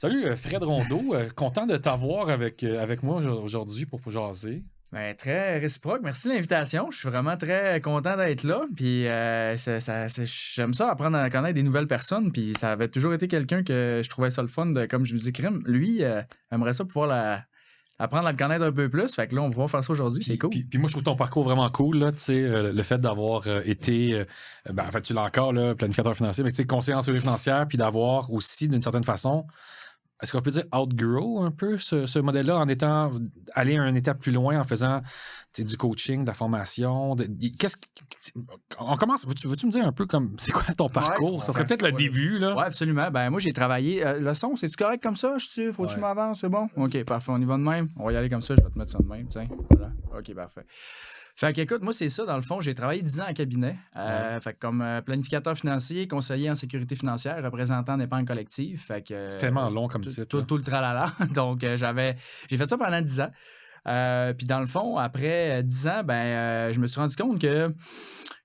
Salut Fred Rondeau, content de t'avoir avec moi aujourd'hui pour jaser. Ben, très réciproque. Merci de l'invitation. Je suis vraiment très content d'être là. Puis j'aime ça, apprendre à connaître des nouvelles personnes. Puis ça avait toujours été quelqu'un que je trouvais ça le fun de, comme je me dis, crime. Lui, aimerait ça pouvoir apprendre à le connaître un peu plus. Fait que là, on va pouvoir faire ça aujourd'hui. C'est cool. Puis moi, je trouve ton parcours vraiment cool, là, tu sais, le fait d'avoir été, en fait, tu l'as encore, là, planificateur financier, mais tu sais, conseiller en sécurité financière, puis d'avoir aussi, d'une certaine façon, est-ce qu'on peut dire outgrow un peu ce modèle-là en étant aller à une étape plus loin en faisant du coaching, de la formation? On commence. Veux-tu me dire un peu comme c'est quoi ton parcours? Ouais, ça serait peut-être le début, là. Oui, absolument. Ben moi, j'ai travaillé. Le son, c'est-tu correct comme ça? Faut que je m'avance? C'est bon? OK, parfait. On y va de même. On va y aller comme ça. Je vais te mettre ça de même. Tiens. Voilà. OK, parfait. Fait qu'écoute, moi, c'est ça, dans le fond. J'ai travaillé 10 ans en cabinet. Fait que comme planificateur financier, conseiller en sécurité financière, représentant d'épargne collective. Fait que, c'est tellement long comme titre. Tout le tralala. Donc, j'ai fait ça pendant 10 ans. Puis dans le fond, après 10 ans, je me suis rendu compte que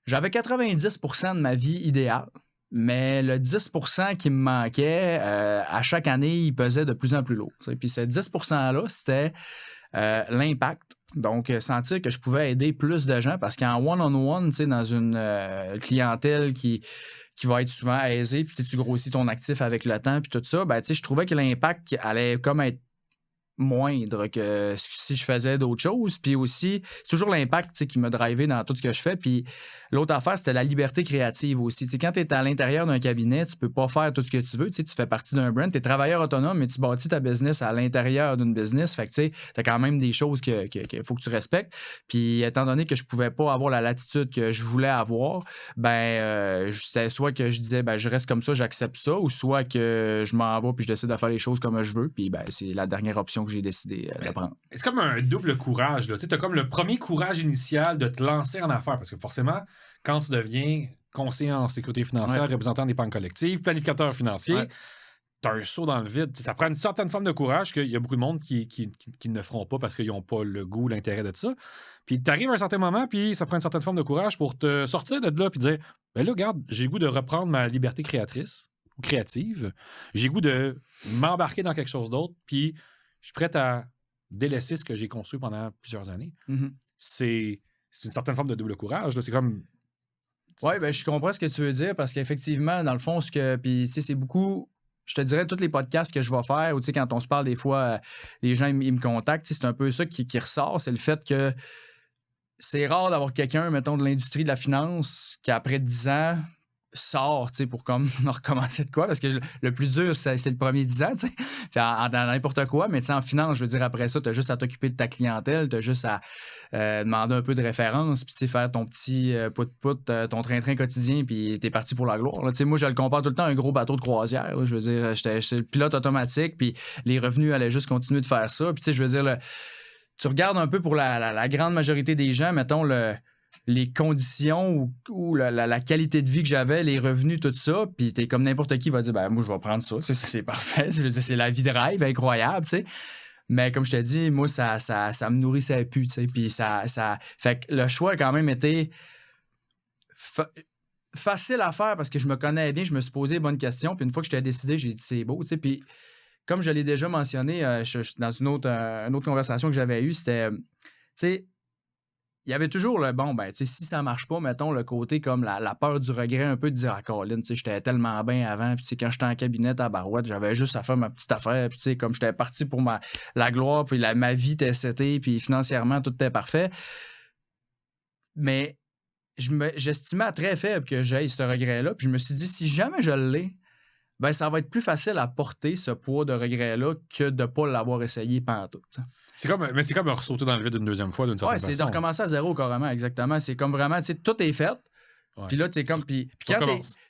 j'avais 90% de ma vie idéale. Mais le 10% qui me manquait, à chaque année, il pesait de plus en plus lourd. Puis ce 10%-là, c'était l'impact. Donc, sentir que je pouvais aider plus de gens parce qu'en one-on-one, dans une clientèle qui va être souvent aisée, puis tu grossis ton actif avec le temps, puis tout ça, je trouvais que l'impact allait comme être moindre que si je faisais d'autres choses. Puis aussi, c'est toujours l'impact qui m'a drivé dans tout ce que je fais. Puis l'autre affaire, c'était la liberté créative aussi. Quand tu es à l'intérieur d'un cabinet, tu peux pas faire tout ce que tu veux. Tu fais partie d'un brand, tu es travailleur autonome, mais tu bâtis ta business à l'intérieur d'une business. Fait que tu as quand même des choses qu'il faut que tu respectes. Puis étant donné que je pouvais pas avoir la latitude que je voulais avoir, c'est soit que je disais je reste comme ça, j'accepte ça, ou soit que je m'en vais puis je décide de faire les choses comme je veux. Puis c'est la dernière option que j'ai décidé de prendre. C'est comme un double courage. Tu as comme le premier courage initial de te lancer en affaires. Parce que forcément, quand tu deviens conseiller en sécurité financière, représentant d'épargne collective, planificateur financier, tu as un saut dans le vide. Ça prend une certaine forme de courage qu'il y a beaucoup de monde qui ne feront pas parce qu'ils n'ont pas le goût, l'intérêt de ça. Puis tu arrives à un certain moment, puis ça prend une certaine forme de courage pour te sortir de là puis dire là, regarde, j'ai le goût de reprendre ma liberté créatrice ou créative. J'ai le goût de m'embarquer dans quelque chose d'autre, puis je suis prêt à délaisser ce que j'ai construit pendant plusieurs années. Mm-hmm. C'est une certaine forme de double courage. Là. C'est comme... Oui, je comprends ce que tu veux dire parce qu'effectivement, dans le fond, c'est beaucoup... Je te dirais, tous les podcasts que je vais faire, ou quand on se parle des fois, les gens ils me contactent, c'est un peu ça qui ressort, c'est le fait que c'est rare d'avoir quelqu'un, mettons, de l'industrie de la finance qui, après 10 ans, sort, pour comme recommencer de quoi, parce que le plus dur, c'est le premier 10 ans, dans n'importe quoi, mais en finance, je veux dire, après ça, tu as juste à t'occuper de ta clientèle, tu as juste à demander un peu de référence, puis faire ton petit pout-pout, ton train-train quotidien, puis t'es parti pour la gloire. Là. Moi, je le compare tout le temps à un gros bateau de croisière, là, je veux dire, j'étais le pilote automatique, puis les revenus allaient juste continuer de faire ça, puis je veux dire, tu regardes un peu pour la grande majorité des gens, mettons, les conditions ou la qualité de vie que j'avais, les revenus, tout ça, puis t'es comme n'importe qui va dire, moi, je vais prendre ça, c'est parfait, c'est la vie de rêve, incroyable, tu sais. Mais comme je te dis, moi, ça me nourrissait plus, tu sais, puis ça... Fait que le choix a quand même été facile à faire parce que je me connais bien, je me suis posé les bonnes questions, puis une fois que j'étais décidé, j'ai dit, c'est beau, tu sais, puis comme je l'ai déjà mentionné dans une autre conversation que j'avais eue, c'était, tu sais, il y avait toujours le si ça marche pas, mettons, le côté comme la peur du regret, un peu de dire, Colin, j'étais tellement bien avant, puis quand j'étais en cabinet à Barouette, j'avais juste à faire ma petite affaire, puis comme j'étais parti pour la gloire, puis ma vie était setée, puis financièrement, tout était parfait. Mais j'estimais à très faible que j'aille ce regret-là, puis je me suis dit, si jamais je l'ai, ça va être plus facile à porter ce poids de regret-là que de ne pas l'avoir essayé pantoute. C'est comme ressauter dans le vide une deuxième fois d'une certaine façon. Oui, c'est de recommencer à zéro carrément, exactement. C'est comme vraiment, tout est fait. Puis là, tu es comme... Puis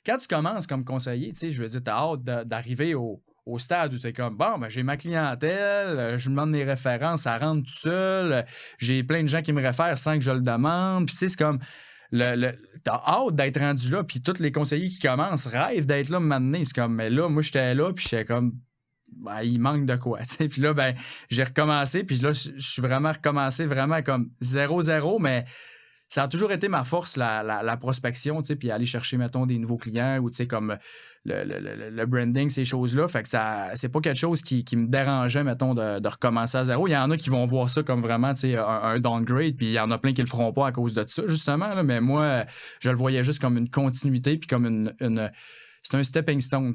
quand tu commences comme conseiller, je veux dire, tu as hâte d'arriver au stade où tu es comme, j'ai ma clientèle, je me demande des références, ça rentre tout seul, j'ai plein de gens qui me réfèrent sans que je le demande. Puis c'est comme... t'as hâte d'être rendu là, puis tous les conseillers qui commencent rêvent d'être là maintenant. C'est comme, mais là, moi, j'étais là, puis j'étais comme, il manque de quoi, t'sais. Puis là, j'ai recommencé, puis là, je suis vraiment recommencé vraiment comme 0-0, mais ça a toujours été ma force, la prospection, puis aller chercher, mettons, des nouveaux clients, ou comme le branding, ces choses-là. Fait que c'est pas quelque chose qui me dérangeait, mettons, de recommencer à zéro. Il y en a qui vont voir ça comme vraiment un downgrade, puis il y en a plein qui le feront pas à cause de ça, justement. Là. Mais moi, je le voyais juste comme une continuité, puis comme c'est un stepping stone.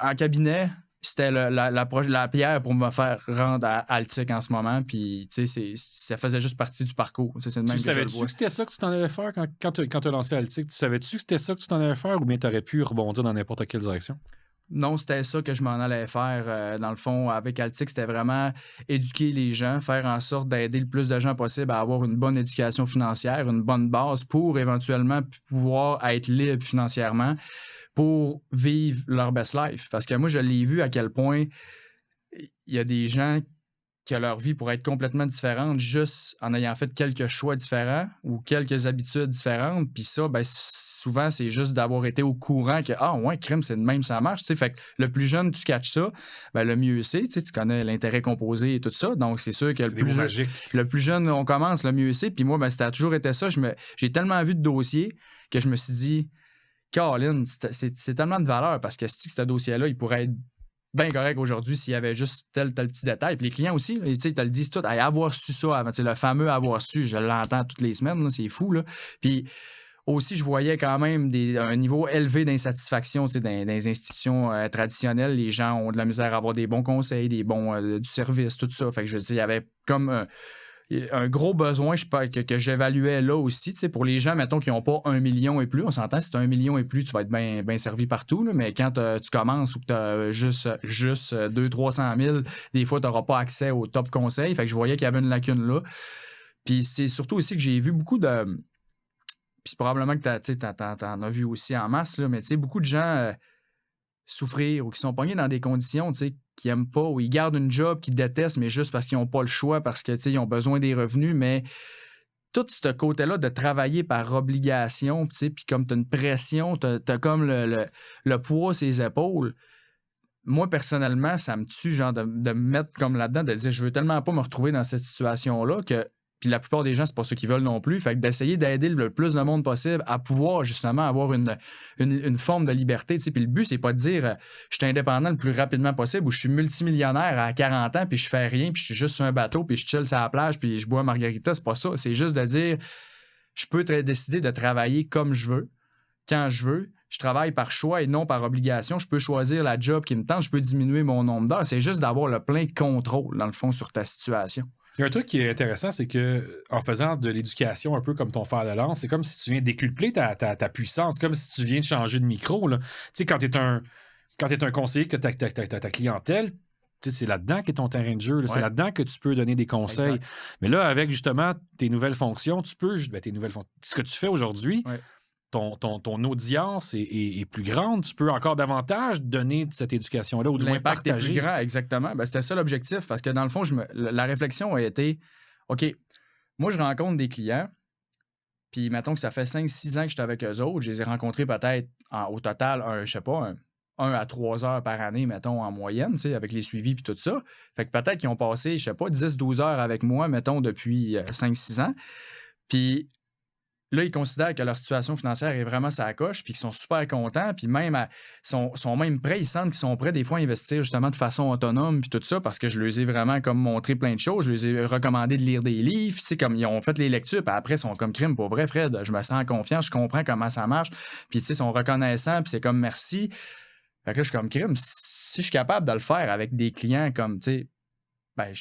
En cabinet, c'était la pierre pour me faire rendre à Altic en ce moment. Puis, ça faisait juste partie du parcours. C'est le même tu savais-tu que c'était ça que tu t'en allais faire quand tu as lancé Altic? Tu savais-tu que c'était ça que tu t'en allais faire ou bien tu aurais pu rebondir dans n'importe quelle direction? Non, c'était ça que je m'en allais faire. Dans le fond, avec Altic, c'était vraiment éduquer les gens, faire en sorte d'aider le plus de gens possible à avoir une bonne éducation financière, une bonne base pour éventuellement pouvoir être libre financièrement, pour vivre leur best life. Parce que moi, je l'ai vu à quel point il y a des gens que leur vie pourrait être complètement différente juste en ayant fait quelques choix différents ou quelques habitudes différentes. Puis ça, ben, souvent, c'est juste d'avoir été au courant que « Ah ouais, crime, c'est de même, ça marche. » Fait que le plus jeune, tu catches ça, ben, le mieux c'est. Tu connais l'intérêt composé et tout ça. Donc, c'est sûr que le plus jeune, on commence, le mieux c'est. Puis moi, ben, ça a toujours été ça. J'ai tellement vu de dossiers que je me suis dit Caroline, c'est tellement de valeur parce que ce dossier-là, il pourrait être bien correct aujourd'hui s'il y avait juste tel petit détail. Puis les clients aussi, ils te le disent tout, avoir su ça avant. Le fameux avoir su, je l'entends toutes les semaines, là, c'est fou. Là. Puis aussi, je voyais quand même un niveau élevé d'insatisfaction dans les institutions traditionnelles. Les gens ont de la misère à avoir des bons conseils, du service, tout ça. Fait que je veux dire, il y avait comme un gros besoin que j'évaluais là aussi, pour les gens, mettons, qui n'ont pas 1 million et plus, on s'entend, si tu as 1 million et plus, tu vas être bien servi partout, là, mais quand tu commences ou que tu as juste 200-300 000, des fois, tu n'auras pas accès au top conseil, fait que je voyais qu'il y avait une lacune là. Puis c'est surtout aussi que j'ai vu beaucoup de... Puis probablement que t'en as vu aussi en masse, là, mais beaucoup de gens souffrir ou qui sont pognés dans des conditions, qu'ils n'aiment pas, ou ils gardent une job qu'ils détestent, mais juste parce qu'ils n'ont pas le choix, parce qu'ils ont besoin des revenus, mais tout ce côté-là de travailler par obligation, puis comme tu as une pression, tu as comme le poids sur les épaules. Moi, personnellement, ça me tue, genre, de me mettre comme là-dedans, de dire, je veux tellement pas me retrouver dans cette situation-là que... Puis la plupart des gens, c'est pas ce qu'ils veulent non plus. Fait que d'essayer d'aider le plus de monde possible à pouvoir justement avoir une forme de liberté. Puis le but, c'est pas de dire je suis indépendant le plus rapidement possible ou je suis multimillionnaire à 40 ans puis je fais rien puis je suis juste sur un bateau puis je chill sur la plage puis je bois un margarita. C'est pas ça. C'est juste de dire je peux décider de travailler comme je veux, quand je veux. Je travaille par choix et non par obligation. Je peux choisir la job qui me tente. Je peux diminuer mon nombre d'heures. C'est juste d'avoir le plein contrôle, dans le fond, sur ta situation. Il y a un truc qui est intéressant, c'est que en faisant de l'éducation un peu comme ton fer de lance, c'est comme si tu viens décupler ta puissance, comme si tu viens de changer de micro. Tu sais, quand tu es un conseiller, que ta clientèle, c'est là-dedans qu'est ton terrain de jeu. Ouais. C'est là-dedans que tu peux donner des conseils. Exact. Mais là, avec justement tes nouvelles fonctions, tu peux... ce que tu fais aujourd'hui... Ouais. Ton audience est plus grande, tu peux encore davantage donner cette éducation-là, ou du moins partager. L'impact est plus grand, exactement. Ben, c'était ça l'objectif, parce que dans le fond, la réflexion a été, OK, moi, je rencontre des clients, puis mettons que ça fait 5-6 ans que je suis avec eux autres, je les ai rencontrés peut-être au total, je sais pas, 1 à 3 heures par année, mettons, en moyenne, avec les suivis puis tout ça. Fait que peut-être qu'ils ont passé, je sais pas, 10-12 heures avec moi, mettons, depuis 5-6 ans. Puis là, ils considèrent que leur situation financière est vraiment sa coche, puis qu'ils sont super contents, puis même sont même prêts, ils sentent qu'ils sont prêts des fois à investir justement de façon autonome, puis tout ça, parce que je leur ai vraiment comme montré plein de choses, je leur ai recommandé de lire des livres, comme ils ont fait les lectures, puis après, ils sont comme crime, pour vrai, Fred, je me sens en confiance, je comprends comment ça marche, puis ils sont reconnaissants, puis c'est comme merci. Fait que là, je suis comme crime, si je suis capable de le faire avec des clients comme, tu sais, ben,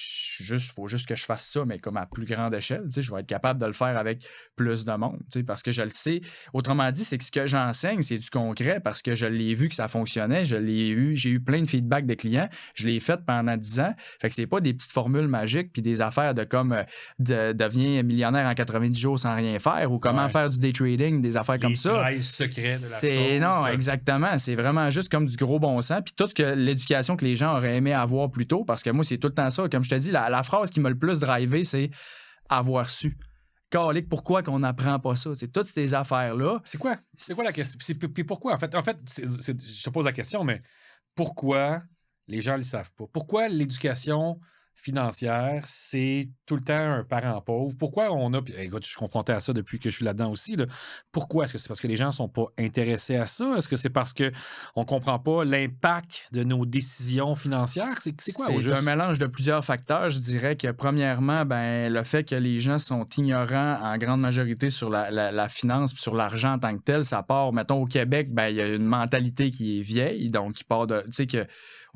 faut juste que je fasse ça, mais comme à plus grande échelle, je vais être capable de le faire avec plus de monde, parce que je le sais. Autrement dit, c'est que ce que j'enseigne, c'est du concret parce que je l'ai vu que ça fonctionnait, j'ai eu plein de feedback de clients, je l'ai fait pendant 10 ans, fait que c'est pas des petites formules magiques puis des affaires de comme deviens millionnaire en 90 jours sans rien faire ou comment faire du day trading, des affaires comme ça. Les 13 secrets de la sauce. Non, exactement, c'est vraiment juste comme du gros bon sens, puis tout ce que l'éducation que les gens auraient aimé avoir plus tôt, parce que moi, c'est tout le temps ça. Comme je te dis, la phrase qui m'a le plus drivé, c'est avoir su. Calique, pourquoi qu'on n'apprend pas ça? C'est toutes ces affaires-là. C'est quoi la question? Puis pourquoi? En fait je te pose la question, mais pourquoi les gens ne le savent pas? Pourquoi l'éducation financière, c'est tout le temps un parent pauvre. Pourquoi on a... Puis, écoute, je suis confronté à ça depuis que je suis là-dedans aussi. Là. Pourquoi? Est-ce que c'est parce que les gens ne sont pas intéressés à ça? Est-ce que c'est parce qu'on ne comprend pas l'impact de nos décisions financières? C'est quoi, au juste? C'est un mélange de plusieurs facteurs. Je dirais que, premièrement, le fait que les gens sont ignorants en grande majorité sur la finance et sur l'argent en tant que tel, ça part, mettons, au Québec, il y a une mentalité qui est vieille, donc qui part de... Tu sais que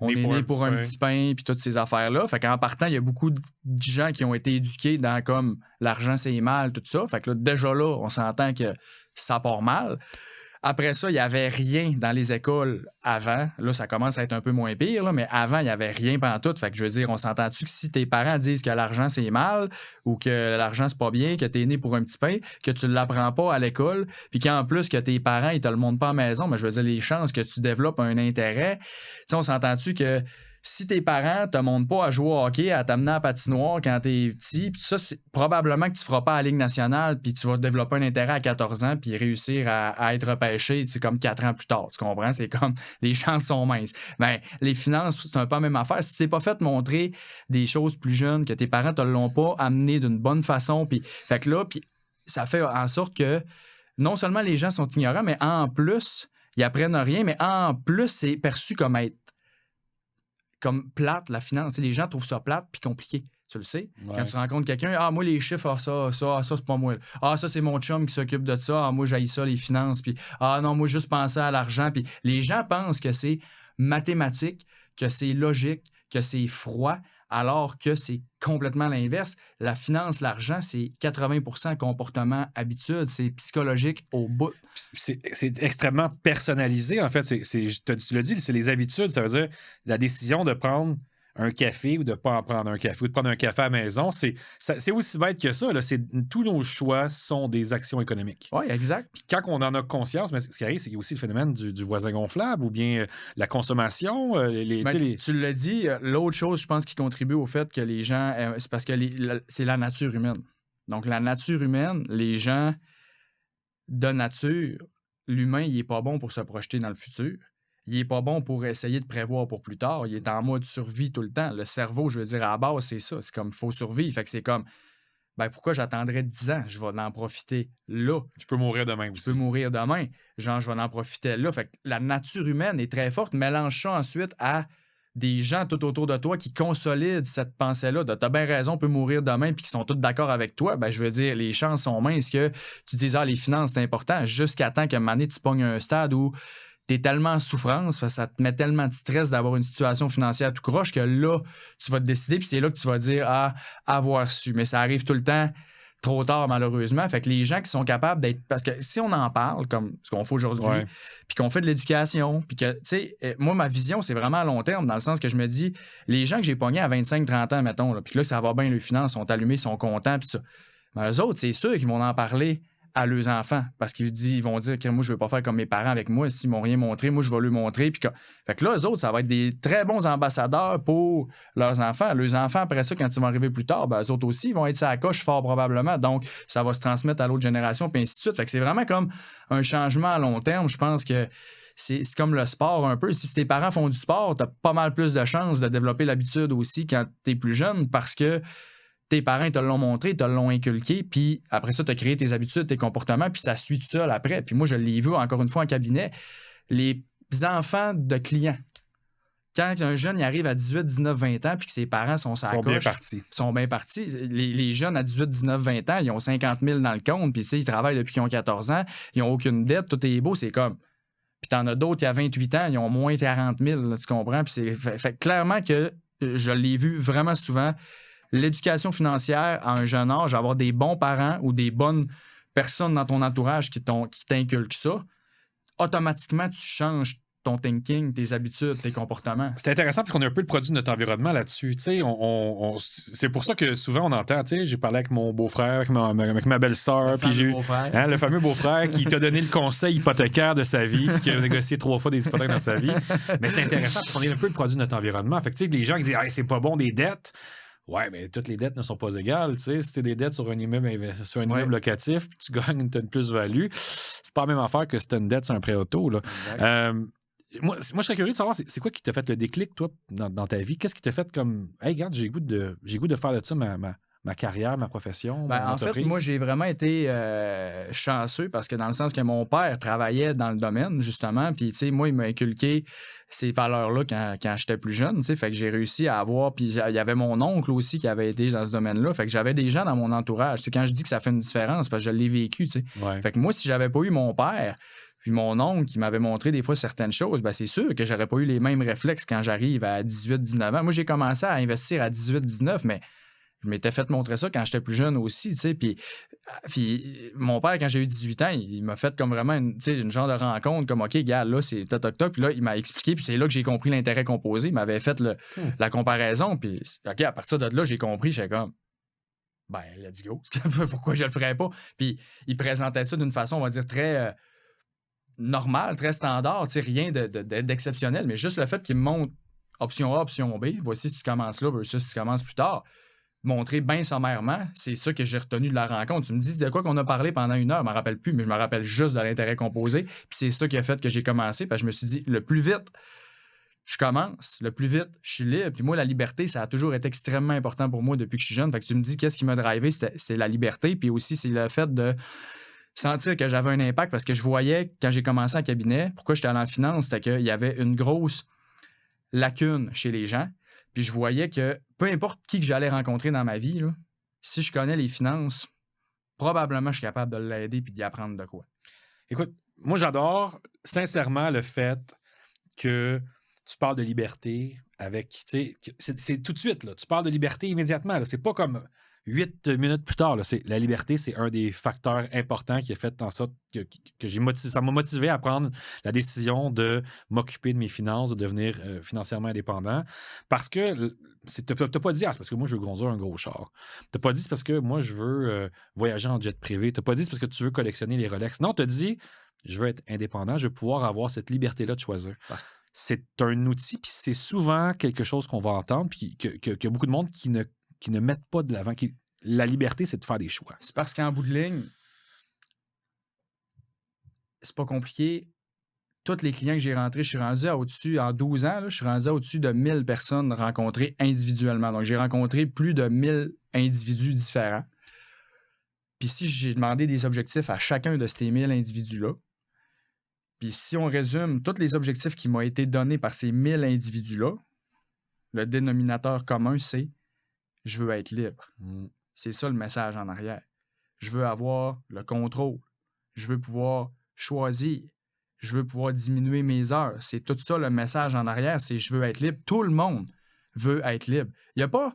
on est né pour un petit pain puis toutes ces affaires-là. Fait qu'en partant, il y a beaucoup de gens qui ont été éduqués dans comme l'argent, c'est mal, tout ça. Fait que là, déjà là, on s'entend que ça part mal. Après ça, il n'y avait rien dans les écoles avant. Là, ça commence à être un peu moins pire, là, mais avant, il n'y avait rien pantoute. Fait que je veux dire, on s'entend-tu que si tes parents disent que l'argent, c'est mal ou que l'argent, c'est pas bien, que t'es né pour un petit pain, que tu ne l'apprends pas à l'école, puis qu'en plus, que tes parents, ils te le montrent pas à la maison, mais je veux dire, les chances que tu développes un intérêt, tu sais, on s'entend-tu que si tes parents te montrent pas à jouer au hockey, à t'amener à la patinoire quand t'es petit, puis ça, c'est probablement que tu feras pas à la Ligue nationale, puis tu vas développer un intérêt à 14 ans, puis réussir à être repêché, c'est comme 4 ans plus tard, tu comprends? C'est comme, les chances sont minces. Ben, les finances, c'est un peu la même affaire. Si tu t'es pas fait montrer des choses plus jeunes, que tes parents te l'ont pas amené d'une bonne façon, puis fait que là, puis ça fait en sorte que non seulement les gens sont ignorants, mais en plus, ils apprennent rien, mais en plus, c'est perçu comme être comme plate, la finance. Les gens trouvent ça plate puis compliqué. Tu le sais. Ouais. Quand tu rencontres quelqu'un, moi, les chiffres, ça, c'est pas moi. Ça, c'est mon chum qui s'occupe de ça. Moi, j'haïs ça, les finances. Puis, non, moi, juste penser à l'argent. Puis, les gens pensent que c'est mathématique, que c'est logique, que c'est froid, alors que c'est complètement l'inverse. La finance, l'argent, c'est 80% comportement, habitude, c'est psychologique au bout. C'est extrêmement personnalisé, en fait. Tu l'as dit, c'est les habitudes. Ça veut dire la décision de prendre un café ou de ne pas en prendre un café ou de prendre un café à la maison. C'est aussi bête que ça. Là. Tous nos choix sont des actions économiques. Oui, exact. Puis quand on en a conscience, mais ce qui arrive, c'est qu'il y a aussi le phénomène du voisin gonflable ou bien la consommation. Tu l'as dit, l'autre chose, je pense, qui contribue au fait que les gens... c'est parce que c'est la nature humaine. Donc, la nature humaine, les gens de nature, l'humain, il n'est pas bon pour se projeter dans le futur. Il n'est pas bon pour essayer de prévoir pour plus tard. Il est en mode survie tout le temps. Le cerveau, je veux dire, à la base, c'est ça. C'est comme, il faut survivre. Fait que c'est comme, pourquoi j'attendrais 10 ans? Je vais en profiter là. Je peux mourir demain aussi. Je peux mourir demain. Genre, je vais en profiter là. Fait que la nature humaine est très forte. Mélange ça ensuite à des gens tout autour de toi qui consolident cette pensée-là. T'as bien raison, on peut mourir demain puis qui sont tous d'accord avec toi. Je veux dire, les chances sont minces que tu dises, les finances, c'est important, jusqu'à temps qu'à un moment donné, tu pognes un stade où t'es tellement en souffrance, ça te met tellement de stress d'avoir une situation financière tout croche que là, tu vas te décider, puis c'est là que tu vas dire avoir su. Mais ça arrive tout le temps trop tard, malheureusement. Fait que les gens qui sont capables d'être... Parce que si on en parle, comme ce qu'on fait aujourd'hui, puis qu'on fait de l'éducation, puis que, tu sais, moi, ma vision, c'est vraiment à long terme, dans le sens que je me dis, les gens que j'ai pognés à 25-30 ans, mettons, puis là, ça va bien, les finances sont allumées, sont contents, puis ça. Mais eux autres, c'est sûr qu'ils vont en parler à leurs enfants, parce qu'ils vont dire que moi, je veux pas faire comme mes parents avec moi, s'ils m'ont rien montré, moi, je vais leur montrer. Puis fait que là, eux autres, ça va être des très bons ambassadeurs pour leurs enfants. Leurs enfants, après ça, quand ils vont arriver plus tard, eux autres aussi, ils vont être sur la coche fort probablement. Donc, ça va se transmettre à l'autre génération, puis ainsi de suite. Fait que c'est vraiment comme un changement à long terme. Je pense que c'est comme le sport un peu. Si tes parents font du sport, tu as pas mal plus de chances de développer l'habitude aussi quand tu es plus jeune, parce que tes parents te l'ont montré, te l'ont inculqué, puis après ça, tu as créé tes habitudes, tes comportements, puis ça suit tout seul après. Puis moi, je l'ai vu encore une fois en cabinet, les enfants de clients. Quand un jeune il arrive à 18, 19, 20 ans, puis que ses parents sont sur la coche, sont bien partis. Les jeunes à 18, 19, 20 ans, ils ont 50 000 dans le compte, puis ils travaillent depuis qu'ils ont 14 ans, ils n'ont aucune dette, tout est beau, c'est comme... Puis t'en as d'autres, il y a 28 ans, ils ont moins 40 000, là, tu comprends? Puis fait clairement que je l'ai vu vraiment souvent. L'éducation financière à un jeune âge, avoir des bons parents ou des bonnes personnes dans ton entourage qui t'inculquent ça, automatiquement, tu changes ton thinking, tes habitudes, tes comportements. C'est intéressant parce qu'on est un peu le produit de notre environnement là-dessus. C'est pour ça que souvent on entend, j'ai parlé avec mon beau-frère, avec ma belle-sœur, puis j'ai eu le fameux beau-frère qui t'a donné le conseil hypothécaire de sa vie, puis qui a négocié 3 fois des hypothèques dans sa vie. Mais c'est intéressant parce qu'on est un peu le produit de notre environnement. Fait que les gens qui disent c'est pas bon des dettes. Ouais, mais toutes les dettes ne sont pas égales. Si tu as des dettes sur un immeuble locatif, puis tu gagnes une plus-value, c'est pas la même affaire que si tu as une dette sur un prêt auto. Là. moi, je serais curieux de savoir, c'est quoi qui t'a fait le déclic, toi, dans ta vie? Qu'est-ce qui t'a fait comme, hey, regarde, j'ai goût de faire de ça ma carrière, ma profession, mon En entreprise? fait, moi, j'ai vraiment été chanceux parce que dans le sens que mon père travaillait dans le domaine, justement, puis, tu sais, moi, il m'a inculqué ces valeurs-là quand j'étais plus jeune, tu sais, fait que j'ai réussi à avoir, puis il y avait mon oncle aussi qui avait été dans ce domaine-là, fait que j'avais des gens dans mon entourage. Tu sais, quand je dis que ça fait une différence, parce que je l'ai vécu, tu sais. Ouais. Fait que moi, si j'avais pas eu mon père, puis mon oncle qui m'avait montré des fois certaines choses, ben c'est sûr que j'aurais pas eu les mêmes réflexes quand j'arrive à 18-19 ans. Moi, j'ai commencé à investir à 18-19, mais je m'étais fait montrer ça quand j'étais plus jeune aussi, tu sais, puis mon père, quand j'ai eu 18 ans, il m'a fait comme vraiment une genre de rencontre, comme, OK, gars, là, c'est toc, puis là, il m'a expliqué, puis c'est là que j'ai compris l'intérêt composé, il m'avait fait la comparaison, puis OK, à partir de là, j'ai compris, j'étais comme, ben, let's go, pourquoi je le ferais pas? Puis il présentait ça d'une façon, on va dire, très normale, très standard, tu sais, rien d'exceptionnel, mais juste le fait qu'il me montre option A, option B, voici si tu commences là versus si tu commences plus tard, montrer bien sommairement, c'est ça que j'ai retenu de la rencontre. Tu me dis de quoi qu'on a parlé pendant 1 heure, je me rappelle plus, mais je me rappelle juste de l'intérêt composé. Puis c'est ça qui a fait que j'ai commencé, parce que je me suis dit, le plus vite je commence, le plus vite je suis libre. Puis moi, la liberté, ça a toujours été extrêmement important pour moi depuis que je suis jeune. Fait que tu me dis, qu'est-ce qui m'a drivé, c'est la liberté. Puis aussi, c'est le fait de sentir que j'avais un impact, parce que je voyais, quand j'ai commencé en cabinet, pourquoi j'étais allé en finance, c'était qu'il y avait une grosse lacune chez les gens. Puis je voyais que peu importe qui que j'allais rencontrer dans ma vie, là, si je connais les finances, probablement je suis capable de l'aider puis d'y apprendre de quoi. Écoute, moi j'adore sincèrement le fait que tu parles de liberté avec, tu sais, c'est tout de suite, là, tu parles de liberté immédiatement. Là, c'est pas comme 8 minutes plus tard. Là, la liberté, c'est un des facteurs importants qui a fait en sorte que ça m'a motivé à prendre la décision de m'occuper de mes finances, de devenir financièrement indépendant. Parce que t'as pas dit, c'est parce que moi, je veux conduire un gros char. T'as pas dit, c'est parce que moi, je veux voyager en jet privé. T'as pas dit, c'est parce que tu veux collectionner les Rolex. Non, t'as dit, je veux être indépendant, je veux pouvoir avoir cette liberté-là de choisir. C'est un outil, puis c'est souvent quelque chose qu'on va entendre, puis que beaucoup de monde qui ne mettent pas de l'avant. La liberté, c'est de faire des choix. C'est parce qu'en bout de ligne, c'est pas compliqué. Tous les clients que j'ai rentrés, je suis rendu à au-dessus, en 12 ans, là, je suis rendu à au-dessus de 1000 personnes rencontrées individuellement. Donc, j'ai rencontré plus de 1000 individus différents. Puis si j'ai demandé des objectifs à chacun de ces 1000 individus-là, puis si on résume tous les objectifs qui m'ont été donnés par ces 1000 individus-là, le dénominateur commun, c'est « je veux être libre ». C'est ça le message en arrière. Je veux avoir le contrôle. Je veux pouvoir choisir. Je veux pouvoir diminuer mes heures. C'est tout ça le message en arrière, c'est « je veux être libre ». Tout le monde veut être libre. Il n'y a pas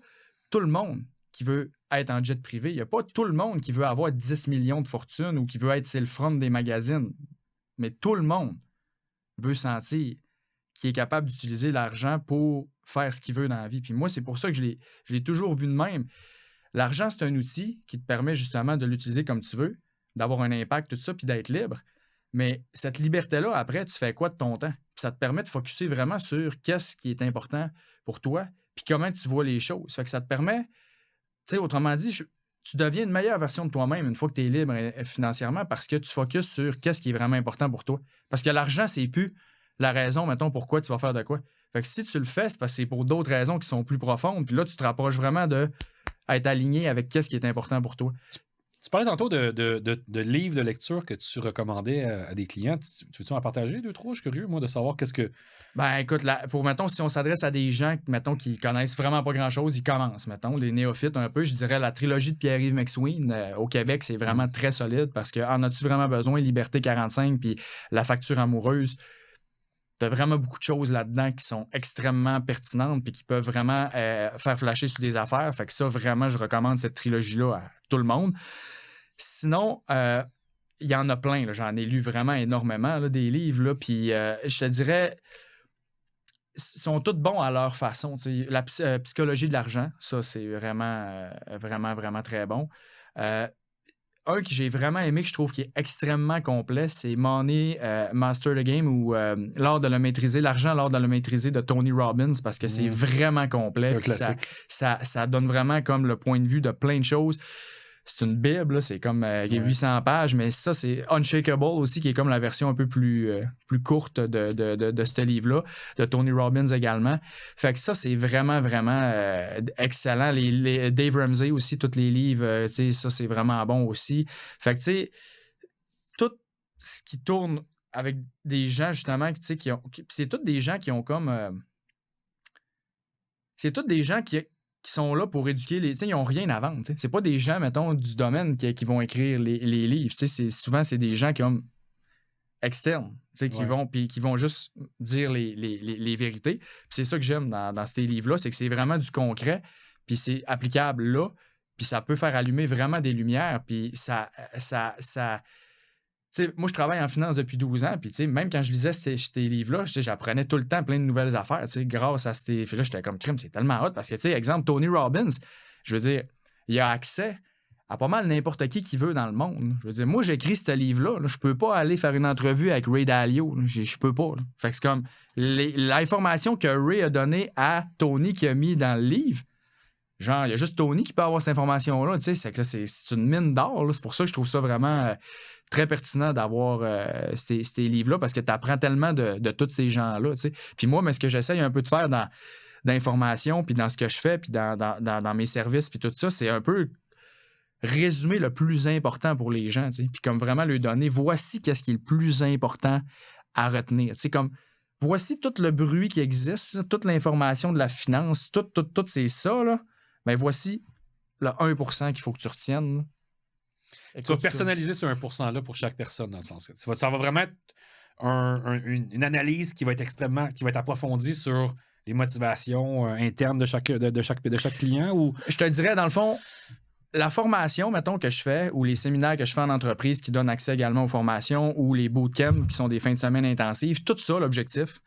tout le monde qui veut être en jet privé. Il n'y a pas tout le monde qui veut avoir 10 millions de fortune ou qui veut être sur le front des magazines. Mais tout le monde veut sentir qu'il est capable d'utiliser l'argent pour faire ce qu'il veut dans la vie. Puis moi, c'est pour ça que je l'ai toujours vu de même. L'argent, c'est un outil qui te permet justement de l'utiliser comme tu veux, d'avoir un impact, tout ça, puis d'être libre. Mais cette liberté-là, après, tu fais quoi de ton temps? Puis ça te permet de focusser vraiment sur qu'est-ce qui est important pour toi, puis comment tu vois les choses. Ça fait que ça te permet, tu sais, autrement dit, tu deviens une meilleure version de toi-même une fois que tu es libre financièrement, parce que tu focuses sur qu'est-ce qui est vraiment important pour toi. Parce que l'argent, c'est plus la raison, mettons, pourquoi tu vas faire de quoi. Fait que si tu le fais, c'est parce que c'est pour d'autres raisons qui sont plus profondes. Puis là, tu te rapproches vraiment de être aligné avec qu'est-ce qui est important pour toi. Tu parlais tantôt de livres de lecture que tu recommandais à des clients. Tu veux-tu en partager 2, 3? Je suis curieux, moi, de savoir qu'est-ce que... Ben, écoute, mettons, si on s'adresse à des gens, mettons, qui connaissent vraiment pas grand-chose, ils commencent, mettons, les néophytes un peu, je dirais la trilogie de Pierre-Yves McSween au Québec, c'est vraiment très solide parce que en as-tu vraiment besoin? Liberté 45 puis La facture amoureuse. T'as vraiment beaucoup de choses là-dedans qui sont extrêmement pertinentes puis qui peuvent vraiment faire flasher sur des affaires. Fait que ça, vraiment, je recommande cette trilogie-là à tout le monde. Sinon, il y en a plein. Là. J'en ai lu vraiment énormément, là, des livres. Là, puis je te dirais, sont tous bons à leur façon. La psychologie de l'argent, ça, c'est vraiment, vraiment, vraiment très bon. Un que j'ai vraiment aimé, que je trouve qui est extrêmement complet, c'est Money Master the Game ou L'art de le maîtriser, l'argent, l'art de le maîtriser de Tony Robbins, parce que c'est vraiment complet. C'est un classique. Ça donne vraiment comme le point de vue de plein de choses. c'est une bible, là, c'est comme 800 pages, mais ça, c'est Unshakable aussi, qui est comme la version un peu plus courte de ce livre-là, de Tony Robbins également. Fait que ça, c'est vraiment, vraiment excellent. Les Dave Ramsey aussi, tous les livres, ça, c'est vraiment bon aussi. Fait que, tu sais, tout ce qui tourne avec des gens, justement, c'est tous des gens qui ont comme... c'est tous des gens qui sont là pour éduquer les... Ils n'ont rien à vendre. T'sais. C'est pas des gens, mettons, du domaine qui vont écrire les livres. Souvent, c'est des gens qui ont externes, qui vont juste dire les vérités. Puis c'est ça que j'aime dans ces livres-là, c'est que c'est vraiment du concret, puis c'est applicable là, puis ça peut faire allumer vraiment des lumières, puis ça moi, je travaille en finance depuis 12 ans, puis même quand je lisais ces livres-là, j'apprenais tout le temps plein de nouvelles affaires, grâce à ces films-là. J'étais comme crime, c'est tellement hot, parce que, exemple, Tony Robbins, je veux dire, il a accès à pas mal n'importe qui veut dans le monde. Je veux dire, moi, j'écris ce livre-là, je peux pas aller faire une entrevue avec Ray Dalio, je peux pas. Là. Fait que c'est comme l'information que Ray a donnée à Tony qui a mis dans le livre. Genre, il y a juste Tony qui peut avoir cette information-là, c'est une mine d'or. C'est pour ça que je trouve ça vraiment très pertinent d'avoir ces livres-là, parce que tu apprends tellement de tous ces gens-là, t'sais. Puis moi, mais ce que j'essaye un peu de faire dans l'information, puis dans ce que je fais, puis dans mes services, puis tout ça, c'est un peu résumer le plus important pour les gens, puis comme vraiment leur donner, voici qu'est-ce qui est le plus important à retenir. Comme, voici tout le bruit qui existe, là, toute l'information de la finance, tout c'est ça, là. Ben voici le 1% qu'il faut que tu retiennes. Là. Tu vas personnaliser ce 1%-là pour chaque personne, dans le sens. Ça va vraiment être une analyse qui va être approfondie sur les motivations internes de chaque client. Ou... Je te dirais, dans le fond, la formation, mettons, que je fais, ou les séminaires que je fais en entreprise qui donnent accès également aux formations, ou les bootcamps qui sont des fins de semaine intensives, tout ça, l'objectif,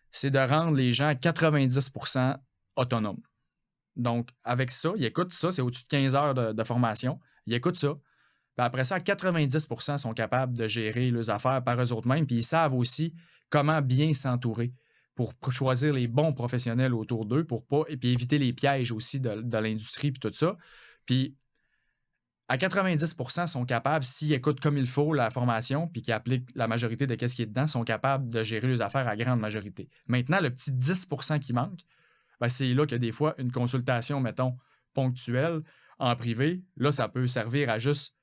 c'est de rendre les gens à 90% autonomes. Donc, avec ça, ils écoutent ça, c'est au-dessus de 15 heures de formation. Ils écoutent ça. Puis après ça, 90% sont capables de gérer leurs affaires par eux-mêmes. Puis ils savent aussi comment bien s'entourer pour choisir les bons professionnels autour d'eux et puis éviter les pièges aussi de l'industrie puis tout ça. Puis à 90% sont capables, s'ils écoutent comme il faut la formation puis qu'ils appliquent la majorité de ce qui est dedans, sont capables de gérer leurs affaires à grande majorité. Maintenant, le petit 10% qui manque, ben c'est là que des fois, une consultation, mettons, ponctuelle, en privé, là, ça peut servir à juste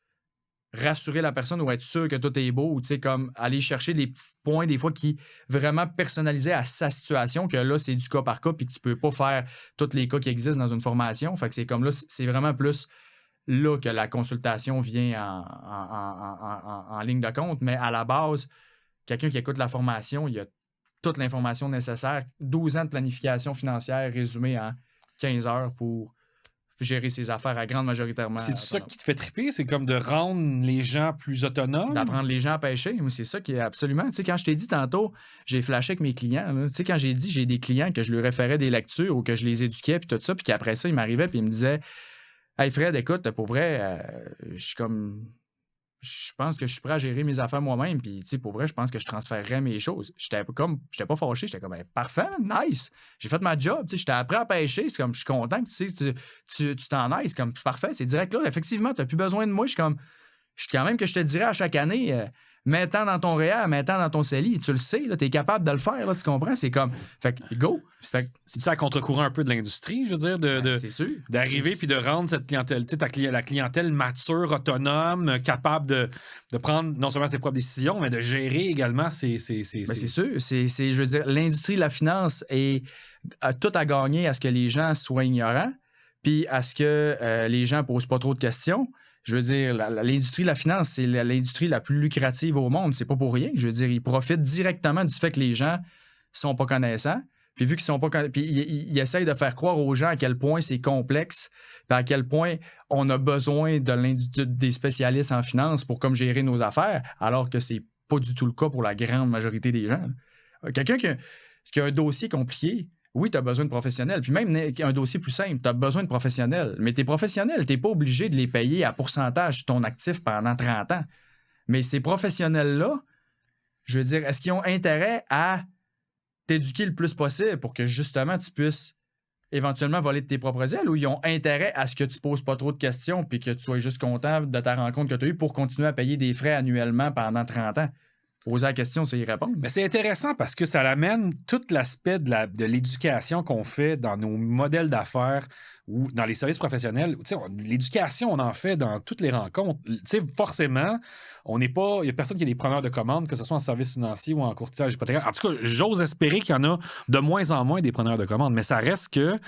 rassurer la personne ou être sûr que tout est beau ou, tu sais, comme aller chercher des petits points, des fois, qui vraiment personnalisés à sa situation, que là, c'est du cas par cas puis que tu peux pas faire tous les cas qui existent dans une formation. Fait que c'est comme là, c'est vraiment plus là que la consultation vient en ligne de compte. Mais à la base, quelqu'un qui écoute la formation, il y a toute l'information nécessaire. 12 ans de planification financière résumée en 15 heures pour gérer ses affaires à grande majoritairement. C'est ça qui te fait triper? C'est comme de rendre les gens plus autonomes? D'apprendre les gens à pêcher. C'est ça qui est absolument... Tu sais, quand je t'ai dit tantôt, j'ai flashé avec mes clients. Tu sais, quand j'ai dit j'ai des clients que je leur référais des lectures ou que je les éduquais puis tout ça, puis qu'après ça, ils m'arrivaient puis ils me disaient « Hey Fred, écoute, pour vrai, je pense que je suis prêt à gérer mes affaires moi-même, puis, tu sais, pour vrai, je pense que je transférerais mes choses. » J'étais pas fâché, j'étais comme, parfait, nice, j'ai fait ma job, tu sais, j'étais appris à pêcher, c'est comme, je suis content que tu t'en ailles, c'est comme, parfait, c'est direct là, effectivement, t'as plus besoin de moi, je suis quand même que je te dirais à chaque année, mets-tant dans ton REER, mets-tant dans ton CELI, tu le sais, là, t'es capable de le faire, là, tu comprends, c'est comme, fait que, go. C'est ça à contre-courant un peu de l'industrie, je veux dire, c'est sûr. D'arriver puis de rendre cette clientèle, tu sais, la clientèle mature, autonome, capable de prendre non seulement ses propres décisions, mais de gérer également ses... C'est sûr. Je veux dire, l'industrie de la finance a tout à gagner à ce que les gens soient ignorants, puis à ce que les gens posent pas trop de questions. Je veux dire, l'industrie de la finance, c'est l'industrie la plus lucrative au monde. C'est pas pour rien. Je veux dire, ils profitent directement du fait que les gens sont pas connaissants. Puis vu qu'ils sont pas puis ils essayent de faire croire aux gens à quel point c'est complexe, puis à quel point on a besoin des spécialistes en finance pour comme gérer nos affaires, alors que c'est pas du tout le cas pour la grande majorité des gens. Quelqu'un qui a un dossier compliqué, oui, tu as besoin de professionnels. Puis même un dossier plus simple, tu as besoin de professionnels. Mais tes professionnels, tu n'es pas obligé de les payer à pourcentage de ton actif pendant 30 ans. Mais ces professionnels-là, je veux dire, est-ce qu'ils ont intérêt à t'éduquer le plus possible pour que justement tu puisses éventuellement voler de tes propres ailes ou ils ont intérêt à ce que tu poses pas trop de questions puis que tu sois juste content de ta rencontre que tu as eue pour continuer à payer des frais annuellement pendant 30 ans? Poser la question, c'est y répondre. Mais c'est intéressant parce que ça amène tout l'aspect de l'éducation qu'on fait dans nos modèles d'affaires ou dans les services professionnels. L'éducation, on en fait dans toutes les rencontres. Forcément, il n'y a personne qui a des preneurs de commandes, que ce soit en service financier ou en courtage hypothécaire. En tout cas, j'ose espérer qu'il y en a de moins en moins des preneurs de commandes, mais ça reste que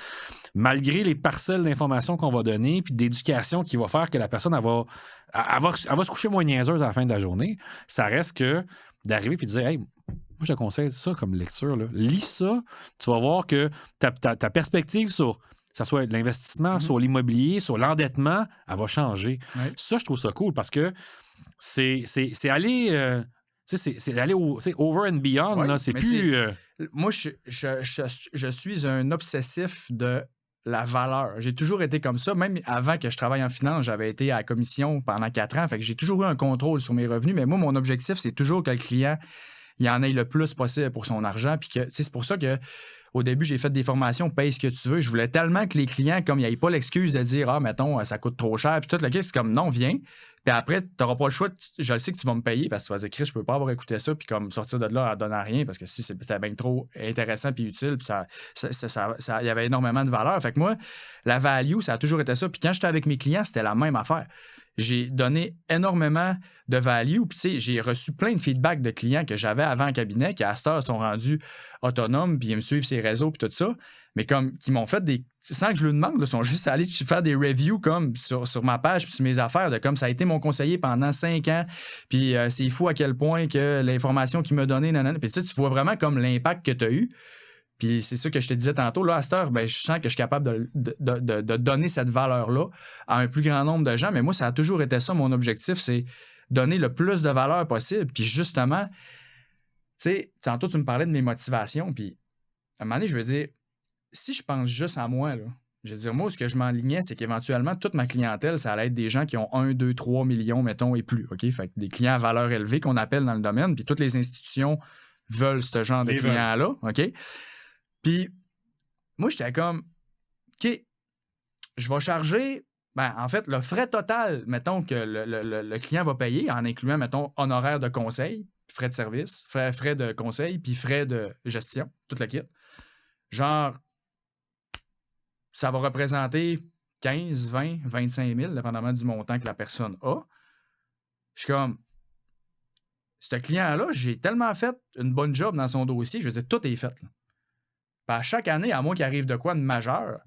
malgré les parcelles d'informations qu'on va donner puis d'éducation qui va faire que la personne elle va se coucher moins niaiseuse à la fin de la journée, ça reste que d'arriver et de dire « Hey, moi, je te conseille ça comme lecture. Là. Lis ça, tu vas voir que ta perspective sur, que ce soit l'investissement, sur l'immobilier, sur l'endettement, elle va changer. Ouais. Ça, je trouve ça cool parce que c'est aller... c'est aller over and beyond. Ouais, là, c'est plus... Moi, je suis un obsessif de la valeur. J'ai toujours été comme ça. Même avant que je travaille en finance, j'avais été à la commission pendant 4 ans. Fait que j'ai toujours eu un contrôle sur mes revenus. Mais moi, mon objectif, c'est toujours que le client il en ait le plus possible pour son argent. Puis que c'est pour ça que au début, j'ai fait des formations, paye ce que tu veux. Je voulais tellement que les clients, comme il n'y ait pas l'excuse de dire « Ah, mettons, ça coûte trop cher. » Puis tout le cas, c'est comme « Non, viens. » Puis après, tu n'auras pas le choix. Je le sais que tu vas me payer parce que tu vas dire « Chris, je peux pas avoir écouté ça. » Puis comme sortir de là, ça ne donne à rien parce que si c'était bien trop intéressant puis utile, puis il y avait énormément de valeur. Fait que moi, la value, ça a toujours été ça. Puis quand j'étais avec mes clients, c'était la même affaire. J'ai donné énormément de value. Puis, tu sais, j'ai reçu plein de feedback de clients que j'avais avant en cabinet qui, à cette heure, sont rendus autonomes, puis ils me suivent ces réseaux, puis tout ça. Mais comme, qui m'ont fait des. Sans que je le demande, ils sont juste allés faire des reviews comme sur ma page, puis sur mes affaires, de comme ça a été mon conseiller pendant 5 ans. Puis, c'est fou à quel point que l'information qu'il m'a donnée, nanana. Puis, tu sais, tu vois vraiment comme l'impact que tu as eu. Puis c'est ça que je te disais tantôt. Là, à cette heure, ben, je sens que je suis capable de donner cette valeur-là à un plus grand nombre de gens. Mais moi, ça a toujours été ça, mon objectif, c'est donner le plus de valeur possible. Puis justement, tu sais, tantôt, tu me parlais de mes motivations. Puis à un moment donné, je veux dire, si je pense juste à moi, là, je veux dire, moi, ce que je m'enlignais, c'est qu'éventuellement, toute ma clientèle, ça allait être des gens qui ont 1, 2, 3 millions, mettons, et plus. OK? Fait que des clients à valeur élevée qu'on appelle dans le domaine. Puis toutes les institutions veulent ce genre de clients-là. OK? Puis, moi, j'étais comme, OK, je vais charger, ben, en fait, le frais total, mettons, que le client va payer, en incluant, mettons, honoraires de conseil, frais de service, frais de conseil, puis frais de gestion, toute la kit. Genre, ça va représenter 15, 20, 25 000, dépendamment du montant que la personne a. Je suis comme, ce client-là, j'ai tellement fait une bonne job dans son dossier, je veux dire, tout est fait, là. À chaque année, à moins qu'il arrive de quoi de majeur,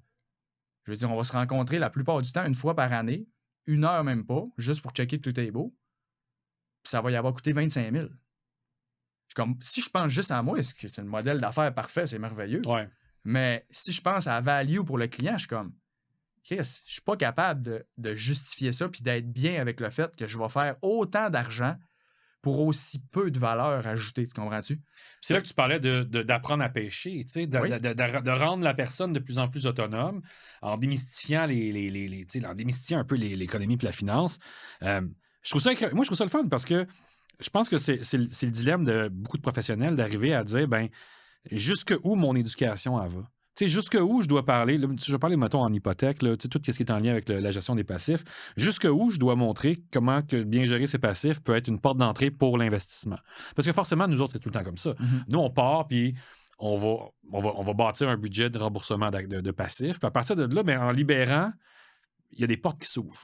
je veux dire, on va se rencontrer la plupart du temps une fois par année, 1 heure même pas, juste pour checker que tout est beau. Puis ça va y avoir coûté 25 000. Comme, si je pense juste à moi, c'est le modèle d'affaires parfait, c'est merveilleux. Ouais. Mais si je pense à la value pour le client, je suis comme, Chris, je suis pas capable de justifier ça puis d'être bien avec le fait que je vais faire autant d'argent pour aussi peu de valeur ajoutée, tu comprends-tu? C'est là que tu parlais d'apprendre à pêcher, tu sais, de rendre la personne de plus en plus autonome en démystifiant en démystifiant un peu l'économie et la finance. Moi, je trouve ça le fun parce que je pense que c'est le dilemme de beaucoup de professionnels d'arriver à dire, ben, jusqu'où mon éducation elle va? Tu sais, jusqu'où je dois parler, là, je vais parler, mettons, en hypothèque, là, tout ce qui est en lien avec la gestion des passifs, jusqu'où je dois montrer comment que bien gérer ses passifs peut être une porte d'entrée pour l'investissement. Parce que forcément, nous autres, c'est tout le temps comme ça. Mm-hmm. Nous, on part, puis on va bâtir un budget de remboursement de passifs. Puis à partir de là, ben, en libérant, il y a des portes qui s'ouvrent.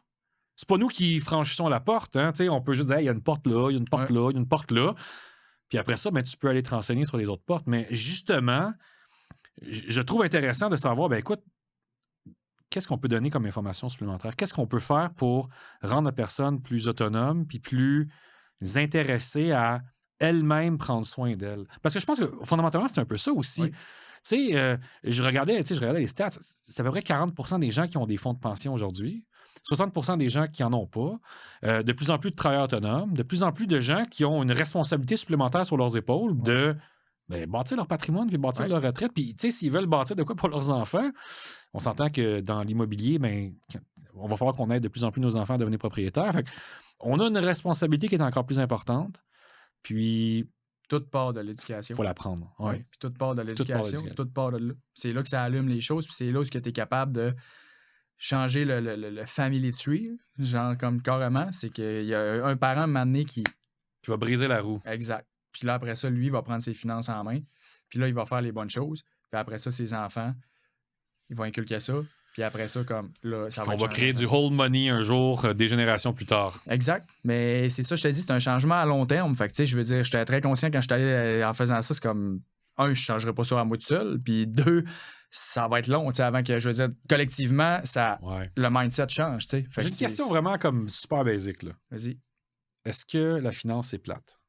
C'est pas nous qui franchissons la porte. Hein, on peut juste dire, il y a une porte là, il y a une porte là, il y a une porte là. Puis après ça, ben, tu peux aller te renseigner sur les autres portes. Mais justement, je trouve intéressant de savoir, ben écoute, qu'est-ce qu'on peut donner comme information supplémentaire? Qu'est-ce qu'on peut faire pour rendre la personne plus autonome puis plus intéressée à elle-même prendre soin d'elle? Parce que je pense que fondamentalement, c'est un peu ça aussi. Oui. Tu sais, je regardais les stats. C'est à peu près 40% des gens qui ont des fonds de pension aujourd'hui, 60% des gens qui n'en ont pas, de plus en plus de travailleurs autonomes, de plus en plus de gens qui ont une responsabilité supplémentaire sur leurs épaules de bâtir leur patrimoine puis bâtir leur retraite. Puis, tu sais, s'ils veulent bâtir de quoi pour leurs enfants, on s'entend que dans l'immobilier, ben, on va falloir qu'on aide de plus en plus nos enfants à devenir propriétaires. Fait on a une responsabilité qui est encore plus importante. Puis, tout part de l'éducation. Il faut l'apprendre. Oui, puis tout part de l'éducation, tout part de là. C'est là que ça allume les choses, puis c'est là où tu es capable de changer le family tree, genre comme carrément, c'est qu'il y a un parent donné qui va briser la roue. Exact. Puis là, après ça, lui, il va prendre ses finances en main, puis là, il va faire les bonnes choses, puis après ça, ses enfants, ils vont inculquer ça, puis après ça, comme là, ça va On va créer du hold money un jour, des générations plus tard. Exact. Mais c'est ça, je te dis, c'est un changement à long terme. Fait que, tu sais, je veux dire, j'étais très conscient quand je suis allé en faisant ça, c'est comme, un, je ne changerai pas ça à moi tout seul, puis deux, ça va être long, tu sais, avant que, je veux dire, collectivement, le mindset change, tu sais. J'ai une question vraiment comme super basique, là. Vas-y. Est-ce que la finance est plate?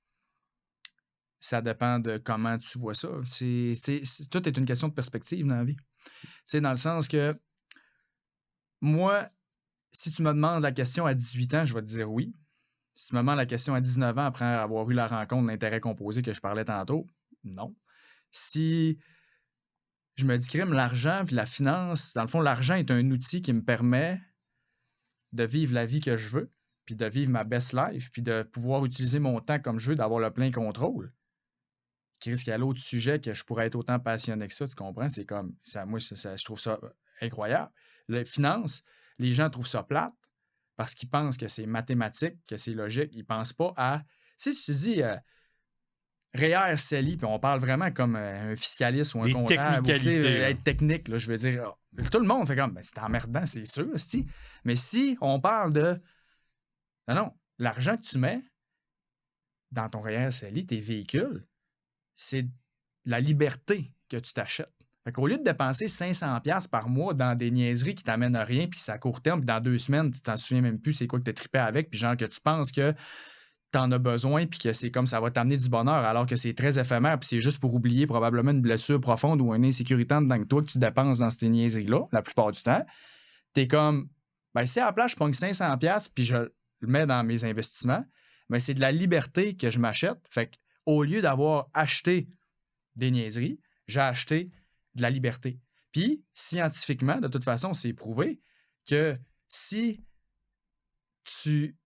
Ça dépend de comment tu vois ça. Tout est une question de perspective dans la vie. Tu sais, dans le sens que moi, si tu me demandes la question à 18 ans, je vais te dire oui. Si tu me demandes la question à 19 ans, après avoir eu la rencontre de l'intérêt composé que je parlais tantôt, non. Si je me dis que l'argent puis la finance, dans le fond, l'argent est un outil qui me permet de vivre la vie que je veux, puis de vivre ma best life, puis de pouvoir utiliser mon temps comme je veux, d'avoir le plein contrôle. Chris, qu'il y a l'autre sujet que je pourrais être autant passionné que ça, tu comprends? C'est comme, ça, moi, je trouve ça incroyable. Les finances, les gens trouvent ça plate parce qu'ils pensent que c'est mathématique, que c'est logique. Ils pensent pas à... Si tu dis REER, CELI, puis on parle vraiment comme un fiscaliste ou un comptable, ou, être technique, là, je veux dire, tout le monde fait comme, ben, c'est emmerdant, c'est sûr, c'ti. Mais si on parle de... Non, l'argent que tu mets dans ton REER, CELI, tes véhicules, c'est la liberté que tu t'achètes. Fait qu'au lieu de dépenser 500$ par mois dans des niaiseries qui t'amènent à rien, puis c'est à court terme, puis dans 2 semaines, tu t'en souviens même plus c'est quoi que t'as trippé avec, puis genre que tu penses que t'en as besoin, puis que c'est comme ça va t'amener du bonheur, alors que c'est très éphémère, puis c'est juste pour oublier probablement une blessure profonde ou une insécurité dedans que toi que tu dépenses dans ces niaiseries-là, la plupart du temps. T'es comme, ben si à la place, je pogne 500$, puis je le mets dans mes investissements, ben c'est de la liberté que je m'achète. Fait que au lieu d'avoir acheté des niaiseries, j'ai acheté de la liberté. Puis, scientifiquement, de toute façon, c'est prouvé que si tu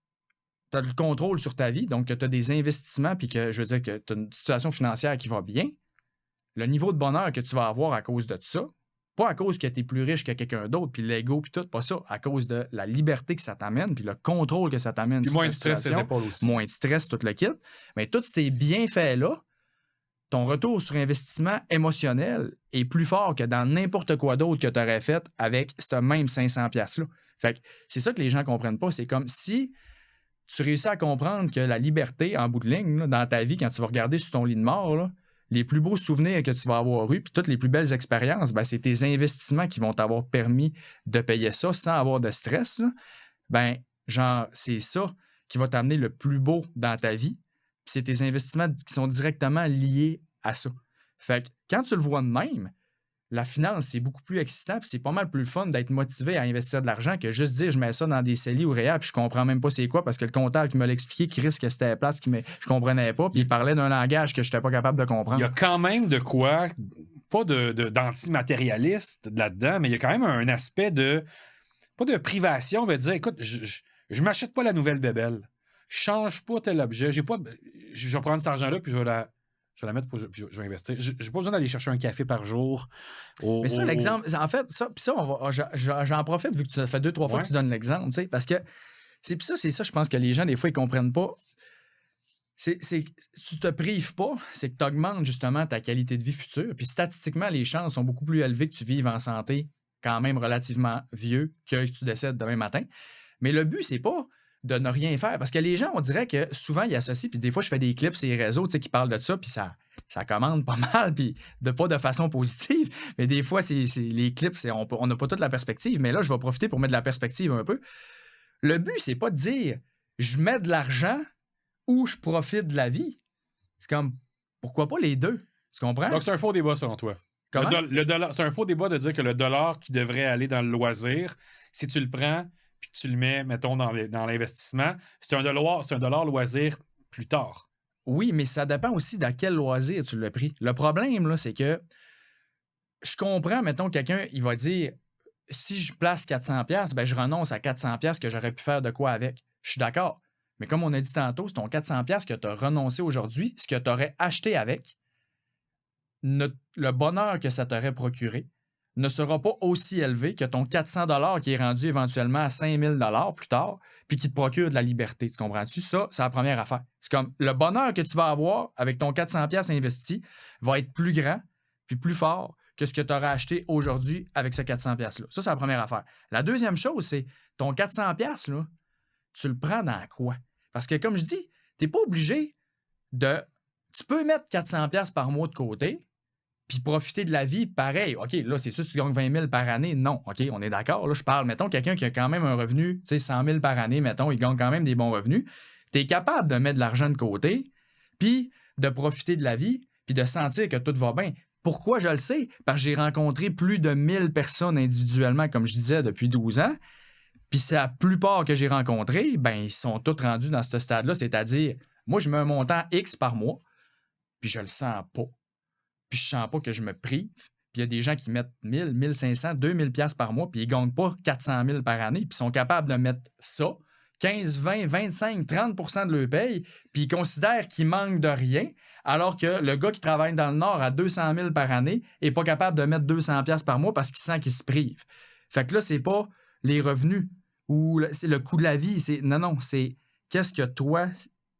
as le contrôle sur ta vie, donc que tu as des investissements, puis que, je veux dire, que tu as une situation financière qui va bien, le niveau de bonheur que tu vas avoir à cause de ça, pas à cause que tu es plus riche que quelqu'un d'autre, puis l'ego, puis tout, pas ça, à cause de la liberté que ça t'amène, puis le contrôle que ça t'amène. Puis moins de stress, ses épaules aussi. Moins de stress, tout le kit. Mais tous ces bienfaits-là, ton retour sur investissement émotionnel est plus fort que dans n'importe quoi d'autre que tu aurais fait avec ce même 500$-là. Fait que c'est ça que les gens ne comprennent pas. C'est comme si tu réussis à comprendre que la liberté, en bout de ligne, là, dans ta vie, quand tu vas regarder sur ton lit de mort, là, les plus beaux souvenirs que tu vas avoir eus, puis toutes les plus belles expériences, ben, c'est tes investissements qui vont t'avoir permis de payer ça sans avoir de stress. Là. Ben, genre, c'est ça qui va t'amener le plus beau dans ta vie. Puis c'est tes investissements qui sont directement liés à ça. Fait que quand tu le vois de même, la finance, c'est beaucoup plus excitant, puis c'est pas mal plus fun d'être motivé à investir de l'argent que juste dire je mets ça dans des CELI ou REER, puis je comprends même pas c'est quoi, parce que le comptable qui me l'a expliqué, qui risque que c'était la place, je comprenais pas, puis il parlait d'un langage que je n'étais pas capable de comprendre. Il y a quand même de quoi, pas d'antimatérialiste là-dedans, mais il y a quand même un aspect de, pas de privation, mais de dire, écoute, je m'achète pas la nouvelle bébelle, je change pas tel objet, je vais prendre cet argent-là, puis je vais la mettre puis je vais investir. J'ai pas besoin d'aller chercher un café par jour. Mais ça, l'exemple, en fait, j'en profite vu que ça fait 2-3 fois que tu donnes l'exemple, tu sais, parce que c'est ça, je pense que les gens, des fois, ils comprennent pas. Tu te prives pas, c'est que tu augmentes justement ta qualité de vie future. Puis statistiquement, les chances sont beaucoup plus élevées que tu vives en santé quand même relativement vieux que tu décèdes demain matin. Mais le but, c'est pas de ne rien faire. Parce que les gens, on dirait que souvent, ils associent, puis des fois, je fais des clips sur les réseaux qui parlent de ça, puis ça commande pas mal, puis pas de façon positive. Mais des fois, les clips, on n'a pas toute la perspective. Mais là, je vais profiter pour mettre de la perspective un peu. Le but, c'est pas de dire je mets de l'argent ou je profite de la vie. C'est comme, pourquoi pas les deux? Tu comprends? Donc, c'est un faux débat, selon toi. Comment? Le dollar, c'est un faux débat de dire que le dollar qui devrait aller dans le loisir, si tu le prends puis tu le mets, mettons, dans l'investissement, c'est un dollar loisir plus tard. Oui, mais ça dépend aussi d'à quel loisir tu l'as pris. Le problème, là, c'est que je comprends, mettons, quelqu'un, il va dire, si je place 400$, ben, je renonce à 400$ que j'aurais pu faire de quoi avec. Je suis d'accord. Mais comme on a dit tantôt, c'est ton 400$ que tu as renoncé aujourd'hui, ce que tu aurais acheté avec, le bonheur que ça t'aurait procuré ne sera pas aussi élevé que ton 400$ qui est rendu éventuellement à 5000$ plus tard, puis qui te procure de la liberté. Tu comprends-tu? Ça, c'est la première affaire. C'est comme le bonheur que tu vas avoir avec ton 400$ investi va être plus grand puis plus fort que ce que tu aurais acheté aujourd'hui avec ce 400$-là. Ça, c'est la première affaire. La deuxième chose, c'est ton 400$, là, tu le prends dans quoi? Parce que, comme je dis, tu n'es pas obligé de... Tu peux mettre 400$ par mois de côté, puis profiter de la vie pareil. OK, là, c'est sûr que tu gagnes 20 000 par année. Non, OK, on est d'accord. Là, je parle, mettons, quelqu'un qui a quand même un revenu, tu sais, 100 000 par année, mettons, il gagne quand même des bons revenus. Tu es capable de mettre de l'argent de côté, puis de profiter de la vie, puis de sentir que tout va bien. Pourquoi je le sais? Parce que j'ai rencontré plus de 1000 personnes individuellement, comme je disais, depuis 12 ans. Puis c'est la plupart que j'ai rencontrés, ben ils sont tous rendus dans ce stade-là. C'est-à-dire, moi, je mets un montant X par mois, puis je le sens pas. Puis je sens pas que je me prive. Puis il y a des gens qui mettent 1000, 1500, 2000$ par mois, puis ils gagnent pas 400 000 par année, puis ils sont capables de mettre ça, 15, 20, 25, 30% de leur paye, puis ils considèrent qu'ils manquent de rien, alors que le gars qui travaille dans le Nord à 200 000 par année est pas capable de mettre 200$ par mois parce qu'il sent qu'il se prive. Fait que là, c'est pas les revenus ou c'est le coût de la vie. Non, c'est qu'est-ce que toi,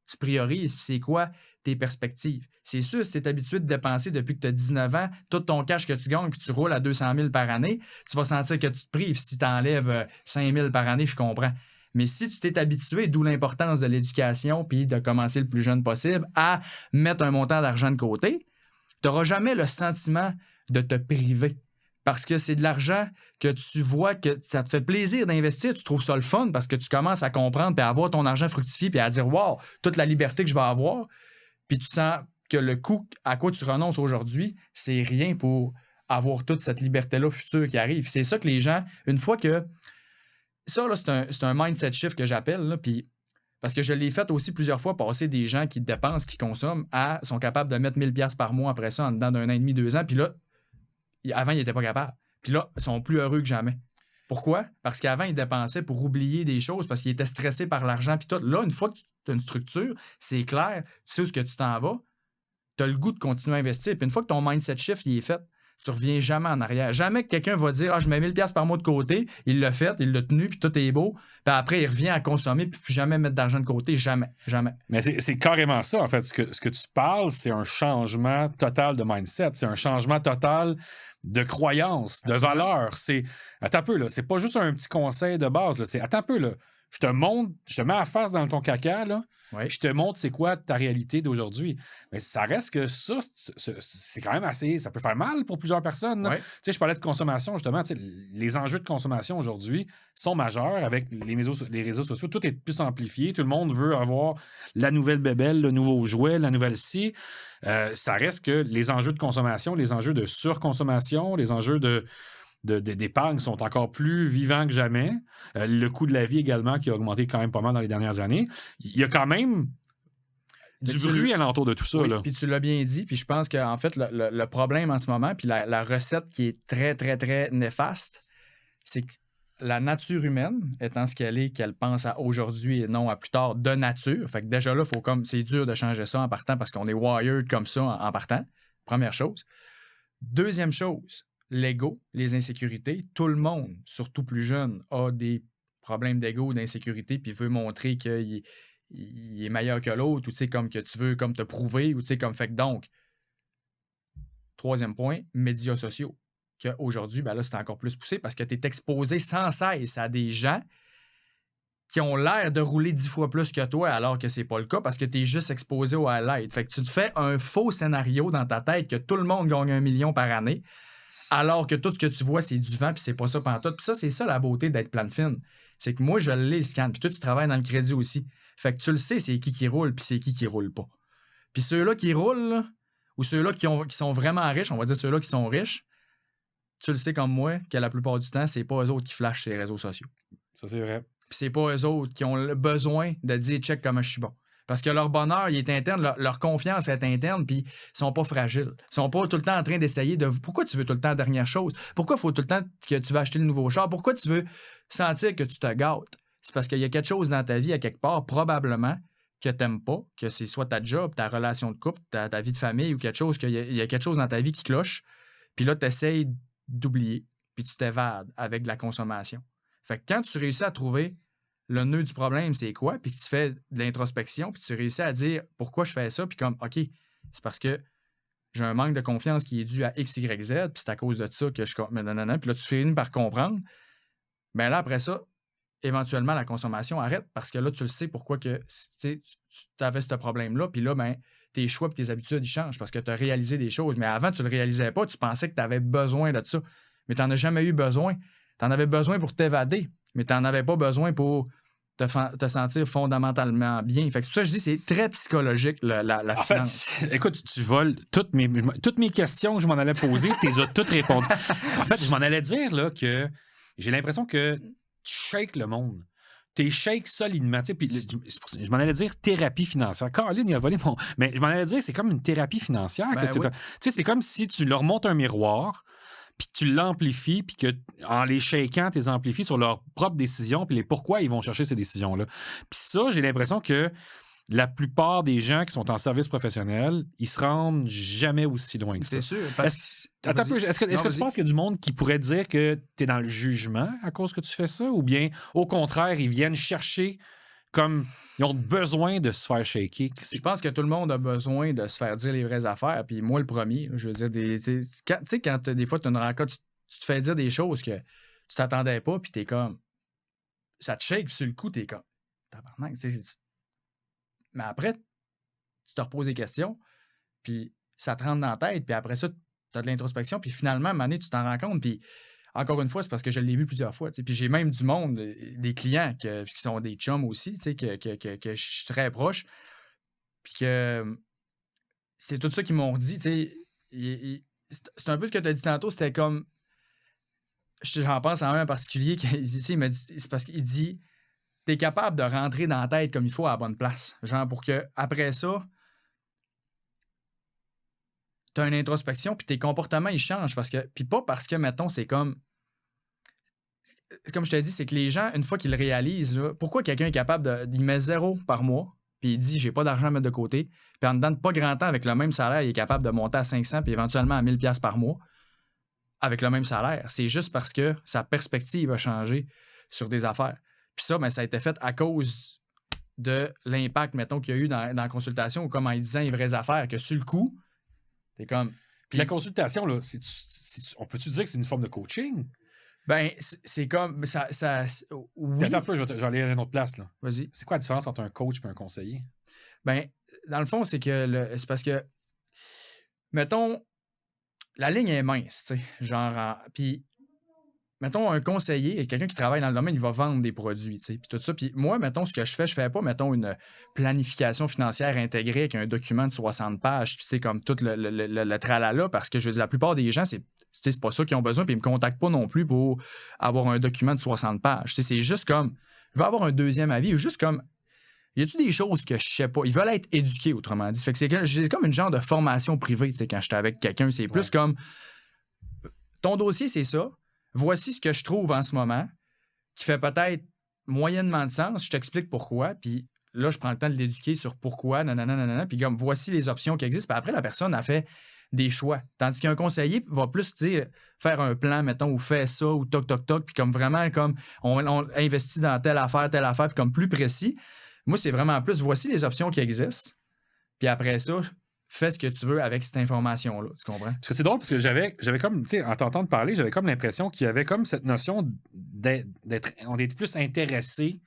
tu priorises, puis c'est quoi tes perspectives. C'est sûr, si tu es habitué de dépenser depuis que tu as 19 ans, tout ton cash que tu gagnes, que tu roules à 200 000 par année, tu vas sentir que tu te prives. Si tu enlèves 5 000 par année, je comprends. Mais si tu t'es habitué, d'où l'importance de l'éducation, puis de commencer le plus jeune possible, à mettre un montant d'argent de côté, tu n'auras jamais le sentiment de te priver. Parce que c'est de l'argent que tu vois que ça te fait plaisir d'investir, tu trouves ça le fun parce que tu commences à comprendre puis à avoir ton argent fructifier puis à dire « Wow, toute la liberté que je vais avoir », puis tu sens que le coût à quoi tu renonces aujourd'hui, c'est rien pour avoir toute cette liberté-là future qui arrive. C'est ça que les gens, une fois que... Ça, là, c'est un mindset shift que j'appelle, là, puis parce que je l'ai fait aussi plusieurs fois, passer des gens qui dépensent, qui consomment, sont capables de mettre 1000$ par mois après ça en dedans d'un an et demi, 2 ans, puis là, avant, ils n'étaient pas capables. Puis là, ils sont plus heureux que jamais. Pourquoi? Parce qu'avant, ils dépensaient pour oublier des choses, parce qu'ils étaient stressés par l'argent. Puis tout. Là, une fois que tu as une structure, c'est clair, tu sais où ce que tu t'en vas, tu as le goût de continuer à investir. Puis une fois que ton mindset shift il est fait, tu reviens jamais en arrière. Jamais que quelqu'un va dire « Ah, je mets 1000$ par mois de côté, il l'a fait, il l'a tenu, puis tout est beau. » Puis après, il revient à consommer, puis plus jamais mettre d'argent de côté. Jamais, jamais. Mais c'est carrément ça, en fait. Ce que tu parles, c'est un changement total de mindset. C'est un changement total de croyance, de valeur. C'est... Attends un peu, là. C'est pas juste un petit conseil de base, là. C'est... Attends un peu, là. Je te montre, je te mets à face dans ton caca, là. Oui. Je te montre c'est quoi ta réalité d'aujourd'hui. Mais ça reste que ça, c'est quand même assez... Ça peut faire mal pour plusieurs personnes. Oui. Tu sais, je parlais de consommation, justement. Tu sais, les enjeux de consommation aujourd'hui sont majeurs avec les réseaux sociaux. Tout est plus amplifié. Tout le monde veut avoir la nouvelle bébelle, le nouveau jouet, la nouvelle scie. Ça reste que les enjeux de consommation, les enjeux de surconsommation, les enjeux d'épargne sont encore plus vivants que jamais. Le coût de la vie également qui a augmenté quand même pas mal dans les dernières années. Il y a quand même du bruit alentour de tout ça. Oui, là. puis tu l'as bien dit, puis je pense qu'en fait, le problème en ce moment, puis la recette qui est très, très, très néfaste, c'est que la nature humaine, étant ce qu'elle est, qu'elle pense à aujourd'hui et non à plus tard de nature, fait que déjà là, c'est dur de changer ça en partant parce qu'on est wired comme ça en partant. Première chose. Deuxième chose, l'ego, les insécurités. Tout le monde, surtout plus jeune, a des problèmes d'ego, d'insécurité, puis veut montrer qu'il est meilleur que l'autre, ou tu sais, comme que tu veux comme te prouver, ou tu sais, comme fait que donc. Troisième point, médias sociaux. Qu'aujourd'hui, ben là, c'est encore plus poussé parce que tu es exposé sans cesse à des gens qui ont l'air de rouler 10 fois plus que toi alors que c'est pas le cas parce que tu es juste exposé au highlight. Fait que tu te fais un faux scénario dans ta tête que tout le monde gagne 1 million par année alors que tout ce que tu vois, c'est du vent puis c'est pas ça pantoute. Puis ça, c'est ça la beauté d'être plan fine. C'est que moi, je l'ai le scan. Puis toi, tu travailles dans le crédit aussi. Fait que tu le sais, c'est qui roule puis c'est qui roule pas. Puis ceux-là qui roulent, là, ou ceux-là qui sont vraiment riches, on va dire ceux-là qui sont riches, tu le sais comme moi que la plupart du temps, c'est pas eux autres qui flashent sur les réseaux sociaux. Ça, c'est vrai. Puis c'est pas eux autres qui ont le besoin de dire « check comment je suis bon ». Parce que leur bonheur, il est interne, leur confiance est interne, puis ils sont pas fragiles. Ils sont pas tout le temps en train d'essayer de... Pourquoi tu veux tout le temps la dernière chose? Pourquoi il faut tout le temps que tu vas acheter le nouveau char? Pourquoi tu veux sentir que tu te gâtes? c'est parce qu'il y a quelque chose dans ta vie, à quelque part, probablement, que tu n'aimes pas, que c'est soit ta job, ta relation de couple, ta vie de famille ou quelque chose, qu'il y a quelque chose dans ta vie qui cloche. Puis là, tu essaies d'oublier, puis tu t'évades avec de la consommation. Fait que quand tu réussis à trouver le nœud du problème, c'est quoi, puis que tu fais de l'introspection, puis tu réussis à dire pourquoi je fais ça, puis comme, OK, c'est parce que j'ai un manque de confiance qui est dû à X, Y, Z, puis c'est à cause de ça que je... Puis là, tu finis par comprendre. Bien là, après ça, éventuellement, la consommation arrête parce que là, tu le sais pourquoi que tu avais ce problème-là. Puis là, ben, tes choix et tes habitudes, ils changent parce que tu as réalisé des choses. Mais avant, tu ne le réalisais pas. Tu pensais que tu avais besoin de ça. Mais tu n'en as jamais eu besoin. Tu en avais besoin pour t'évader, mais tu n'en avais pas besoin pour te sentir fondamentalement bien. Fait que c'est pour ça que je dis c'est très psychologique, la finance. En fait, écoute, tu voles toutes mes questions que je m'en allais poser, tu les as toutes répondues. En fait, je m'en allais dire là, que j'ai l'impression que tu shakes le monde. Tu shakes solidement. Puis je m'en allais dire thérapie financière. Caroline, il a volé mon... Mais je m'en allais dire, c'est comme une thérapie financière. Ben oui. C'est comme si tu leur montes un miroir, puis tu l'amplifies, puis qu'en les shakant, tu les amplifies sur leurs propres décisions, puis les pourquoi ils vont chercher ces décisions-là. Puis ça, j'ai l'impression que la plupart des gens qui sont en service professionnel, ils se rendent jamais aussi loin que ça. C'est sûr. Attends un peu, est-ce que tu penses qu'il y a du monde qui pourrait dire que tu es dans le jugement à cause que tu fais ça? Ou bien, au contraire, ils viennent chercher comme... Ils ont besoin de se faire shaker. Je pense que tout le monde a besoin de se faire dire les vraies affaires. Puis moi, le premier, je veux dire, quand des fois, tu as une rencontre, tu te fais dire des choses que tu t'attendais pas, puis t'es comme... Ça te shake, puis sur le coup, t'es comme... Tabarnak, mais après, tu te reposes des questions, puis ça te rentre dans la tête, puis après ça, tu as de l'introspection, puis finalement, à un moment donné, tu t'en rends compte, puis encore une fois, c'est parce que je l'ai vu plusieurs fois, puis j'ai même du monde, des clients qui sont des chums aussi, que je suis très proche, puis que c'est tout ça qu'ils m'ont dit, c'est un peu ce que tu as dit tantôt, c'était comme, j'en pense à un en particulier, il m'a dit, c'est parce qu'il dit, t'es capable de rentrer dans la tête comme il faut à la bonne place. Genre pour que après ça, t'as une introspection, puis tes comportements, ils changent. Puis pas parce que, mettons, c'est comme je te dis, c'est que les gens, une fois qu'ils le réalisent, là, pourquoi quelqu'un est capable il met 0 par mois, puis il dit, j'ai pas d'argent à mettre de côté, puis en dedans de pas grand temps, avec le même salaire, il est capable de monter à 500, puis éventuellement à 1000$ par mois, avec le même salaire. C'est juste parce que sa perspective a changé sur des affaires. Puis ça, ben, ça a été fait à cause de l'impact, mettons, qu'il y a eu dans la consultation, ou comme en disant les vraies affaires, que sur le coup, t'es comme... Puis la consultation, là, on peut-tu dire que c'est une forme de coaching? Ben, c'est comme... oui. Attends un peu, je vais aller à une autre place, là. Vas-y. C'est quoi la différence entre un coach et un conseiller? Ben, dans le fond, c'est c'est parce que, mettons, la ligne est mince, tu sais, genre... Puis... Mettons, un conseiller, quelqu'un qui travaille dans le domaine, il va vendre des produits, tu sais, puis tout ça. Puis moi, mettons, ce que je fais pas, mettons, une planification financière intégrée avec un document de 60 pages, puis tu sais, comme tout le tralala, parce que je veux dire, la plupart des gens, c'est pas ça qu'ils ont besoin, puis ils me contactent pas non plus pour avoir un document de 60 pages. Tu sais, c'est juste comme, je veux avoir un deuxième avis, ou juste comme, y a-tu des choses que je sais pas? Ils veulent être éduqués, autrement dit. Fait que c'est comme une genre de formation privée, tu sais, quand j'étais avec quelqu'un, c'est plus comme, ton dossier, c'est ça. Voici ce que je trouve en ce moment, qui fait peut-être moyennement de sens. Je t'explique pourquoi, puis là, je prends le temps de l'éduquer sur pourquoi, nanana, puis comme, voici les options qui existent. Puis après, la personne a fait des choix. Tandis qu'un conseiller va plus dire, faire un plan, mettons, ou fait ça, ou toc, toc, toc, puis comme vraiment, comme, on investit dans telle affaire, puis comme plus précis. Moi, c'est vraiment plus, voici les options qui existent, puis après ça, fais ce que tu veux avec cette information-là. Tu comprends? Parce que c'est drôle parce que j'avais comme, tu sais, en t'entendant parler, j'avais comme l'impression qu'il y avait comme cette notion on est plus intéressé.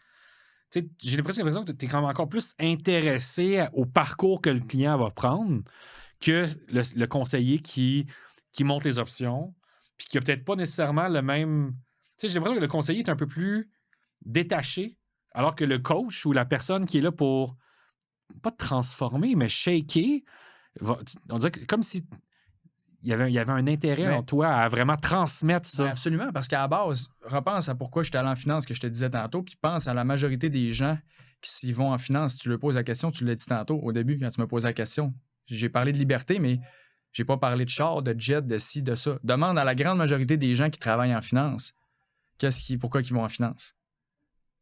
Tu sais, j'ai l'impression que tu es comme encore plus intéressé au parcours que le client va prendre que le conseiller qui montre les options, puis qui n'a peut-être pas nécessairement le même... Tu sais, j'ai l'impression que le conseiller est un peu plus détaché, alors que le coach ou la personne qui est là pour, pas transformer, mais shaker, on dirait que, comme si il y avait un intérêt en toi à vraiment transmettre ça. Ben absolument, parce qu'à la base, repense à pourquoi je suis allé en finance que je te disais tantôt, puis pense à la majorité des gens qui s'y vont en finance. Si tu leur poses la question, tu l'as dit tantôt au début quand tu me poses la question. J'ai parlé de liberté, mais j'ai pas parlé de char, de jet, de ci, de ça. Demande à la grande majorité des gens qui travaillent en finance pourquoi ils vont en finance.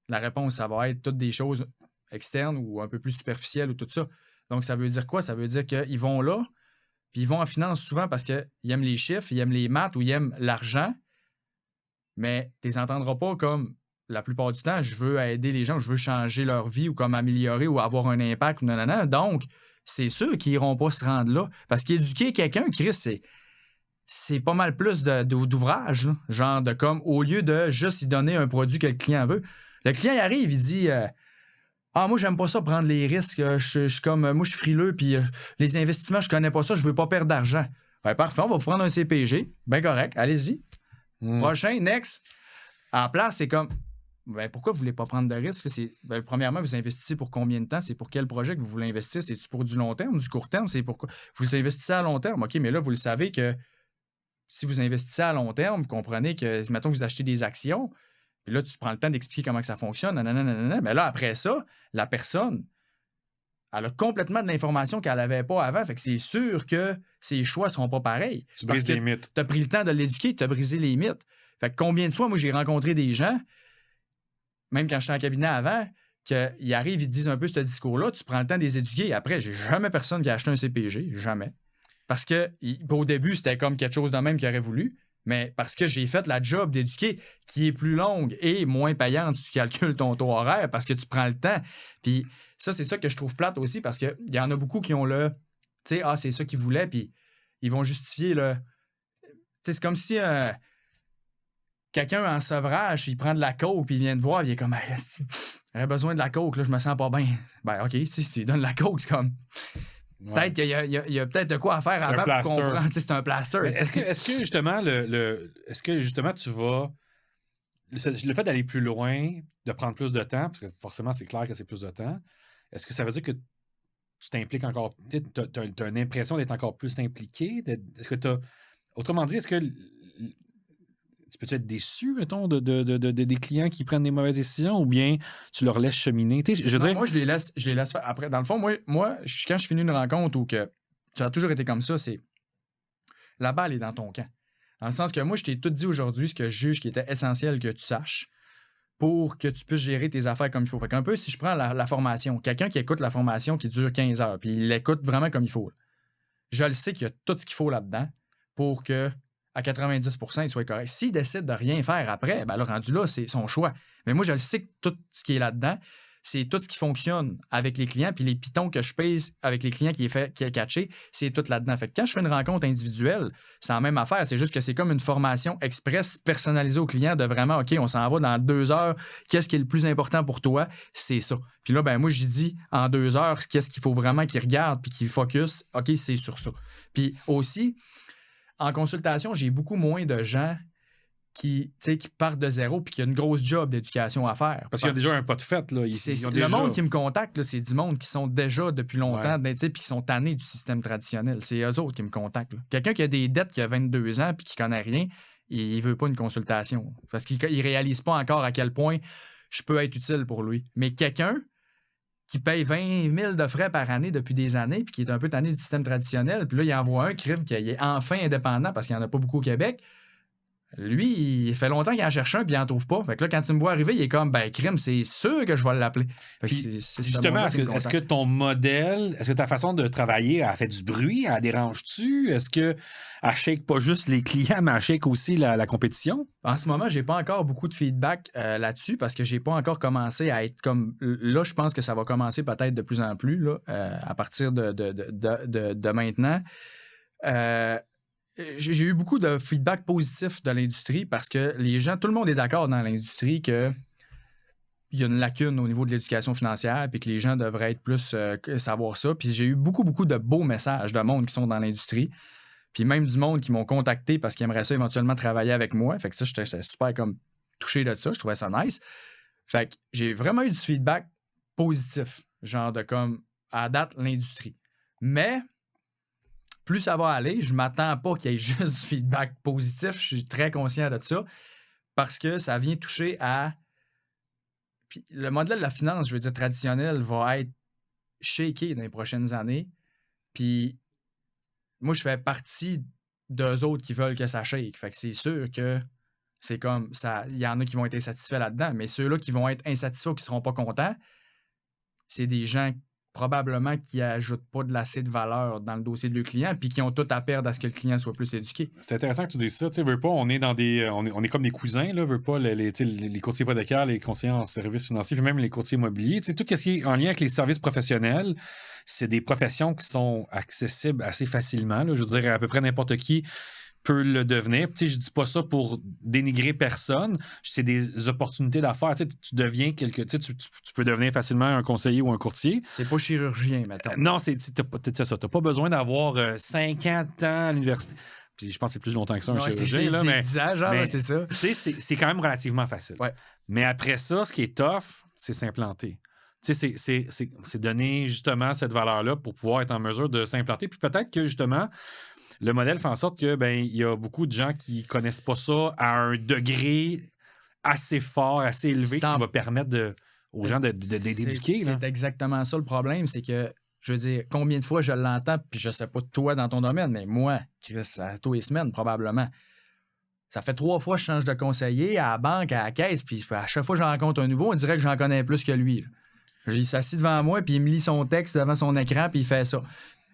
La réponse, ça va être toutes des choses externes ou un peu plus superficielles ou tout ça. Donc, ça veut dire quoi? Ça veut dire qu'ils vont là, puis ils vont en finance souvent parce qu'ils aiment les chiffres, ils aiment les maths ou ils aiment l'argent, mais tu les entendras pas comme la plupart du temps, je veux aider les gens, je veux changer leur vie ou comme améliorer ou avoir un impact ou nanana. Donc, c'est sûr qu'ils iront pas se rendre là. Parce qu'éduquer quelqu'un, Chris, c'est pas mal plus d'ouvrage, là. Genre de comme, au lieu de juste y donner un produit que le client veut. Le client il arrive, il dit ah, moi, j'aime pas ça prendre les risques. Je suis comme, moi, je suis frileux, puis les investissements, je connais pas ça, je veux pas perdre d'argent. Ouais, parfait, on va vous prendre un CPG. Ben correct, allez-y. Prochain, next. En place, c'est comme, ben, pourquoi vous voulez pas prendre de risques? Ben, premièrement, vous investissez pour combien de temps? C'est pour quel projet que vous voulez investir? C'est-tu pour du long terme, du court terme? C'est pourquoi vous investissez à long terme. OK, mais là, vous le savez que si vous investissez à long terme, vous comprenez que, mettons, vous achetez des actions, puis là, tu prends le temps d'expliquer comment que ça fonctionne, nanana. Mais là, après ça, la personne, elle a complètement de l'information qu'elle n'avait pas avant. Fait que c'est sûr que ses choix ne seront pas pareils. Tu brises les mythes. Tu as pris le temps de l'éduquer, tu as brisé les mythes. Fait que combien de fois, moi, j'ai rencontré des gens, même quand j'étais en cabinet avant, qu'ils arrivent, ils te disent un peu ce discours-là, tu prends le temps de les éduquer. Après, j'ai jamais personne qui a acheté un CPG, jamais. Parce qu'au début, c'était comme quelque chose de même qu'il aurait voulu, mais parce que j'ai fait la job d'éduquer qui est plus longue et moins payante si tu calcules ton taux horaire parce que tu prends le temps. Puis ça, c'est ça que je trouve plate aussi parce qu'il y en a beaucoup qui ont le, tu sais, c'est ça qu'ils voulaient, puis ils vont justifier le. Tu sais, c'est comme si quelqu'un en sevrage, il prend de la coke, puis il vient te voir, puis il est comme, j'aurais besoin de la coke, là, je me sens pas bien. Ben, OK, si tu lui donnes la coke, c'est comme. Ouais. Peut-être qu'il y a peut-être de quoi à faire avant pour comprendre. C'est un plaster. Est-ce que justement est-ce que justement tu vas. Le fait d'aller plus loin, de prendre plus de temps, parce que forcément c'est clair que c'est plus de temps, est-ce que ça veut dire que tu t'impliques encore. Tu as une impression d'être encore plus impliqué? Est-ce que tu as. Autrement dit, est-ce que tu peux-tu être déçu, mettons, des clients qui prennent des mauvaises décisions ou bien tu leur laisses cheminer? Moi, je les laisse faire. Après, dans le fond, moi quand je finis une rencontre ou que ça a toujours été comme ça, c'est la balle est dans ton camp. Dans le sens que moi, je t'ai tout dit aujourd'hui ce que je juge qui était essentiel que tu saches pour que tu puisses gérer tes affaires comme il faut. Fait qu'un peu, si je prends la formation, quelqu'un qui écoute la formation qui dure 15 heures, puis il l'écoute vraiment comme il faut, je le sais qu'il y a tout ce qu'il faut là-dedans pour que à 90%, il soit correct. S'il décide de rien faire après, ben là, rendu là, c'est son choix. Mais moi, je le sais que tout ce qui est là-dedans, c'est tout ce qui fonctionne avec les clients, puis les pitons que je pèse avec les clients qui est catché, c'est tout là-dedans. Fait que quand je fais une rencontre individuelle, c'est la même affaire. C'est juste que c'est comme une formation express personnalisée au client de vraiment, OK, on s'en va dans 2 heures. Qu'est-ce qui est le plus important pour toi? C'est ça. Puis là, ben moi, je dis en 2 heures, qu'est-ce qu'il faut vraiment qu'il regarde puis qu'il focus? OK, c'est sur ça. Puis aussi, en consultation, j'ai beaucoup moins de gens qui partent de zéro puis qui ont une grosse job d'éducation à faire. Parce qu'il y a déjà un pas de fait. Là. Le monde qui me contacte, là, c'est du monde qui sont déjà depuis longtemps puis qui sont tannés du système traditionnel. C'est eux autres qui me contactent. Là. Quelqu'un qui a des dettes, qui a 22 ans puis qui ne connaît rien, il ne veut pas une consultation. Parce qu'il ne réalise pas encore à quel point je peux être utile pour lui. Mais quelqu'un qui paye 20 000 de frais par année depuis des années puis qui est un peu tanné du système traditionnel, puis là, il envoie un crime qui est enfin indépendant parce qu'il n'y en a pas beaucoup au Québec. Lui, il fait longtemps qu'il en cherche un puis il n'en trouve pas. Fait que là, quand il me voit arriver, il est comme, ben, crime, c'est sûr que je vais l'appeler. Justement, est-ce que ton modèle, est-ce que ta façon de travailler a fait du bruit? Elle dérange-tu? Est-ce qu'elle shake pas juste les clients, mais elle shake aussi la compétition? En ce moment, j'ai pas encore beaucoup de feedback là-dessus parce que j'ai pas encore commencé à être comme... Là, je pense que ça va commencer peut-être de plus en plus là, à partir de maintenant. J'ai eu beaucoup de feedback positif de l'industrie parce que les gens, tout le monde est d'accord dans l'industrie qu'il y a une lacune au niveau de l'éducation financière puis que les gens devraient être plus savoir ça. Puis j'ai eu beaucoup de beaux messages de monde qui sont dans l'industrie. Puis même du monde qui m'ont contacté parce qu'ils aimeraient ça éventuellement travailler avec moi. Fait que ça, j'étais super comme touché de ça. Je trouvais ça nice. Fait que j'ai vraiment eu du feedback positif, genre de comme à date l'industrie. Mais plus ça va aller, je m'attends pas qu'il y ait juste du feedback positif. Je suis très conscient de ça parce que ça vient toucher à... Puis le modèle de la finance, je veux dire, traditionnel, va être shaké dans les prochaines années. Puis moi, je fais partie d'eux autres qui veulent que ça shake. Fait que c'est sûr que c'est comme ça. Il y en a qui vont être insatisfaits là-dedans, mais ceux-là qui vont être insatisfaits ou qui ne seront pas contents, c'est des gens probablement qui n'ajoutent pas de l'assez de valeur dans le dossier de leur client puis qui ont tout à perdre à ce que le client soit plus éduqué. C'est intéressant que tu dises ça. Tu sais, veux pas, on est dans des. On est comme des cousins, là, veux pas, les courtiers hypothécaires, les conseillers en services financiers, puis même les courtiers immobiliers. Tu sais, tout ce qui est en lien avec les services professionnels, c'est des professions qui sont accessibles assez facilement. Là. Je veux dire, à peu près n'importe qui peut le devenir. Tu sais, je dis pas ça pour dénigrer personne. C'est des opportunités d'affaires. Tu sais, tu deviens tu peux devenir facilement un conseiller ou un courtier. C'est pas chirurgien, maintenant. Non, c'est ça. T'as pas besoin d'avoir 50 ans à l'université. Puis je pense que c'est plus longtemps que ça, un chirurgien. Là, mais 10 ans, genre, mais, c'est ça. C'est quand même relativement facile. Ouais. Mais après ça, ce qui est tough, c'est s'implanter. Tu sais, c'est donner justement cette valeur-là pour pouvoir être en mesure de s'implanter. Puis peut-être que justement, le modèle fait en sorte que il y a beaucoup de gens qui connaissent pas ça à un degré assez fort, assez élevé, qui va permettre aux gens d'éduquer. C'est exactement ça le problème, c'est que, je veux dire, combien de fois je l'entends, puis je sais pas toi dans ton domaine, mais moi, Chris, à tous les semaines, probablement. Ça fait 3 fois que je change de conseiller à la banque, à la caisse, puis à chaque fois que j'en rencontre un nouveau, on dirait que j'en connais plus que lui. Il s'assit devant moi, puis il me lit son texte devant son écran, puis il fait ça.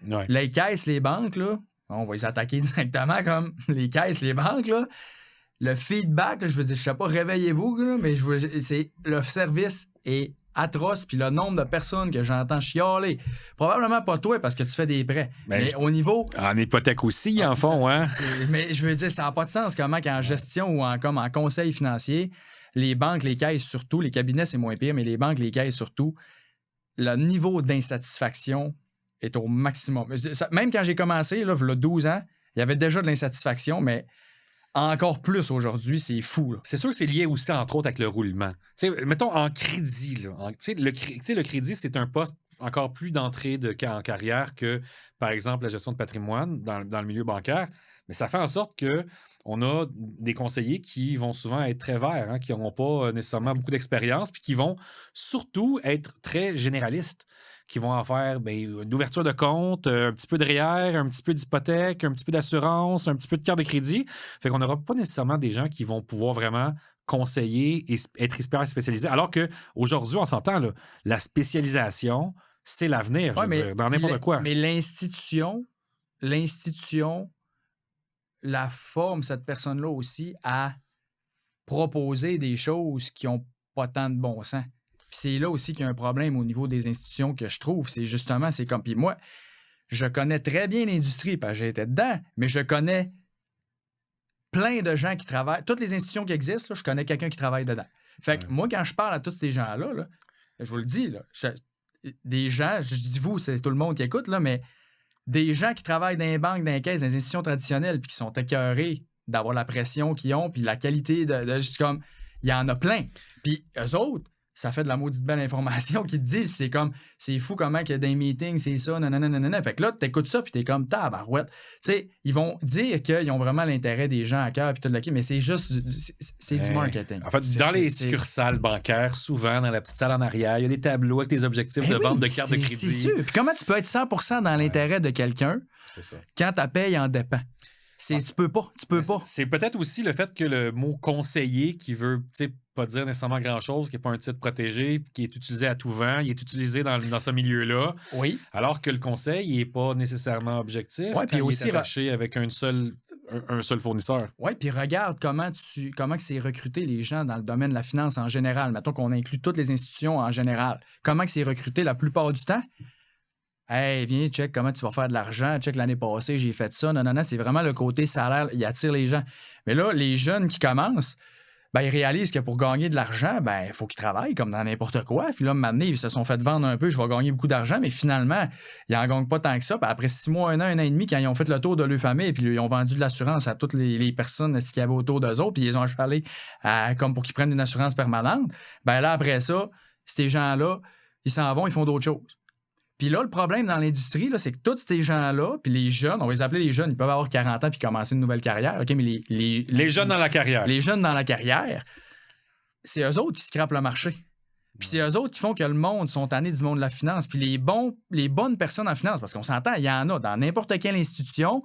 Ouais. Les caisses, les banques, là, on va les attaquer directement comme les caisses, les banques, là. Le feedback, là, je veux dire, je sais pas, réveillez-vous, là, mais le service est atroce, puis le nombre de personnes que j'entends chialer, probablement pas toi parce que tu fais des prêts, mais au niveau... En hypothèque aussi, en fond, hein? Mais je veux dire, ça n'a pas de sens comment qu'en gestion ou en conseil financier, les banques, les caisses surtout, les cabinets c'est moins pire, mais les banques, les caisses surtout, le niveau d'insatisfaction est au maximum. Même quand j'ai commencé, là, il y a 12 ans, il y avait déjà de l'insatisfaction, mais encore plus aujourd'hui, c'est fou. Là. C'est sûr que c'est lié aussi, entre autres, avec le roulement. T'sais, mettons, en crédit, là, le crédit, c'est un poste encore plus d'entrée en carrière que, par exemple, la gestion de patrimoine dans le milieu bancaire. Mais ça fait en sorte qu'on a des conseillers qui vont souvent être très verts, hein, qui n'auront pas nécessairement beaucoup d'expérience, puis qui vont surtout être très généralistes, qui vont en faire d'ouverture de compte, un petit peu de REER, un petit peu d'hypothèque, un petit peu d'assurance, un petit peu de carte de crédit. Fait qu'on n'aura pas nécessairement des gens qui vont pouvoir vraiment conseiller et être hyper spécialisés. Alors qu'aujourd'hui, on s'entend, là, la spécialisation, c'est l'avenir, je veux dire, dans n'importe quoi. Mais l'institution la forme, cette personne-là aussi, à proposer des choses qui n'ont pas tant de bon sens. Puis c'est là aussi qu'il y a un problème au niveau des institutions que je trouve. C'est justement, c'est comme... Puis moi, je connais très bien l'industrie parce que j'ai été dedans, mais je connais plein de gens qui travaillent... Toutes les institutions qui existent, là, je connais quelqu'un qui travaille dedans. Fait que moi, quand je parle à tous ces gens-là, là, je vous le dis, là, des gens, je dis vous, c'est tout le monde qui écoute, là, mais des gens qui travaillent dans les banques, dans les caisses, dans les institutions traditionnelles, puis qui sont écœurés d'avoir la pression qu'ils ont, puis la qualité de juste comme... Il y en a plein. Puis eux autres, ça fait de la maudite belle information qui te disent, c'est comme, c'est fou comment qu'il y a des meetings, c'est ça, nanana. Fait que là, t'écoutes ça, puis t'es comme, tabarouette. Tu sais, ils vont dire qu'ils ont vraiment l'intérêt des gens à cœur, puis tout le kit, mais c'est juste, c'est du marketing. En fait, dans les succursales bancaires, souvent, dans la petite salle en arrière, il y a des tableaux avec des objectifs de vente de cartes de crédit. C'est sûr. Puis comment tu peux être 100% dans l'intérêt de quelqu'un quand ta paye en dépend? Tu peux pas. C'est peut-être aussi le fait que le mot conseiller qui veut pas dire nécessairement grand-chose, qui n'est pas un titre protégé, qui est utilisé à tout vent, il est utilisé dans ce milieu-là. Oui. Alors que le conseil n'est pas nécessairement objectif. Oui, puis aussi il est attaché avec un seul fournisseur. Oui, puis regarde comment c'est recruté les gens dans le domaine de la finance en général. Mettons qu'on inclut toutes les institutions en général. Comment c'est recruté la plupart du temps? Hey, viens, check comment tu vas faire de l'argent. Check l'année passée, j'ai fait ça. Non, c'est vraiment le côté salaire. Il attire les gens. Mais là, les jeunes qui commencent, ils réalisent que pour gagner de l'argent, il faut qu'ils travaillent comme dans n'importe quoi. Puis là, maintenant, ils se sont fait vendre un peu. Je vais gagner beaucoup d'argent. Mais finalement, ils n'en gagnent pas tant que ça. Puis après 6 mois, 1 an et demi, quand ils ont fait le tour de leur famille, puis ils ont vendu de l'assurance à toutes les personnes qu'il y avait autour d'eux autres, puis ils ont achalé comme pour qu'ils prennent une assurance permanente, là, après ça, ces gens-là, ils s'en vont, ils font d'autres choses. Puis là, le problème dans l'industrie, là, c'est que tous ces gens-là, puis les jeunes, on va les appeler les jeunes, ils peuvent avoir 40 ans puis commencer une nouvelle carrière. OK, mais les jeunes dans la carrière. Les jeunes dans la carrière, c'est eux autres qui scrapent le marché. Puis c'est eux autres qui font que le monde sont tannés du monde de la finance. Puis les bonnes personnes en finance, parce qu'on s'entend, il y en a dans n'importe quelle institution,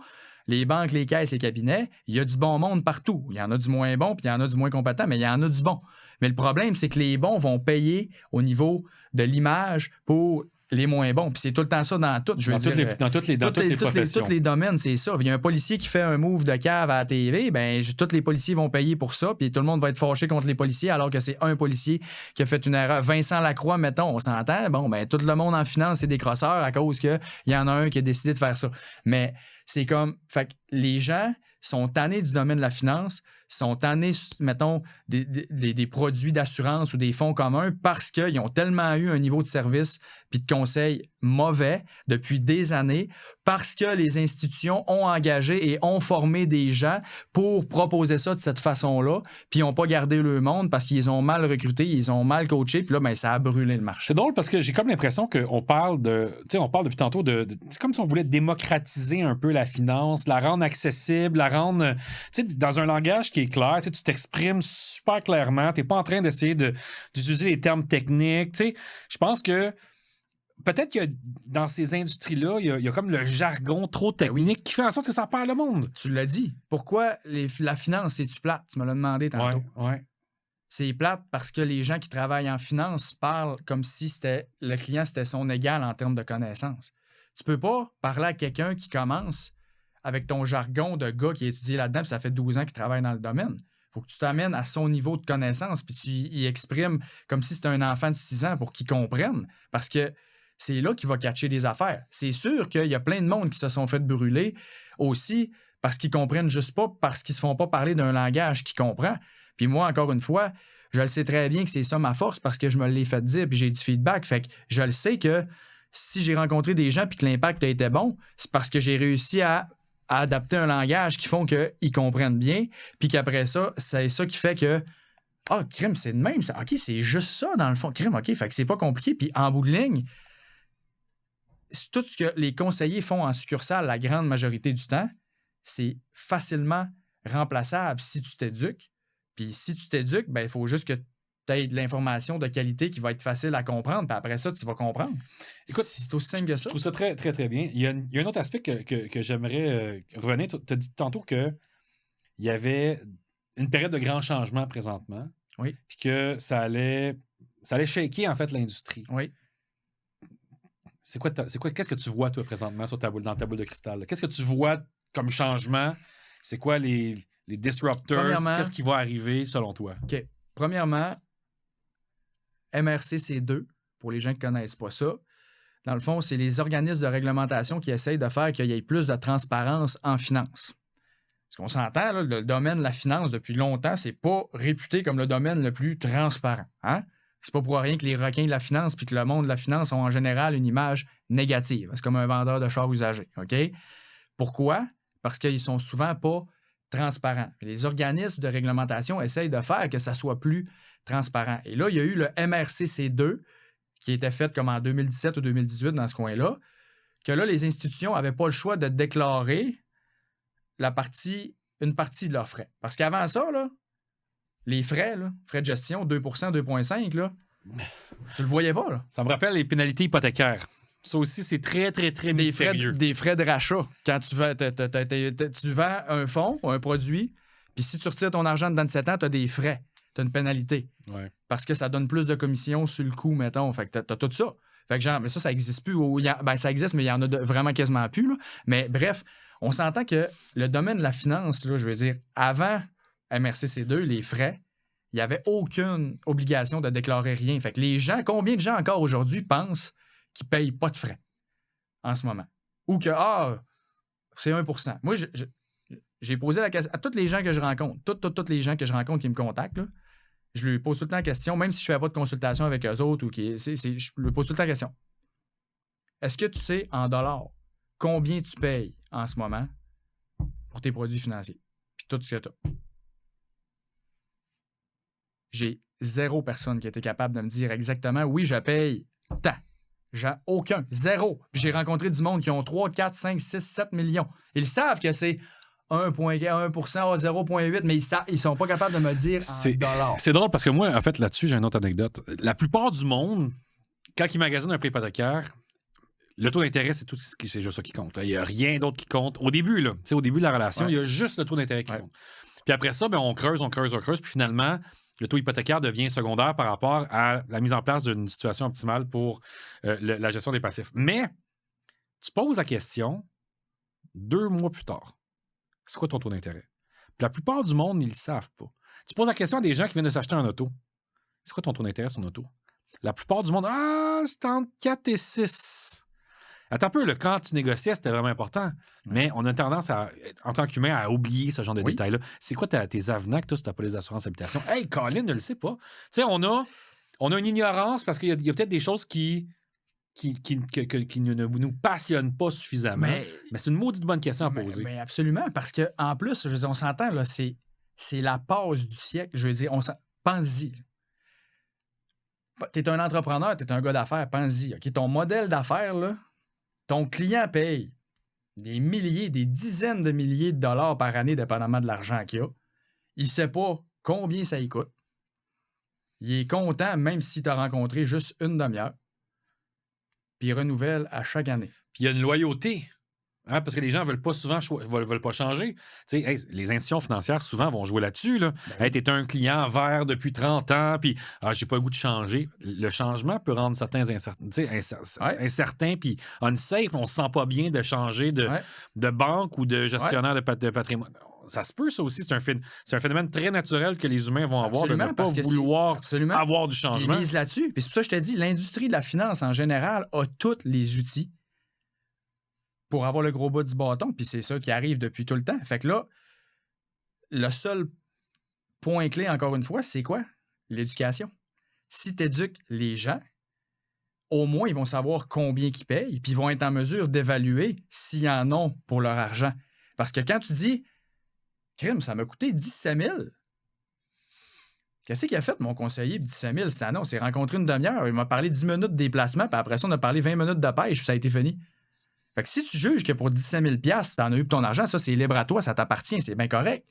les banques, les caisses, les cabinets, il y a du bon monde partout. Il y en a du moins bon, puis il y en a du moins compétent, mais il y en a du bon. Mais le problème, c'est que les bons vont payer au niveau de l'image pour les moins bons. Puis c'est tout le temps ça dans tout. Dans toutes les professions. Tous les domaines, c'est ça. Il y a un policier qui fait un move de cave à la TV, ben tous les policiers vont payer pour ça, puis tout le monde va être fâché contre les policiers, alors que c'est un policier qui a fait une erreur. Vincent Lacroix, mettons, on s'entend, bon, ben tout le monde en finance, c'est des crosseurs à cause qu'il y en a un qui a décidé de faire ça. Mais c'est comme, fait que les gens sont tannés du domaine de la finance, sont tannés, mettons, des produits d'assurance ou des fonds communs parce qu'ils ont tellement eu un niveau de service puis de conseil mauvais depuis des années, parce que les institutions ont engagé et ont formé des gens pour proposer ça de cette façon-là, puis ils n'ont pas gardé le monde parce qu'ils ont mal recruté, ils ont mal coaché, puis là, ben, ça a brûlé le marché. C'est drôle parce que j'ai comme l'impression qu'on parle on parle depuis tantôt c'est comme si on voulait démocratiser un peu la finance, la rendre accessible, la rendre, dans un langage qui est clair, tu t'exprimes super clairement, tu n'es pas en train d'essayer d'utiliser les termes techniques, je pense que peut-être que dans ces industries-là, il y a comme le jargon trop technique qui fait en sorte que ça perd le monde. Tu l'as dit. Pourquoi la finance, c'est-tu plate? Tu me l'as demandé tantôt. Ouais. C'est plate parce que les gens qui travaillent en finance parlent comme si le client, c'était son égal en termes de connaissances. Tu peux pas parler à quelqu'un qui commence avec ton jargon de gars qui a étudié là-dedans, puis ça fait 12 ans qu'il travaille dans le domaine. Il faut que tu t'amènes à son niveau de connaissance, puis tu y exprimes comme si c'était un enfant de 6 ans pour qu'il comprenne. Parce que c'est là qu'il va catcher des affaires. C'est sûr qu'il y a plein de monde qui se sont fait brûler aussi parce qu'ils comprennent juste pas, parce qu'ils se font pas parler d'un langage qu'ils comprennent. Puis moi, encore une fois, je le sais très bien que c'est ça ma force parce que je me l'ai fait dire puis j'ai du feedback. Fait que je le sais que si j'ai rencontré des gens puis que l'impact a été bon, c'est parce que j'ai réussi à adapter un langage qui font qu'ils comprennent bien puis qu'après ça, c'est ça qui fait que crime, c'est de même. OK, c'est juste ça dans le fond. Crime, OK, fait que c'est pas compliqué. Puis en bout de ligne, tout ce que les conseillers font en succursale la grande majorité du temps, c'est facilement remplaçable si tu t'éduques. Puis si tu t'éduques, ben il faut juste que tu aies de l'information de qualité qui va être facile à comprendre. Puis après ça, tu vas comprendre. Écoute, c'est aussi simple que ça. Je trouve ça très, très, très bien. Il y a un autre aspect que j'aimerais revenir. Tu as dit tantôt qu'il y avait une période de grand changement présentement. Oui. Puis que ça allait shaker, en fait, l'industrie. Oui. Qu'est-ce que tu vois, toi, présentement, dans ta boule de cristal? Là? Qu'est-ce que tu vois comme changement? C'est quoi les disruptors? Qu'est-ce qui va arriver, selon toi? OK. Premièrement, MRC-C2, pour les gens qui ne connaissent pas ça, dans le fond, c'est les organismes de réglementation qui essayent de faire qu'il y ait plus de transparence en finance. Parce qu'on s'entend, là, le domaine de la finance, depuis longtemps, c'est pas réputé comme le domaine le plus transparent. Hein? C'est pas pour rien que les requins de la finance puis que le monde de la finance ont en général une image négative. C'est comme un vendeur de chars usagés. OK? Pourquoi? Parce qu'ils sont souvent pas transparents. Les organismes de réglementation essayent de faire que ça soit plus transparent. Et là, il y a eu le MRC-C2 qui était fait comme en 2017 ou 2018 dans ce coin-là, que là, les institutions n'avaient pas le choix de déclarer une partie de leurs frais. Parce qu'avant ça, là, les frais de gestion, 2 2,5 là, tu le voyais pas. Là. Ça me rappelle les pénalités hypothécaires. Ça aussi, c'est très, très, très mystérieux. Des frais de rachat. Quand tu vends un fonds ou un produit, puis si tu retires ton argent dedans de 7 ans, tu as des frais. Tu as une pénalité. Ouais. Parce que ça donne plus de commissions sur le coup, mettons. Fait que tu as tout ça. Fait que genre, mais ça n'existe plus. Ça existe, mais il y en a vraiment quasiment plus. Là. Mais bref, on s'entend que le domaine de la finance, là, je veux dire, avant MRC-C2, les frais, il n'y avait aucune obligation de déclarer rien. Fait que les gens, combien de gens encore aujourd'hui pensent qu'ils ne payent pas de frais en ce moment? Ou que, c'est 1%. Moi, j'ai posé la question à tous les gens que je rencontre, tous les gens que je rencontre qui me contactent, là, je lui pose tout le temps la question, même si je ne fais pas de consultation avec eux autres, je lui pose tout le temps la question. Est-ce que tu sais, en dollars, combien tu payes en ce moment pour tes produits financiers? Puis tout ce que tu as. J'ai 0 personne qui a été capable de me dire exactement, oui, je paye tant. J'ai aucun. 0. Puis j'ai rencontré du monde qui ont 3, 4, 5, 6, 7 millions. Ils savent que c'est 1,1%, 0,8, mais ils sont pas capables de me dire en dollars. C'est drôle parce que moi, en fait, là-dessus, j'ai une autre anecdote. La plupart du monde, quand ils magasinent un prêt hypothécaire, le taux d'intérêt, c'est c'est juste ça qui compte. Il n'y a rien d'autre qui compte. Au début, là, au début de la relation, il y a juste le taux d'intérêt qui compte. Puis après ça, on creuse. Puis finalement, le taux hypothécaire devient secondaire par rapport à la mise en place d'une situation optimale pour la gestion des passifs. Mais tu poses la question 2 mois plus tard. C'est quoi ton taux d'intérêt? Puis la plupart du monde, ils ne le savent pas. Tu poses la question à des gens qui viennent de s'acheter un auto. C'est quoi ton taux d'intérêt sur ton auto? La plupart du monde, c'est entre 4 et 6. Attends un peu, quand tu négociais, c'était vraiment important. Mais on a tendance, en tant qu'humain, à oublier ce genre de détails-là. C'est quoi tes avenants que toi, si tu n'as pas les assurances habitation? Hey, Colin, ne le sais pas. Tu sais, on a une ignorance parce qu'il y a peut-être des choses qui ne nous passionnent pas suffisamment. Mais c'est une maudite bonne question à poser. Mais absolument, parce qu'en plus, je veux dire, on s'entend, là, c'est la pause du siècle. Je veux dire, pense-y. Tu es un entrepreneur, tu es un gars d'affaires, pense-y. Okay? Ton modèle d'affaires, là, ton client paye des milliers, des dizaines de milliers de dollars par année, dépendamment de l'argent qu'il a. Il ne sait pas combien ça y coûte. Il est content, même si tu as rencontré juste une demi-heure. Puis il renouvelle à chaque année. Puis il y a une loyauté. Parce que les gens ne veulent pas souvent veulent pas changer. Les institutions financières, souvent, vont jouer là-dessus. Là. Tu es un client vert depuis 30 ans, puis j'ai pas le goût de changer. Le changement peut rendre certains incertains, puis unsafe. On ne se sent pas bien de changer de banque ou de gestionnaire de patrimoine. Ça se peut, ça aussi. C'est un phénomène très naturel que les humains vont avoir de ne pas vouloir avoir du changement. Ils misent là-dessus. Puis c'est pour ça que je te dis, l'industrie de la finance, en général, a tous les outils pour avoir le gros bout du bâton, puis c'est ça qui arrive depuis tout le temps. Fait que là, le seul point clé, encore une fois, c'est quoi? L'éducation. Si tu éduques les gens, au moins, ils vont savoir combien ils payent, puis ils vont être en mesure d'évaluer s'ils en ont pour leur argent. Parce que quand tu dis « Crime, ça m'a coûté 17 000 », qu'est-ce qu'il a fait, mon conseiller, 17 000 cette année? On s'est rencontré une demi-heure, il m'a parlé 10 minutes de déplacement, puis après ça, on a parlé 20 minutes de pêche, puis ça a été fini. Fait que si tu juges que pour 17 000 tu en as eu pour ton argent, ça, c'est libre à toi, ça t'appartient, c'est bien correct.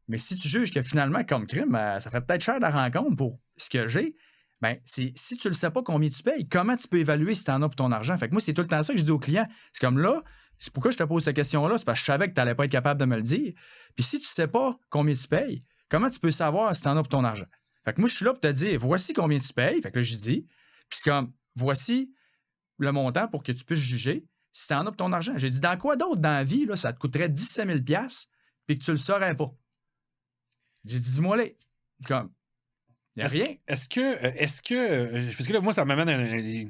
Mais si tu juges que finalement, comme crime, ça fait peut-être cher la rencontre pour ce que j'ai, bien, si tu ne le sais pas combien tu payes, comment tu peux évaluer si tu en as pour ton argent? Fait que moi, c'est tout le temps ça que je dis aux clients. C'est comme là, c'est pourquoi je te pose cette question-là, c'est parce que je savais que tu n'allais pas être capable de me le dire. Puis si tu ne sais pas combien tu payes, comment tu peux savoir si tu en as pour ton argent? Fait que moi, je suis là pour te dire, voici combien tu payes. Fait que là, je dis, puis c'est comme, voici le montant pour que tu puisses juger si tu en as pour ton argent. J'ai dit, dans quoi d'autre dans la vie, là, ça te coûterait 17 000 puis que tu le saurais pas? J'ai dit, dis-moi les. Comme, il n'y a rien. Est-ce que parce que là, moi, ça m'amène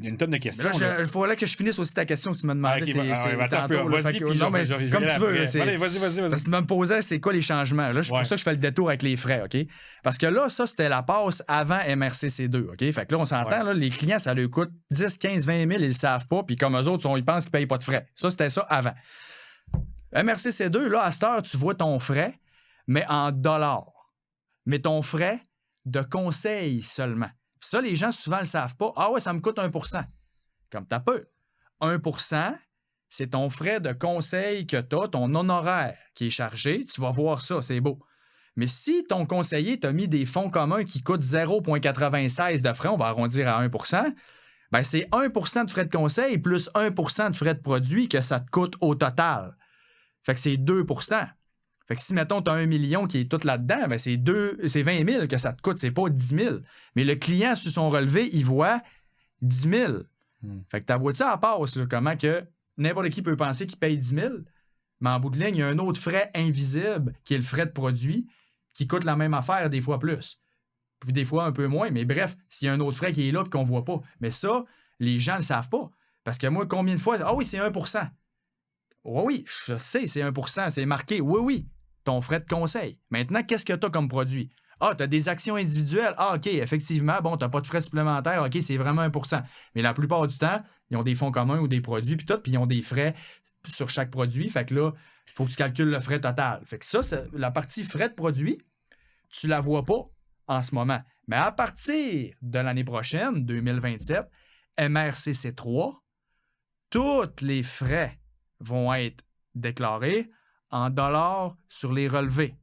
une tonne de questions. Il faudrait que je finisse aussi ta question que tu m'as demandé. Vas-y, puis non, mais comme tu veux. Allez, vas-y. Parce que tu me posais, c'est quoi les changements? Là, c'est pour ça que je fais le détour avec les frais, OK? Parce que là, ça, c'était la passe avant MRC-C2, OK? Fait que là, on s'entend, là, les clients, ça leur coûte 10, 15, 20 000, ils le savent pas, puis comme eux autres, ils pensent qu'ils ne payent pas de frais. Ça, c'était ça avant. MRC-C2, là, à cette heure, tu vois ton frais, mais en dollars. Mais ton frais de conseil seulement. Puis ça, les gens, souvent, ne le savent pas. Ah ouais, ça me coûte 1%. Comme t'as peu. 1%, c'est ton frais de conseil que tu as, ton honoraire qui est chargé. Tu vas voir ça, c'est beau. Mais si ton conseiller t'a mis des fonds communs qui coûtent 0,96 de frais, on va arrondir à 1%, bien, c'est 1% de frais de conseil plus 1% de frais de produit que ça te coûte au total. Fait que c'est 2%. Fait que si, mettons, tu as 1 million qui est tout là-dedans, ben c'est 20 000 que ça te coûte, c'est pas 10 000. Mais le client, sur son relevé, il voit 10 000. Fait que ta voiture, elle passe, là, comment que n'importe qui peut penser qu'il paye 10 000, mais en bout de ligne, il y a un autre frais invisible qui est le frais de produit qui coûte la même affaire, des fois plus. Puis des fois un peu moins, mais bref, s'il y a un autre frais qui est là et qu'on ne voit pas. Mais ça, les gens ne le savent pas. Parce que moi, combien de fois... Ah oui, c'est 1%. Oui, je sais, c'est 1%, c'est marqué. Oui. Ton frais de conseil. Maintenant, qu'est-ce que tu as comme produit? Ah, tu as des actions individuelles. Ah, OK, effectivement, bon, tu n'as pas de frais supplémentaires. OK, c'est vraiment 1%. Mais la plupart du temps, ils ont des fonds communs ou des produits, puis ils ont des frais sur chaque produit. Fait que là, il faut que tu calcules le frais total. Fait que ça, c'est la partie frais de produit, tu la vois pas en ce moment. Mais à partir de l'année prochaine, 2027, MRC-C3, tous les frais vont être déclarés en dollars sur les relevés.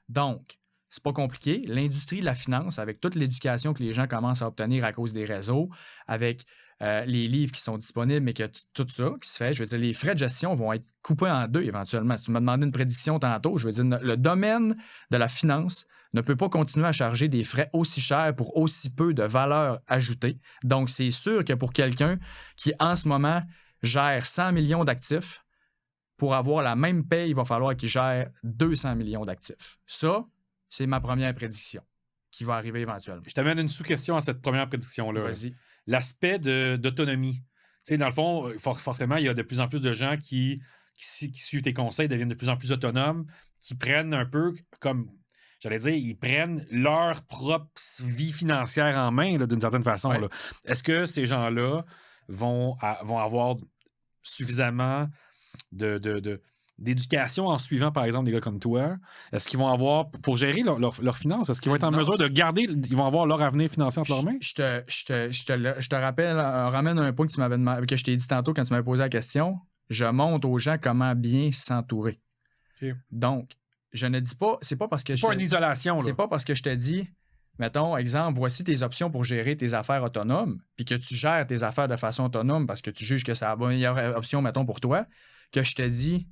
Donc, c'est pas compliqué. L'industrie de la finance, avec toute l'éducation que les gens commencent à obtenir à cause des réseaux, avec les livres qui sont disponibles, mais que tout ça qui se fait, je veux dire, les frais de gestion vont être coupés en deux éventuellement. Si tu m'as demandé une prédiction tantôt, je veux dire, le domaine de la finance ne peut pas continuer à charger des frais aussi chers pour aussi peu de valeur ajoutée. Donc, c'est sûr que pour quelqu'un qui, en ce moment, gère 100 millions d'actifs, pour avoir la même paye, il va falloir qu'il gère 200 millions d'actifs. Ça, c'est ma première prédiction qui va arriver éventuellement. Je t'amène une sous-question à cette première prédiction-là. Vas-y. L'aspect d'autonomie. Tu sais, dans le fond, forcément, il y a de plus en plus de gens qui suivent tes conseils, deviennent de plus en plus autonomes, qui prennent un peu comme, j'allais dire, ils prennent leur propre vie financière en main, là, d'une certaine façon. Ouais. Là. Est-ce que ces gens-là vont avoir suffisamment d'éducation en suivant, par exemple, des gars comme toi? Est-ce qu'ils vont avoir, pour gérer leurs finances, est-ce qu'ils vont être en mesure de garder, ils vont avoir leur avenir financier entre leurs mains? Je te rappelle, ramène un point que tu m'avais demandé, que je t'ai dit tantôt quand tu m'avais posé la question. Je montre aux gens comment bien s'entourer. Okay. Donc, je ne dis pas, c'est pas parce que c'est pas une isolation, là. C'est pas parce que je te dis, mettons, exemple, voici tes options pour gérer tes affaires autonomes, puis que tu gères tes affaires de façon autonome parce que tu juges que c'est la meilleure option, mettons, pour toi, que je te dis,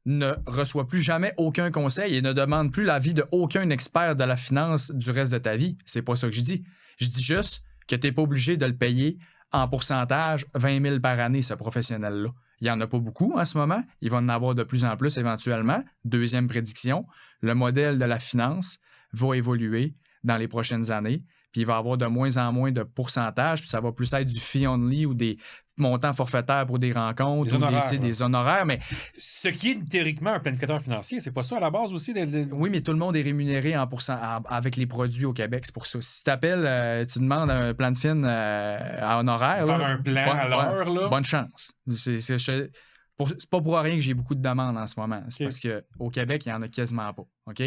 ne reçois plus jamais aucun conseil et ne demande plus l'avis de aucun expert de la finance du reste de ta vie. C'est pas ça que je dis. Je dis juste que tu n'es pas obligé de le payer en pourcentage 20 000 par année, ce professionnel-là. Il n'y en a pas beaucoup en ce moment. Il va en avoir de plus en plus éventuellement. Deuxième prédiction, le modèle de la finance va évoluer dans les prochaines années, puis il va y avoir de moins en moins de pourcentage, puis ça va plus être du fee-only ou des montants forfaitaires pour des rencontres, des honoraires. Mais ce qui est théoriquement un planificateur financier, c'est pas ça à la base aussi? Oui, mais tout le monde est rémunéré avec les produits au Québec, c'est pour ça. Si tu appelles, tu demandes un plan de fin à honoraire. Faire un plan à l'heure, là. Bonne chance. C'est pas pour rien que j'ai beaucoup de demandes en ce moment. C'est parce qu'au Québec, il n'y en a quasiment pas. OK?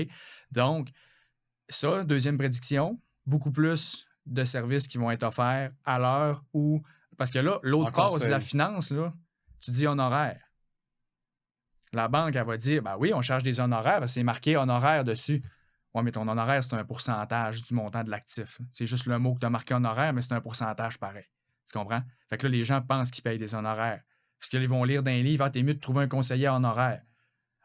Donc, ça, deuxième prédiction, beaucoup plus de services qui vont être offerts à l'heure où... Parce que là, l'autre part de la finance, là, tu dis honoraire. La banque, elle va dire, ben oui, on charge des honoraires, c'est marqué honoraire dessus. Oui, mais ton honoraire, c'est un pourcentage du montant de l'actif. C'est juste le mot que tu as marqué honoraire, mais c'est un pourcentage pareil. Tu comprends? Fait que là, les gens pensent qu'ils payent des honoraires. Parce qu'ils vont lire dans les livres, t'es mieux de trouver un conseiller honoraire.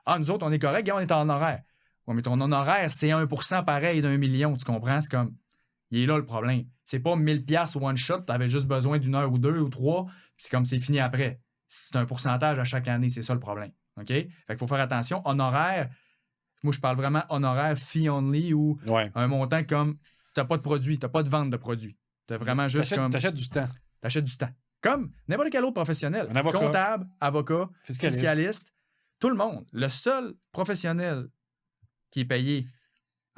Ah, nous autres, on est correct, on est en honoraire. Oui, mais ton honoraire, c'est 1% pareil d'1 million, tu comprends? C'est comme, il est là le problème. C'est pas 1000$ one shot, t'avais juste besoin d'une heure ou deux ou trois, c'est comme c'est fini après. C'est un pourcentage à chaque année, c'est ça le problème. OK? Fait qu'il faut faire attention. Honoraire, moi je parle vraiment honoraire fee-only ou un montant comme, t'as pas de produit, t'as pas de vente de produit. T'as vraiment juste comme... T'achètes du temps. T'achètes du temps. Comme n'importe quel autre professionnel. Un avocat. Comptable, avocat, fiscaliste, tout le monde. Le seul professionnel qui est payé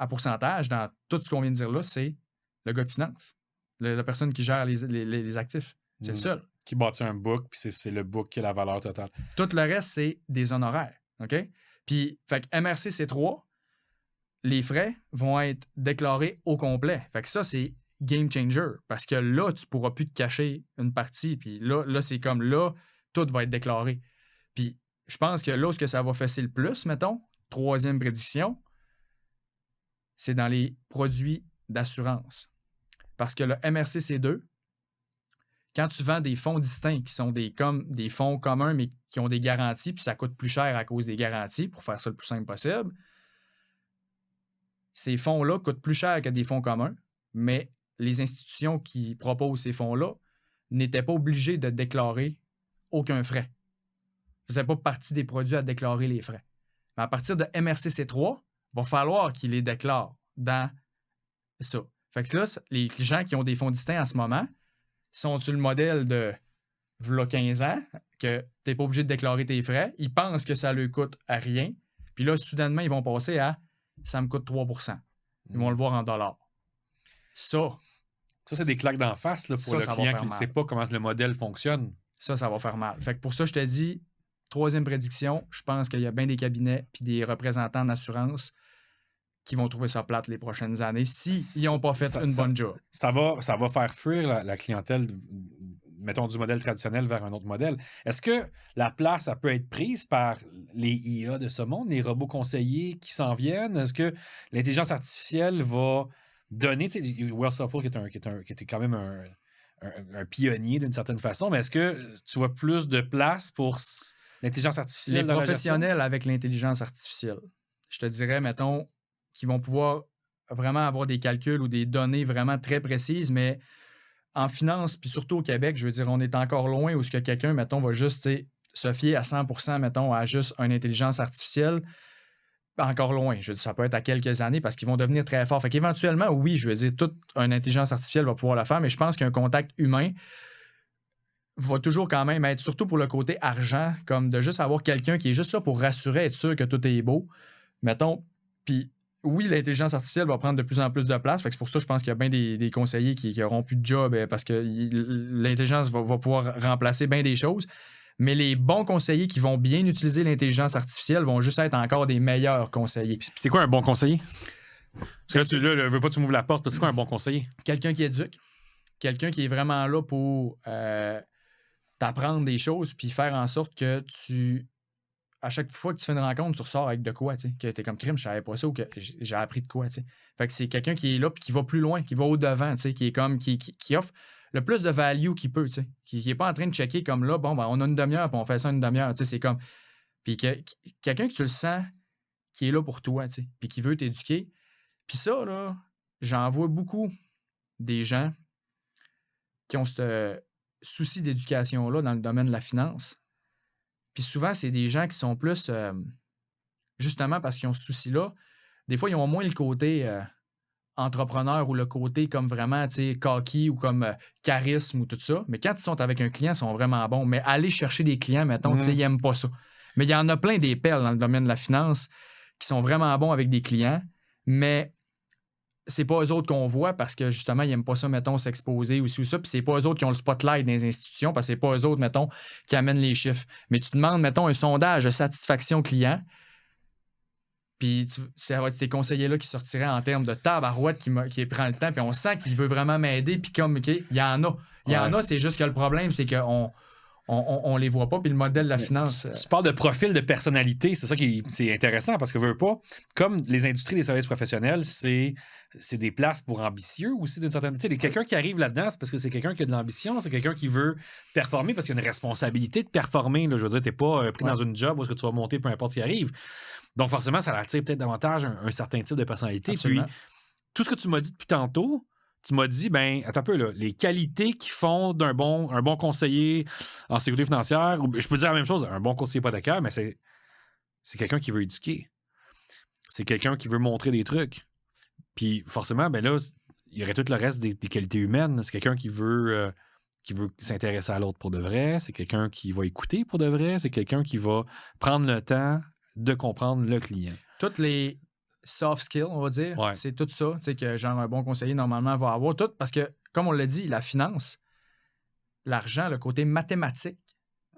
à pourcentage dans tout ce qu'on vient de dire là, c'est le gars de finance. La personne qui gère les actifs. C'est le seul. Qui bâtit un book, puis c'est le book qui a la valeur totale. Tout le reste, c'est des honoraires. OK? Puis, fait que MRC C3, les frais vont être déclarés au complet. Fait que ça, c'est game changer. Parce que là, tu ne pourras plus te cacher une partie. Puis là, c'est comme là, tout va être déclaré. Puis, je pense que là où ça va fesser le plus, mettons, troisième prédiction, c'est dans les produits d'assurance. Parce que le MRC-C2, quand tu vends des fonds distincts qui sont des fonds communs, mais qui ont des garanties, puis ça coûte plus cher à cause des garanties, pour faire ça le plus simple possible, ces fonds-là coûtent plus cher que des fonds communs, mais les institutions qui proposent ces fonds-là n'étaient pas obligées de déclarer aucun frais. Ça ne faisait pas partie des produits à déclarer les frais. Mais à partir de MRC-C3, il va falloir qu'ils les déclarent dans ça. Fait que là, les gens qui ont des fonds distincts en ce moment sont sur le modèle de v'là 15 ans, que tu n'es pas obligé de déclarer tes frais. Ils pensent que ça leur coûte à rien. Puis là, soudainement, ils vont passer à ça me coûte 3%. Ils vont le voir en dollars. Ça c'est des claques d'en face là, pour le client qui ne sait pas comment le modèle fonctionne. Ça va faire mal. Fait que pour ça, je te dis, troisième prédiction, je pense qu'il y a bien des cabinets puis des représentants d'assurance qui vont trouver ça plate les prochaines années s'ils n'ont pas fait une bonne job. Ça va faire fuir la clientèle, mettons, du modèle traditionnel vers un autre modèle. Est-ce que la place, ça peut être prise par les IA de ce monde, les robots conseillers qui s'en viennent? Est-ce que l'intelligence artificielle va donner, tu sais, Will Suffolk qui était quand même un pionnier d'une certaine façon, mais est-ce que tu vois plus de place pour l'intelligence artificielle Les dans la gestion? professionnels avec l'intelligence artificielle, je te dirais, mettons, qui vont pouvoir vraiment avoir des calculs ou des données vraiment très précises, mais en finance, puis surtout au Québec, je veux dire, on est encore loin où ce que quelqu'un, mettons, va juste se fier à 100%, mettons, à juste une intelligence artificielle. Encore loin. Je veux dire, ça peut être à quelques années parce qu'ils vont devenir très forts. Fait qu'éventuellement, oui, je veux dire, toute une intelligence artificielle va pouvoir le faire, mais je pense qu'un contact humain va toujours quand même être, surtout pour le côté argent, comme de juste avoir quelqu'un qui est juste là pour rassurer, être sûr que tout est beau. Mettons, puis oui, l'intelligence artificielle va prendre de plus en plus de place. Fait que c'est pour ça que je pense qu'il y a bien des conseillers qui n'auront plus de job parce que l'intelligence va pouvoir remplacer bien des choses. Mais les bons conseillers qui vont bien utiliser l'intelligence artificielle vont juste être encore des meilleurs conseillers. Puis c'est quoi un bon conseiller? Parce que là, tu veux pas que tu m'ouvres la porte. C'est quoi un bon conseiller? Quelqu'un qui éduque. Quelqu'un qui est vraiment là pour t'apprendre des choses puis faire en sorte que à chaque fois que tu fais une rencontre, tu ressors avec de quoi, tu sais. Que t'es comme crime, je savais pas ça ou que j'ai appris de quoi, tu sais. Fait que c'est quelqu'un qui est là puis qui va plus loin, qui va au-devant, tu sais, qui est comme, qui offre le plus de value qu'il peut, tu sais. Qui est pas en train de checker comme là, bon, ben, on a une demi-heure puis on fait ça une demi-heure, tu sais. C'est comme. Puis quelqu'un que tu le sens qui est là pour toi, tu sais. Puis qui veut t'éduquer. Puis ça, là, j'en vois beaucoup des gens qui ont ce souci d'éducation-là dans le domaine de la finance. Puis souvent, c'est des gens qui sont plus, justement parce qu'ils ont ce souci-là, des fois, ils ont moins le côté entrepreneur ou le côté comme vraiment, tu sais, cocky ou comme charisme ou tout ça. Mais quand ils sont avec un client, ils sont vraiment bons. Mais aller chercher des clients, mettons, tu sais, ils n'aiment pas ça. Mais il y en a plein des perles dans le domaine de la finance qui sont vraiment bons avec des clients, mais c'est pas eux autres qu'on voit parce que justement, ils n'aiment pas ça, mettons, s'exposer ou ci ou ça. Puis c'est pas eux autres qui ont le spotlight dans les institutions parce que c'est pas eux autres, mettons, qui amènent les chiffres. Mais tu demandes, mettons, un sondage de satisfaction client. Puis ça va être ces conseillers-là qui sortiraient en termes de tabarouette qui prend le temps. Puis on sent qu'il veut vraiment m'aider. Puis comme, OK, il y en a. Il y en a, c'est juste que le problème, c'est qu'on on les voit pas. Puis le modèle de la finance. Tu parles de profil de personnalité, c'est ça qui c'est intéressant parce que veux pas, comme les industries des services professionnels, c'est des places pour ambitieux aussi d'une certaine. Tu sais, quelqu'un qui arrive là-dedans, c'est parce que c'est quelqu'un qui a de l'ambition, c'est quelqu'un qui veut performer parce qu'il y a une responsabilité de performer. Là, je veux dire, t'es pas pris dans une job où est-ce que tu vas monter peu importe ce qui arrive. Donc forcément, ça attire peut-être davantage un certain type de personnalité. Absolument. Puis tout ce que tu m'as dit depuis tantôt. Tu m'as dit, ben, attends un peu, là, les qualités qui font un bon conseiller en sécurité financière, ou je peux dire la même chose, un bon conseiller hypothécaire, mais c'est quelqu'un qui veut éduquer. C'est quelqu'un qui veut montrer des trucs. Puis forcément, ben là, il y aurait tout le reste des qualités humaines. C'est quelqu'un qui veut s'intéresser à l'autre pour de vrai. C'est quelqu'un qui va écouter pour de vrai. C'est quelqu'un qui va prendre le temps de comprendre le client. Toutes les soft skills, on va dire. Ouais. C'est tout ça, tu sais, que genre un bon conseiller, normalement, va avoir tout. Parce que, comme on l'a dit, la finance, l'argent, le côté mathématique,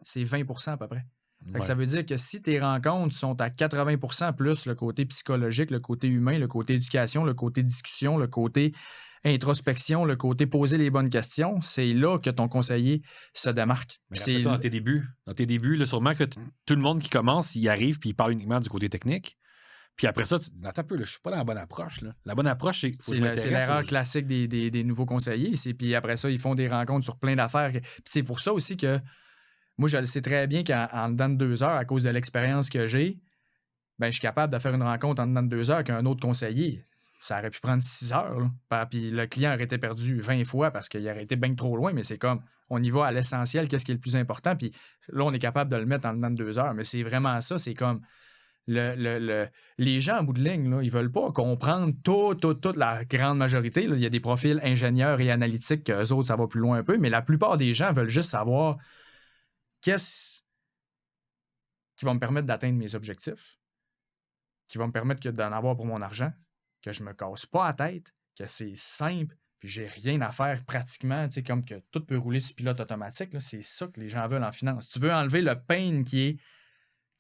c'est 20% à peu près. Fait que ça veut dire que si tes rencontres sont à 80% plus le côté psychologique, le côté humain, le côté éducation, le côté discussion, le côté introspection, le côté poser les bonnes questions, c'est là que ton conseiller se démarque. Mais rappelle-toi, dans tes débuts, là, sûrement que tout le monde qui commence, il arrive puis il parle uniquement du côté technique. Puis après ça, attends un peu, là, je suis pas dans la bonne approche. Là. La bonne approche, c'est l'erreur classique des nouveaux conseillers. Puis après ça, ils font des rencontres sur plein d'affaires. Puis c'est pour ça aussi que moi, je le sais très bien qu'en dedans de 2 heures, à cause de l'expérience que j'ai, ben, je suis capable de faire une rencontre en dedans de 2 heures qu'un autre conseiller. Ça aurait pu prendre 6 heures. Là. Puis le client aurait été perdu 20 fois parce qu'il aurait été bien trop loin, mais c'est comme on y va à l'essentiel, qu'est-ce qui est le plus important. Puis là, on est capable de le mettre en dedans de 2 heures. Mais c'est vraiment ça, c'est comme les gens, en bout de ligne, là, ils veulent pas comprendre toute la grande majorité. Là. Il y a des profils ingénieurs et analytiques qu'eux autres, ça va plus loin un peu, mais la plupart des gens veulent juste savoir qu'est-ce qui va me permettre d'atteindre mes objectifs, qui va me permettre d'en avoir pour mon argent, que je me casse pas la tête, que c'est simple, puis j'ai rien à faire pratiquement, tu sais, comme que tout peut rouler sur pilote automatique. Là, c'est ça que les gens veulent en finance. Tu veux enlever le pain qui est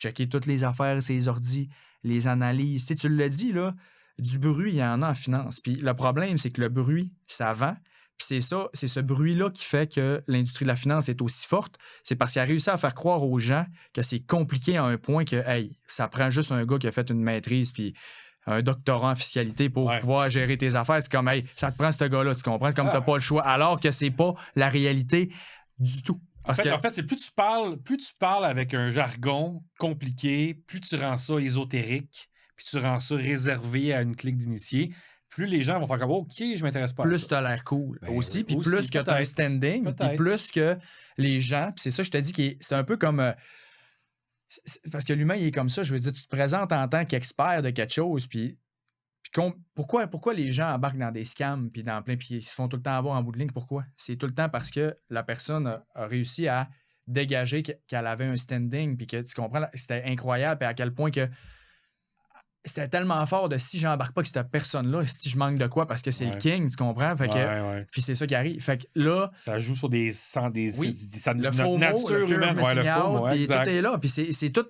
checker toutes les affaires, ses ordis, les analyses. Tu sais, tu l'as dit, là, du bruit, il y en a en finance. Puis le problème, c'est que le bruit, ça vend. Puis c'est ce bruit-là qui fait que l'industrie de la finance est aussi forte. C'est parce qu'il a réussi à faire croire aux gens que c'est compliqué à un point que, hey, ça prend juste un gars qui a fait une maîtrise, puis un doctorat en fiscalité pour Ouais. pouvoir gérer tes affaires. C'est comme, hey, ça te prend ce gars-là, tu comprends? Comme t'as pas le choix. Alors que c'est pas la réalité du tout. En fait, c'est plus tu parles avec un jargon compliqué, plus tu rends ça ésotérique, puis tu rends ça réservé à une clique d'initiés, plus les gens vont faire comme OK, je m'intéresse pas à plus ça. t'as l'air cool Ben aussi, oui, puis aussi, plus que t'as un peut-être. standing, puis Peut-être. plus que les gens, puis c'est ça je te dis, c'est un peu comme... parce que l'humain, il est comme ça. Je veux dire, tu te présentes en tant qu'expert de quelque chose, puis pourquoi les gens embarquent dans des scams, puis ils se font tout le temps avoir en bout de ligne? Pourquoi? C'est tout le temps parce que la personne a réussi à dégager qu'elle avait un standing, puis que tu comprends, c'était incroyable, puis à quel point que c'était tellement fort de si j'embarque pas avec cette personne-là, si je manque de quoi, parce que c'est le king, tu comprends? Fait que, puis c'est ça qui arrive. Fait que là... Ça joue sur des oui, le FOMO, nature humaine. Le FOMO, ouais, tout est là. Puis c'est tout...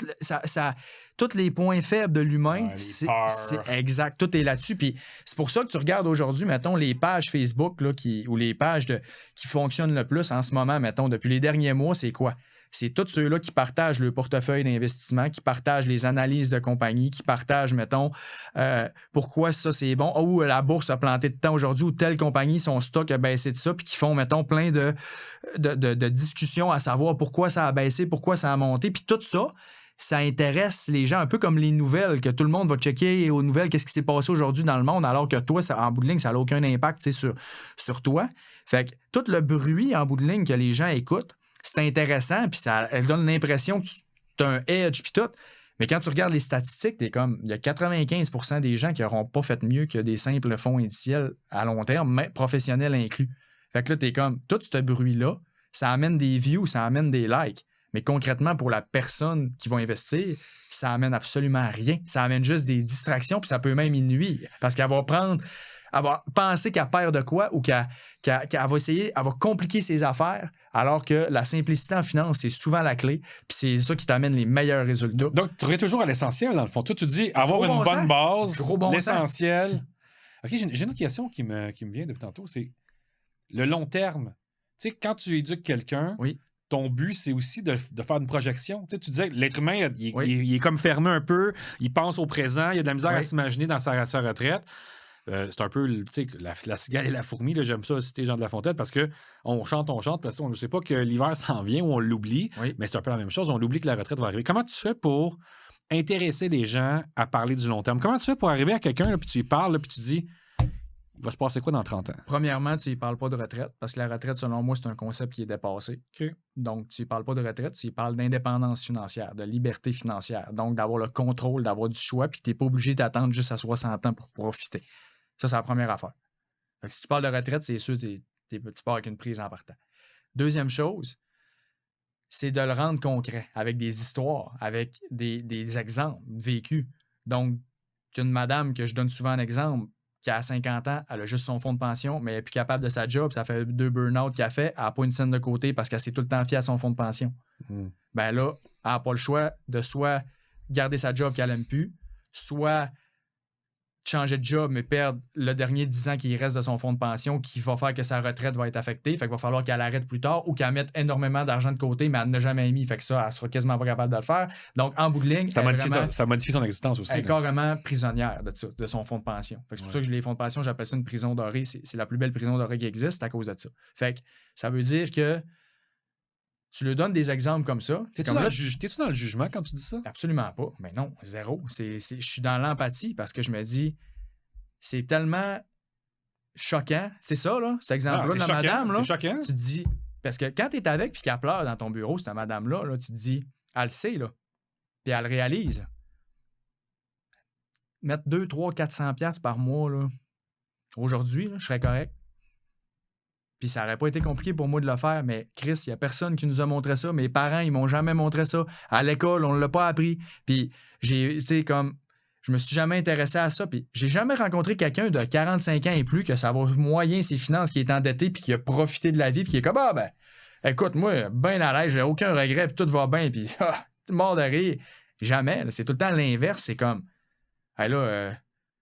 tous les points faibles de l'humain, c'est exact. Tout est là-dessus. Puis c'est pour ça que tu regardes aujourd'hui, mettons, les pages Facebook là, ou les pages qui fonctionnent le plus en ce moment, mettons, depuis les derniers mois, c'est quoi? C'est tous ceux-là qui partagent le portefeuille d'investissement, qui partagent les analyses de compagnie, qui partagent, mettons, pourquoi ça c'est bon, ou la bourse a planté de temps aujourd'hui, ou telle compagnie, son stock a baissé de ça, puis qui font, mettons, plein de discussions à savoir pourquoi ça a baissé, pourquoi ça a monté, puis tout ça, ça intéresse les gens, un peu comme les nouvelles, que tout le monde va checker aux nouvelles, qu'est-ce qui s'est passé aujourd'hui dans le monde, alors que toi, en bout de ligne, ça n'a aucun impact sur toi. Fait que tout le bruit en bout de ligne que les gens écoutent, c'est intéressant, puis elle donne l'impression que tu as un edge, puis tout. Mais quand tu regardes les statistiques, il y a 95% des gens qui n'auront pas fait mieux que des simples fonds indiciels à long terme, mais professionnels inclus. Fait que là, t'es comme, tout ce bruit-là, ça amène des views, ça amène des likes. Mais concrètement, pour la personne qui va investir, ça amène absolument rien. Ça amène juste des distractions, puis ça peut même y nuire. Parce qu'elle va penser qu'elle perd de quoi ou qu'elle va essayer, elle va compliquer ses affaires, alors que la simplicité en finance, c'est souvent la clé, puis c'est ça qui t'amène les meilleurs résultats. Donc, tu reviens toujours à l'essentiel, dans le fond. Toi, tu dis avoir une bonne base, l'essentiel. OK, j'ai une autre question qui me vient depuis tantôt, c'est le long terme. Tu sais, quand tu éduques quelqu'un, ton but, c'est aussi de faire une projection. Tu sais, tu disais que l'être humain, il est comme fermé un peu, il pense au présent, il a de la misère à s'imaginer dans sa retraite. C'est un peu la cigale et la fourmi, là, j'aime ça citer Jean de La Fontaine, parce qu'on chante, parce qu'on ne sait pas que l'hiver s'en vient ou on l'oublie, mais c'est un peu la même chose, on oublie que la retraite va arriver. Comment tu fais pour intéresser les gens à parler du long terme? Comment tu fais pour arriver à quelqu'un, puis tu y parles, puis tu dis, il va se passer quoi dans 30 ans? Premièrement, tu y parles pas de retraite, parce que la retraite, selon moi, c'est un concept qui est dépassé. Okay. Donc, tu y parles pas de retraite, tu y parles d'indépendance financière, de liberté financière, donc d'avoir le contrôle, d'avoir du choix, puis tu n'es pas obligé d'attendre juste à 60 ans pour profiter. Ça, c'est la première affaire. Fait que si tu parles de retraite, c'est sûr tu pars avec une prise en partant. Deuxième chose, c'est de le rendre concret, avec des histoires, avec des exemples vécus. Donc, une madame que je donne souvent un exemple, qui a 50 ans, elle a juste son fonds de pension, mais elle n'est plus capable de sa job, ça fait 2 burn-out qu'elle fait, elle n'a pas une scène de côté parce qu'elle s'est tout le temps fiée à son fonds de pension. Ben là, elle n'a pas le choix de soit garder sa job qu'elle n'aime plus, soit changer de job, mais perdre le dernier 10 ans qui reste de son fonds de pension qui va faire que sa retraite va être affectée. Fait qu'il va falloir qu'elle arrête plus tard ou qu'elle mette énormément d'argent de côté, mais elle n'a jamais mis. Fait que ça, elle sera quasiment pas capable de le faire. Donc, en bout de ligne, ça modifie son existence aussi. Elle est carrément prisonnière de son fonds de pension. Fait que c'est pour ça que les fonds de pension, j'appelle ça une prison dorée. C'est la plus belle prison dorée qui existe à cause de ça. Fait que ça veut dire que tu lui donnes des exemples comme ça. T'es-tu dans le jugement quand tu dis ça? Absolument pas. Mais non, zéro. Je suis dans l'empathie parce que je me dis, c'est tellement choquant. C'est ça, là, cet exemple-là de la madame. Là, c'est choquant. Tu te dis, parce que quand tu es avec et qu'elle pleure dans ton bureau, cette madame-là, là, tu te dis, elle le sait, là. Puis elle le réalise. Mettre 2, 3, 400$ par mois, là, aujourd'hui, là, je serais correct. Puis ça n'aurait pas été compliqué pour moi de le faire, mais Chris, il n'y a personne qui nous a montré ça. Mes parents, ils m'ont jamais montré ça. À l'école, on ne l'a pas appris. Puis je me suis jamais intéressé à ça. Puis j'ai jamais rencontré quelqu'un de 45 ans et plus que ça va moyen ses finances, qui est endetté, puis qui a profité de la vie, puis qui est comme, écoute, moi, bien à l'aise, j'ai aucun regret, puis tout va bien, puis mort de rire. Jamais. Là, c'est tout le temps l'inverse. C'est comme,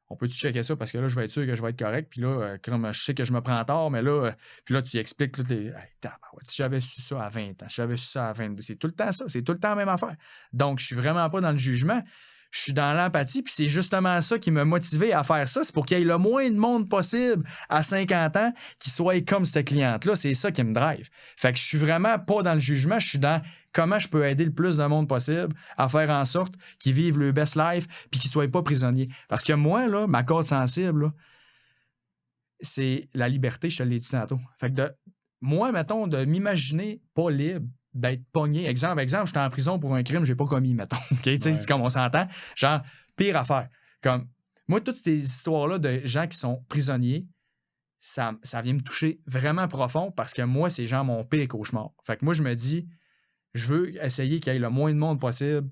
on peut-tu checker ça parce que là, je vais être sûr que je vais être correct. Puis là, comme je sais que je me prends tort, mais là, puis là, tu expliques, si j'avais su ça à 20 ans, si j'avais su ça à 22, c'est tout le temps ça. C'est tout le temps la même affaire. Donc, je suis vraiment pas dans le jugement. je suis dans l'empathie, puis c'est justement ça qui m'a motivé à faire ça. C'est pour qu'il y ait le moins de monde possible à 50 ans qui soit comme cette cliente-là. C'est ça qui me drive. Fait que je suis vraiment pas dans le jugement, je suis dans comment je peux aider le plus de monde possible à faire en sorte qu'ils vivent le best life puis qu'ils soient pas prisonniers. Parce que moi, là, ma corde sensible, là, c'est la liberté, je te l'ai dit tantôt. Fait que moi, mettons, de m'imaginer pas libre, d'être pogné. Exemple, j'étais en prison pour un crime que j'ai pas commis, mettons. Okay? C'est comme on s'entend. Genre, pire affaire. Comme, moi, toutes ces histoires-là de gens qui sont prisonniers, ça vient me toucher vraiment profond parce que moi, c'est genre mon pire cauchemar. Fait que moi, je me dis, je veux essayer qu'il y ait le moins de monde possible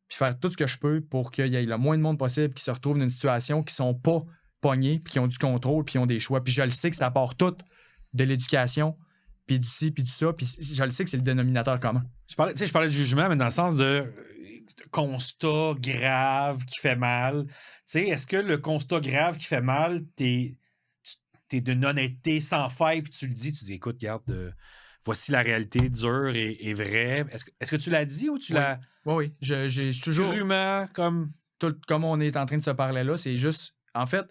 puis faire tout ce que je peux pour qu'il y ait le moins de monde possible qui se retrouvent dans une situation qui sont pas pognés puis qui ont du contrôle puis qui ont des choix. Puis je le sais que ça part tout de l'éducation puis du ci, puis du ça, puis je le sais que c'est le dénominateur commun. Je parlais de jugement, mais dans le sens de constat grave qui fait mal. Tu sais, est-ce que le constat grave qui fait mal, t'es d'une honnêteté sans faille, puis tu dis, écoute, regarde, voici la réalité dure et vraie. Est-ce que tu l'as dit ou tu l'as... Oui. J'ai toujours... Crûment, comme on est en train de se parler là, c'est juste... En fait,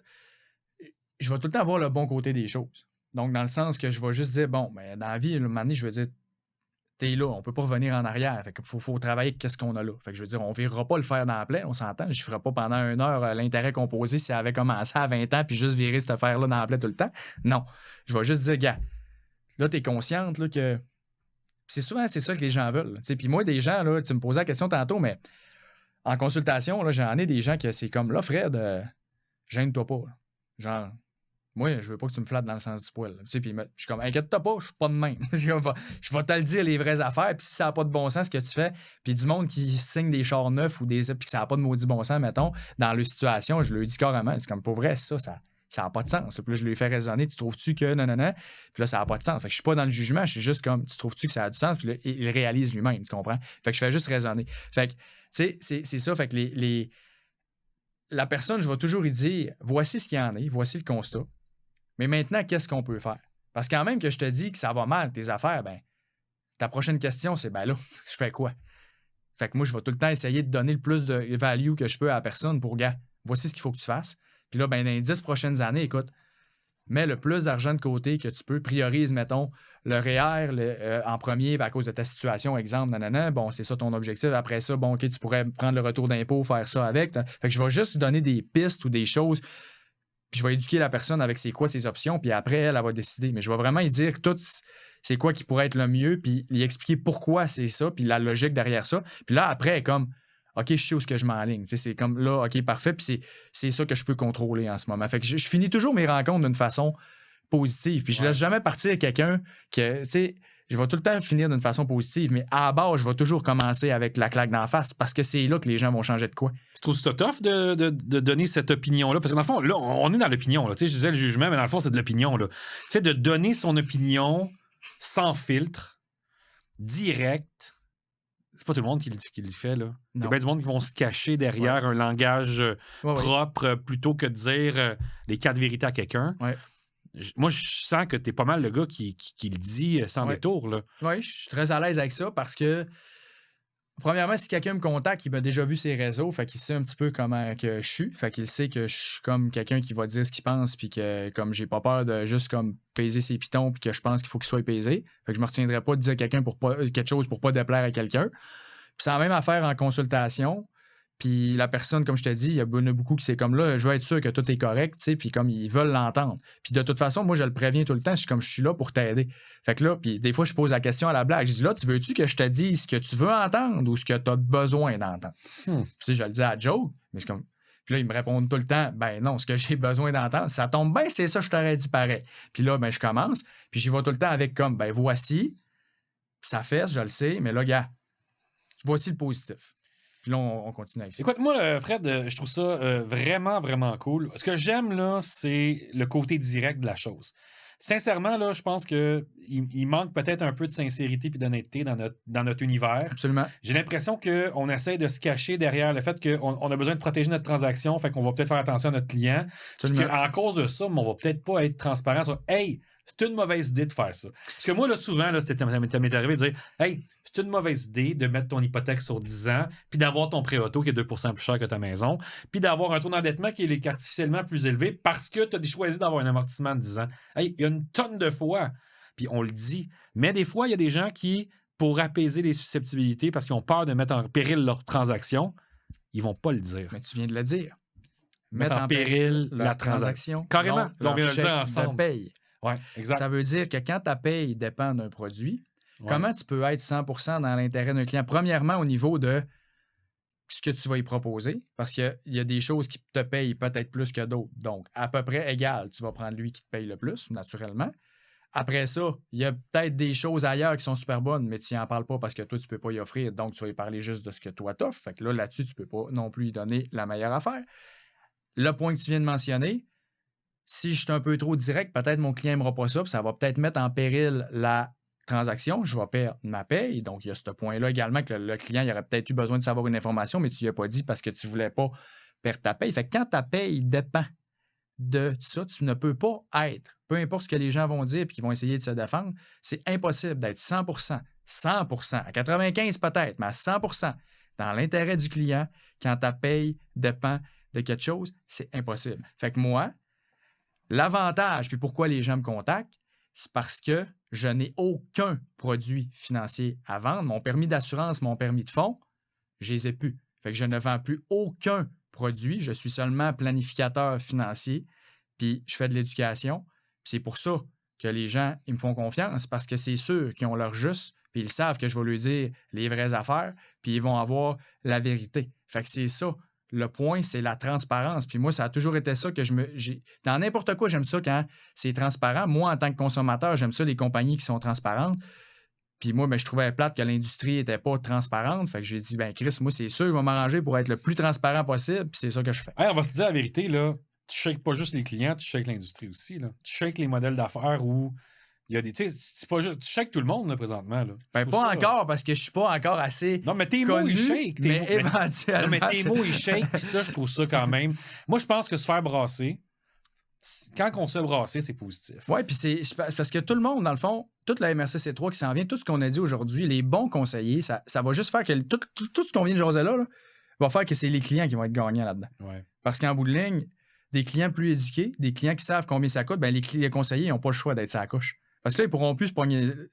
je vais tout le temps voir le bon côté des choses. Donc, dans le sens que je vais juste dire, bon, mais dans la vie, à un moment donné, je veux dire, t'es là, on peut pas revenir en arrière. Fait qu'il faut travailler avec qu'est-ce qu'on a là. Fait que je veux dire, on virera pas le faire dans la plaie, on s'entend. Je ferai pas pendant 1 heure l'intérêt composé si ça avait commencé à 20 ans puis juste virer cette affaire-là dans la plaie tout le temps. Non. Je vais juste dire, gars, là, t'es consciente là, que c'est souvent c'est ça que les gens veulent. Puis moi, des gens, là, tu me posais la question tantôt, mais en consultation, là, j'en ai des gens que c'est comme là, Fred, gêne-toi pas. Là. Genre, moi, je veux pas que tu me flattes dans le sens du poil. Puis je suis comme, inquiète-toi pas, je suis pas de même. Je vais te le dire les vraies affaires. Puis si ça n'a pas de bon sens ce que tu fais, puis du monde qui signe des chars neufs ou puis que ça n'a pas de maudit bon sens, mettons, dans leur situation, je le dis carrément. C'est comme, pour vrai, ça n'a pas de sens. Puis là, je lui ai fait raisonner. Tu trouves-tu que non? Puis là, ça n'a pas de sens. Fait que je suis pas dans le jugement. Je suis juste comme, tu trouves-tu que ça a du sens? Puis là, il réalise lui-même, tu comprends? Fait que je fais juste raisonner. Fait que, tu sais, c'est ça. Fait que la personne, je vais toujours lui dire, voici ce qu'il y en est, voici le constat. Mais maintenant, qu'est-ce qu'on peut faire? Parce que quand même que je te dis que ça va mal, tes affaires, ben, ta prochaine question, c'est, ben là, je fais quoi? Fait que moi, je vais tout le temps essayer de donner le plus de value que je peux à la personne pour, gars, voici ce qu'il faut que tu fasses. Puis là, ben, dans les 10 prochaines années, écoute, mets le plus d'argent de côté que tu peux, priorise, mettons, le REER en premier à cause de ta situation, exemple, nanana, bon, c'est ça ton objectif. Après ça, bon, OK, tu pourrais prendre le retour d'impôt, faire ça avec. Fait que je vais juste donner des pistes ou des choses. Puis je vais éduquer la personne avec c'est quoi ses options, puis après, elle va décider. Mais je vais vraiment lui dire tout c'est quoi qui pourrait être le mieux, puis lui expliquer pourquoi c'est ça, puis la logique derrière ça. Puis là, après, elle est comme, OK, je sais où est-ce que je m'enligne. C'est comme là, OK, parfait, puis c'est ça que je peux contrôler en ce moment. Fait que je finis toujours mes rencontres d'une façon positive, puis je laisse jamais partir quelqu'un que, tu sais, je vais tout le temps finir d'une façon positive, mais à la base, je vais toujours commencer avec la claque d'en face parce que c'est là que les gens vont changer de quoi. Tu trouves ça tough de donner cette opinion-là? Parce que dans le fond, là, on est dans l'opinion. Là. Je disais le jugement, mais dans le fond, c'est de l'opinion. Tu sais, de donner son opinion sans filtre, direct. C'est pas tout le monde qui le fait. Là. Il y a bien du monde qui vont se cacher derrière un langage propre plutôt que de dire les 4 vérités à quelqu'un. Ouais. Moi, je sens que t'es pas mal le gars qui le dit sans détour. Oui, je suis très à l'aise avec ça parce que, premièrement, si quelqu'un me contacte, il m'a déjà vu ses réseaux, fait qu'il sait un petit peu comment que je suis, fait qu'il sait que je suis comme quelqu'un qui va dire ce qu'il pense, puis que comme j'ai pas peur de juste comme peser ses pitons, puis que je pense qu'il faut qu'il soit pesé, fait que je me retiendrai pas de dire quelque chose pour pas déplaire à quelqu'un. Puis c'est la même affaire en consultation. Puis la personne, comme je te dis, il y en a beaucoup qui c'est comme là, je veux être sûr que tout est correct, tu sais, puis comme ils veulent l'entendre. Puis de toute façon, moi, je le préviens tout le temps, je suis là pour t'aider. Fait que là, puis des fois, je pose la question à la blague. Je dis là, tu veux-tu que je te dise ce que tu veux entendre ou ce que tu as besoin d'entendre? Tu sais, je le dis à joke, mais c'est comme. Puis là, ils me répondent tout le temps, ben non, ce que j'ai besoin d'entendre, ça tombe bien, c'est ça, je t'aurais dit pareil. Puis là, ben je commence, puis j'y vais tout le temps avec comme, ben voici, ça fesse, je le sais, mais là, gars, voici le positif. Puis là, on continue avec ça. Écoute, moi, Fred, je trouve ça vraiment, vraiment cool. Ce que j'aime, là, c'est le côté direct de la chose. Sincèrement, là, je pense qu'il manque peut-être un peu de sincérité et d'honnêteté dans notre univers. Absolument. J'ai l'impression qu'on essaie de se cacher derrière le fait qu'on a besoin de protéger notre transaction, fait qu'on va peut-être faire attention à notre client. En cause de ça, on va peut-être pas être transparent sur « Hey, c'est une mauvaise idée de faire ça. » Parce que moi, là, souvent, là, ça m'est arrivé de dire « Hey, c'est une mauvaise idée de mettre ton hypothèque sur 10 ans, puis d'avoir ton prêt auto qui est 2% plus cher que ta maison, puis d'avoir un taux d'endettement qui est artificiellement plus élevé parce que tu as choisi d'avoir un amortissement de 10 ans. Hey, il y a une tonne de fois, puis on le dit, mais des fois, il y a des gens qui, pour apaiser les susceptibilités parce qu'ils ont peur de mettre en péril leur transaction, ils vont pas le dire. Mais tu viens de le dire. Mettre en péril la transaction. Carrément, on vient de le dire ensemble. De paye. Ouais, exact. Ça veut dire que quand ta paye dépend d'un produit, comment tu peux être 100% dans l'intérêt d'un client? Premièrement, au niveau de ce que tu vas y proposer, parce qu'il y a des choses qui te payent peut-être plus que d'autres. Donc, à peu près égal, tu vas prendre lui qui te paye le plus, naturellement. Après ça, il y a peut-être des choses ailleurs qui sont super bonnes, mais tu n'en parles pas parce que toi, tu ne peux pas y offrir. Donc, tu vas y parler juste de ce que toi t'offres. Fait que là-dessus, tu ne peux pas non plus y donner la meilleure affaire. Le point que tu viens de mentionner, si je suis un peu trop direct, peut-être mon client n'aimera pas ça, puis ça va peut-être mettre en péril la transaction, je vais perdre ma paye. Donc, il y a ce point-là également que le client il aurait peut-être eu besoin de savoir une information, mais tu n'y as pas dit parce que tu ne voulais pas perdre ta paye. Fait que quand ta paye dépend de ça, tu ne peux pas être, peu importe ce que les gens vont dire et qu'ils vont essayer de se défendre, c'est impossible d'être 100%, à 95 peut-être, mais à 100% dans l'intérêt du client quand ta paye dépend de quelque chose, c'est impossible. Fait que moi, l'avantage, puis pourquoi les gens me contactent, c'est parce que je n'ai aucun produit financier à vendre. Mon permis d'assurance, mon permis de fonds, je les ai plus. Fait que je ne vends plus aucun produit. Je suis seulement planificateur financier, puis je fais de l'éducation. Puis c'est pour ça que les gens, ils me font confiance, parce que c'est sûr qu'ils ont leur juste, puis ils savent que je vais leur dire les vraies affaires, puis ils vont avoir la vérité. Fait que c'est ça. Le point, c'est la transparence. Puis moi, ça a toujours été ça que dans n'importe quoi, j'aime ça quand c'est transparent. Moi, en tant que consommateur, j'aime ça les compagnies qui sont transparentes. Puis moi, je trouvais plate que l'industrie n'était pas transparente. Fait que j'ai dit, Chris, moi, c'est sûr, je vais m'arranger pour être le plus transparent possible. Puis c'est ça que je fais. Hey, on va se dire la vérité, là. Tu shakes pas juste les clients, tu shakes l'industrie aussi, là. Tu shakes les modèles d'affaires où il y a des. Tu sais, tu shakes tout le monde, là, présentement, là. Pas encore, parce que je suis pas encore assez. Non, mais tes mots, ils shake. Mais éventuellement. Non, mais tes mots, ils shake. Puis ça, je trouve ça quand même. Moi, je pense que se faire brasser, quand on se fait brasser, c'est positif. Oui, puis c'est parce que tout le monde, dans le fond, toute la MRC-C3 qui s'en vient, tout ce qu'on a dit aujourd'hui, les bons conseillers, ça va juste faire que tout ce qu'on vient de jaser là, va faire que c'est les clients qui vont être gagnants là-dedans. Ouais. Parce qu'en bout de ligne, des clients plus éduqués, des clients qui savent combien ça coûte, les conseillers n'ont pas le choix d'être sa couche. Parce que là, ils ne pourront plus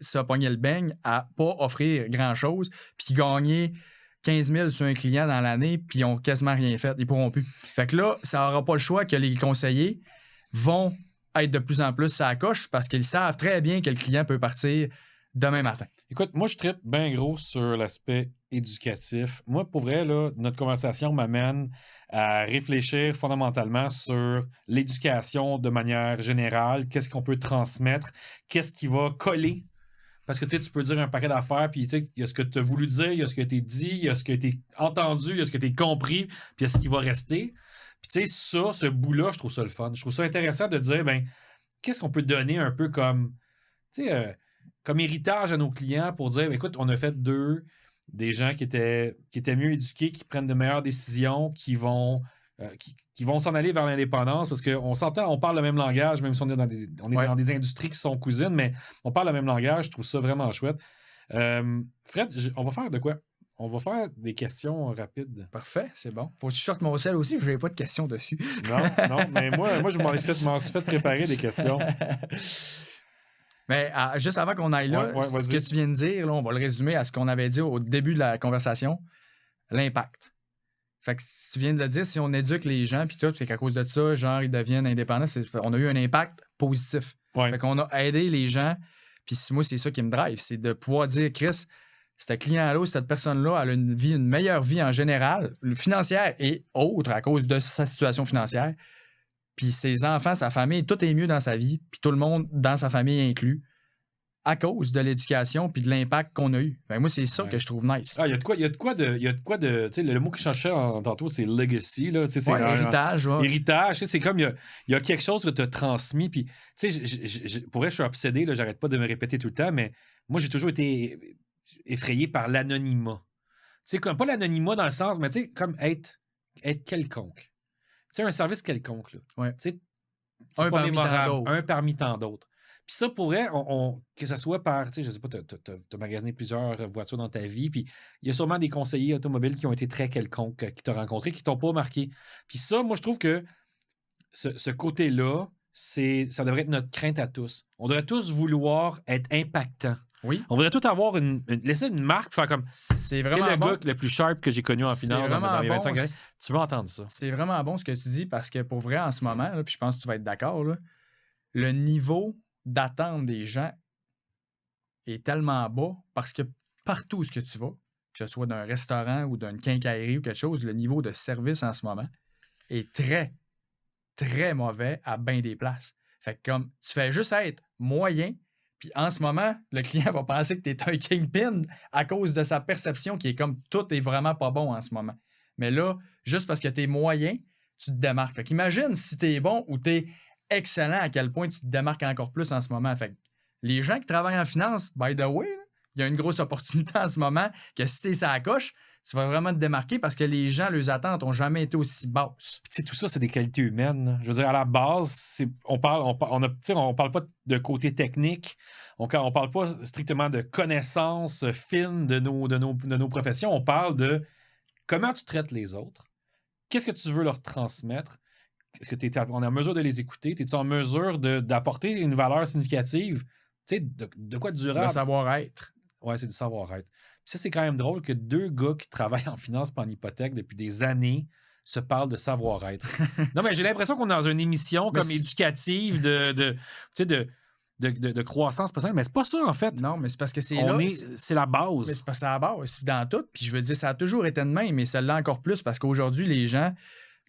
se pogner le beigne à ne pas offrir grand-chose, puis gagner 15 000 sur un client dans l'année, puis ils n'ont quasiment rien fait. Ils ne pourront plus. Fait que là, ça n'aura pas le choix que les conseillers vont être de plus en plus sa coche parce qu'ils savent très bien que le client peut partir demain matin. Écoute, moi, je trippe bien gros sur l'aspect éducatif. Moi, pour vrai, là, notre conversation m'amène à réfléchir fondamentalement sur l'éducation de manière générale, qu'est-ce qu'on peut transmettre, qu'est-ce qui va coller. Parce que tu peux dire un paquet d'affaires, puis il y a ce que tu as voulu dire, il y a ce que tu as dit, il y a ce que tu as entendu, il y a ce que tu as compris, puis il y a ce qui va rester. Puis tu sais, ça, ce bout-là, je trouve ça le fun. Je trouve ça intéressant de dire, qu'est-ce qu'on peut donner un peu comme, comme héritage à nos clients pour dire, écoute, on a fait des gens qui étaient mieux éduqués, qui prennent de meilleures décisions, qui vont s'en aller vers l'indépendance, parce qu'on s'entend, on parle le même langage, même si on est dans des industries qui sont cousines, mais on parle le même langage. Je trouve ça vraiment chouette. Fred, on va faire de quoi? On va faire des questions rapides. Parfait, c'est bon. Faut que tu sortes mon sel aussi, je n'avais pas de questions dessus. Non, mais moi je m'en suis fait préparer des questions. Mais juste avant qu'on aille là, ce que tu viens de dire, là, on va le résumer à ce qu'on avait dit au début de la conversation, l'impact. Fait que tu viens de le dire, si on éduque les gens, puis tout, c'est qu'à cause de ça, genre, ils deviennent indépendants, on a eu un impact positif. Ouais. Fait qu'on a aidé les gens, puis moi, c'est ça qui me drive, c'est de pouvoir dire, Chris, ce client-là, cette personne-là, elle a une meilleure vie en général, financière et autre, à cause de sa situation financière. Puis ses enfants, sa famille, tout est mieux dans sa vie, puis tout le monde dans sa famille inclus, à cause de l'éducation puis de l'impact qu'on a eu. Moi, c'est ça que je trouve nice. Il y a de quoi de tu sais, le mot que je cherchais tantôt, c'est legacy, là. C'est héritage, ouais. Héritage, c'est comme il y a quelque chose que tu as transmis, puis tu sais, pour vrai, je suis obsédé, là, j'arrête pas de me répéter tout le temps, mais moi, j'ai toujours été effrayé par l'anonymat. Tu sais, comme pas l'anonymat dans le sens, mais tu sais, comme être quelconque. Tu sais, un service quelconque, là. Ouais. Tu sais, un parmi tant d'autres. Un parmi tant d'autres. Puis ça, pour vrai, que ça soit par, tu sais, je sais pas, t'as magasiné plusieurs voitures dans ta vie, puis il y a sûrement des conseillers automobiles qui ont été très quelconques, qui t'ont rencontré, qui t'ont pas marqué. Puis ça, moi, je trouve que ce côté-là, ça devrait être notre crainte à tous. On devrait tous vouloir être impactants. Oui. On devrait tous avoir laisser une marque, faire comme. C'est vraiment quel est le bon. gars le plus sharp que j'ai connu en finance dans les 25 années? Tu veux entendre ça? C'est vraiment bon ce que tu dis parce que pour vrai, en ce moment, là, puis je pense que tu vas être d'accord, là, le niveau d'attente des gens est tellement bas parce que partout où ce que tu vas, que ce soit d'un restaurant ou d'une quincaillerie ou quelque chose, le niveau de service en ce moment est très, très mauvais à bien des places. Fait que comme tu fais juste être moyen, puis en ce moment, le client va penser que tu es un kingpin à cause de sa perception qui est comme tout est vraiment pas bon en ce moment. Mais là, juste parce que tu es moyen, tu te démarques. Fait qu'imagine si tu es bon ou tu es excellent, à quel point tu te démarques encore plus en ce moment. Fait que les gens qui travaillent en finance, by the way, il y a une grosse opportunité en ce moment que si tu es sur la coche, tu vas vraiment te démarquer parce que les gens, leurs attentes n'ont jamais été aussi basses. Puis, tout ça, c'est des qualités humaines. Là. Je veux dire, à la base, on parle pas de côté technique. On parle pas strictement de connaissances fines de nos professions. On parle de comment tu traites les autres. Qu'est-ce que tu veux leur transmettre? Est-ce que on est en mesure de les écouter? Es-tu en mesure d'apporter une valeur significative? Tu sais, de quoi de durable? Le savoir-être. Ouais, c'est du savoir-être. Puis ça, c'est quand même drôle que deux gars qui travaillent en finance et en hypothèque depuis des années se parlent de savoir-être. Non, mais j'ai l'impression qu'on est dans une émission comme éducative de croissance personnelle, mais c'est pas ça, en fait. Non, mais c'est parce que c'est la base. Mais c'est parce que c'est la base, c'est dans tout. Puis je veux dire, ça a toujours été de même, mais celle-là encore plus parce qu'aujourd'hui, les gens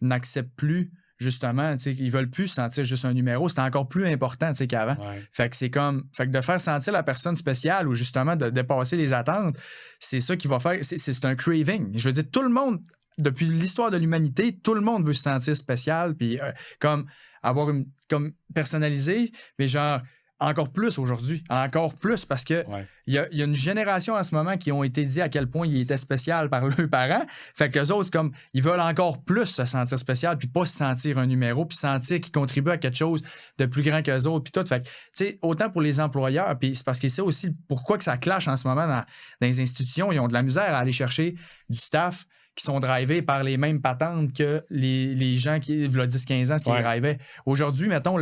n'acceptent plus, justement, ils veulent plus sentir juste un numéro. C'est encore plus important qu'avant. Ouais. Fait que c'est comme. Fait que de faire sentir la personne spéciale ou justement de dépasser les attentes, c'est ça qui va faire. C'est un craving. Je veux dire, tout le monde, depuis l'histoire de l'humanité, tout le monde veut se sentir spécial, puis comme avoir une. Comme personnalisé, mais genre. Encore plus aujourd'hui. Encore plus parce que il y a une génération en ce moment qui ont été dit à quel point ils étaient spéciaux par leurs parents. Fait qu'eux autres, comme, ils veulent encore plus se sentir spécial puis pas se sentir un numéro puis sentir qu'ils contribuent à quelque chose de plus grand qu'eux autres puis tout. Fait que, tu sais, autant pour les employeurs puis c'est parce que c'est aussi pourquoi que ça clash en ce moment dans les institutions. Ils ont de la misère à aller chercher du staff qui sont drivés par les mêmes patentes que les gens qui, il y a 10-15 ans, ce qui les drivaient. Aujourd'hui, mettons,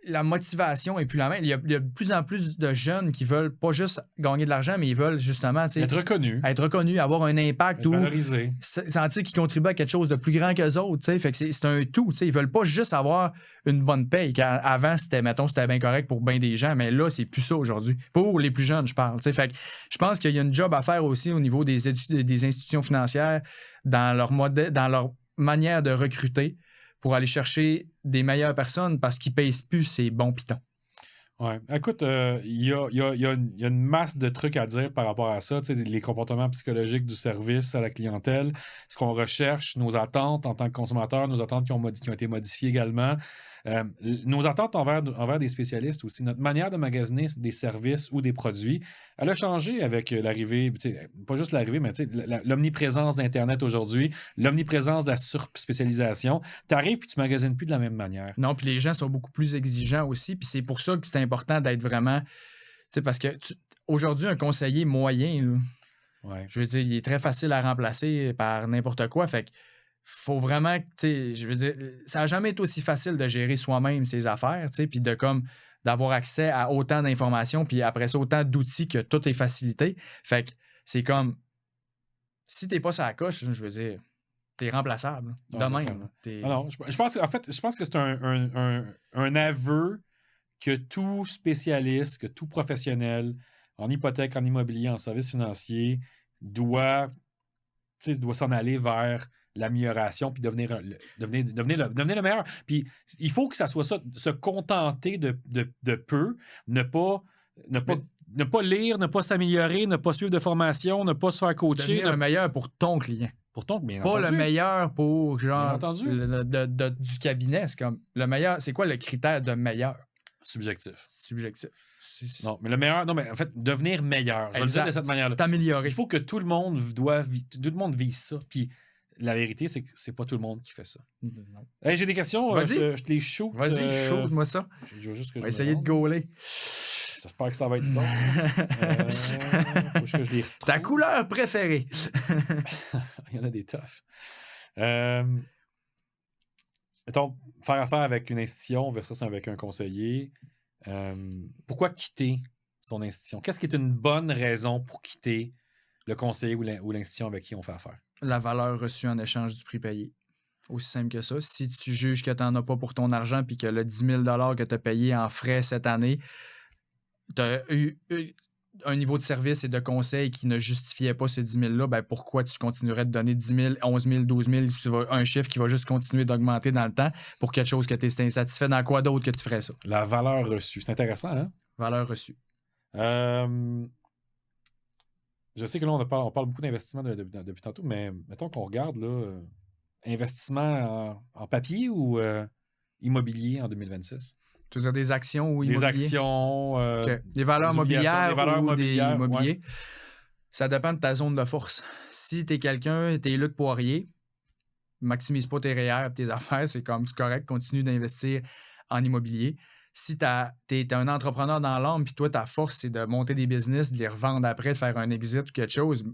la motivation est plus la même. Il y a de plus en plus de jeunes qui veulent pas juste gagner de l'argent, mais ils veulent justement être reconnus, avoir un impact ou valorisé. Sentir qu'ils contribuent à quelque chose de plus grand qu'eux autres. Fait que c'est un tout. Ils veulent pas juste avoir une bonne paye. Avant, c'était bien correct pour bien des gens, mais là, c'est plus ça aujourd'hui. Pour les plus jeunes, je parle. Fait que je pense qu'il y a une job à faire aussi au niveau des institutions financières dans leur manière de recruter pour aller chercher des meilleures personnes parce qu'ils ne pèsent plus ces bons pitons. Oui. Écoute, il y a une masse de trucs à dire par rapport à ça. Les comportements psychologiques du service à la clientèle, ce qu'on recherche, nos attentes en tant que consommateur, nos attentes qui ont été modifiées également. Nos attentes envers des spécialistes aussi. Notre manière de magasiner des services ou des produits, elle a changé avec l'arrivée, pas juste l'arrivée, mais l'omniprésence d'Internet aujourd'hui, l'omniprésence de la surspécialisation. Tu arrives puis tu magasines plus de la même manière. Non, puis les gens sont beaucoup plus exigeants aussi, puis c'est pour ça que c'est important d'être vraiment... parce que aujourd'hui, un conseiller moyen, je veux dire, il est très facile à remplacer par n'importe quoi, fait que faut vraiment, je veux dire, ça n'a jamais été aussi facile de gérer soi-même ses affaires, puis d'avoir accès à autant d'informations, puis après ça, autant d'outils que tout est facilité. Fait que c'est comme, si t'es pas sur la coche, je veux dire, t'es remplaçable. De même. Non, je pense que c'est un aveu que tout spécialiste, que tout professionnel en hypothèque, en immobilier, en services financiers doit s'en aller vers l'amélioration puis devenir le meilleur. Puis il faut que ça soit ça, se contenter de peu, ne pas lire, ne pas s'améliorer, ne pas suivre de formation, ne pas se faire coacher. Devenir le meilleur pour ton client. Bien pas entendu. Le meilleur pour genre du cabinet. C'est comme le meilleur. C'est quoi le critère de meilleur? Subjectif. Non, mais le meilleur, non, mais en fait, devenir meilleur. Je vais le dire de cette manière-là. T'améliorer. Il faut que tout le monde vise ça. Puis la vérité, c'est que c'est pas tout le monde qui fait ça. Non. Hey, j'ai des questions. Vas-y. Je te les shoot. Vas-y, shoot-moi ça. Je veux juste que On va je me essayer de rende. gauler. J'espère que ça va être bon. Faut juste que je les retrouve. Ta couleur préférée? Il y en a des toughs. Mettons, faire affaire avec une institution versus avec un conseiller. Pourquoi quitter son institution? Qu'est-ce qui est une bonne raison pour quitter le conseiller ou l'institution avec qui on fait affaire? La valeur reçue en échange du prix payé. Aussi simple que ça. Si tu juges que tu n'en as pas pour ton argent puis que le 10 000 $ que tu as payé en frais cette année, tu as eu un niveau de service et de conseil qui ne justifiait pas ce 10 000-là, ben pourquoi tu continuerais de donner 10 000, 11 000, 12 000, un chiffre qui va juste continuer d'augmenter dans le temps pour quelque chose que tu es insatisfait? Dans quoi d'autre que tu ferais ça? La valeur reçue. C'est intéressant, hein? Valeur reçue. Je sais que là, on parle beaucoup d'investissement depuis tantôt, mais mettons qu'on regarde là, investissement en papier ou immobilier en 2026? Tu veux dire des actions ou immobilier? Des actions. Okay. Des valeurs mobilières des valeurs ou mobilières, des immobiliers. Ouais. Ça dépend de ta zone de force. Si t'es quelqu'un, t'es Luc Poirier, maximise pas tes REER et tes affaires, c'est correct, continue d'investir en immobilier. Si t'es un entrepreneur dans l'âme, puis toi, ta force, c'est de monter des business, de les revendre après, de faire un exit ou quelque chose,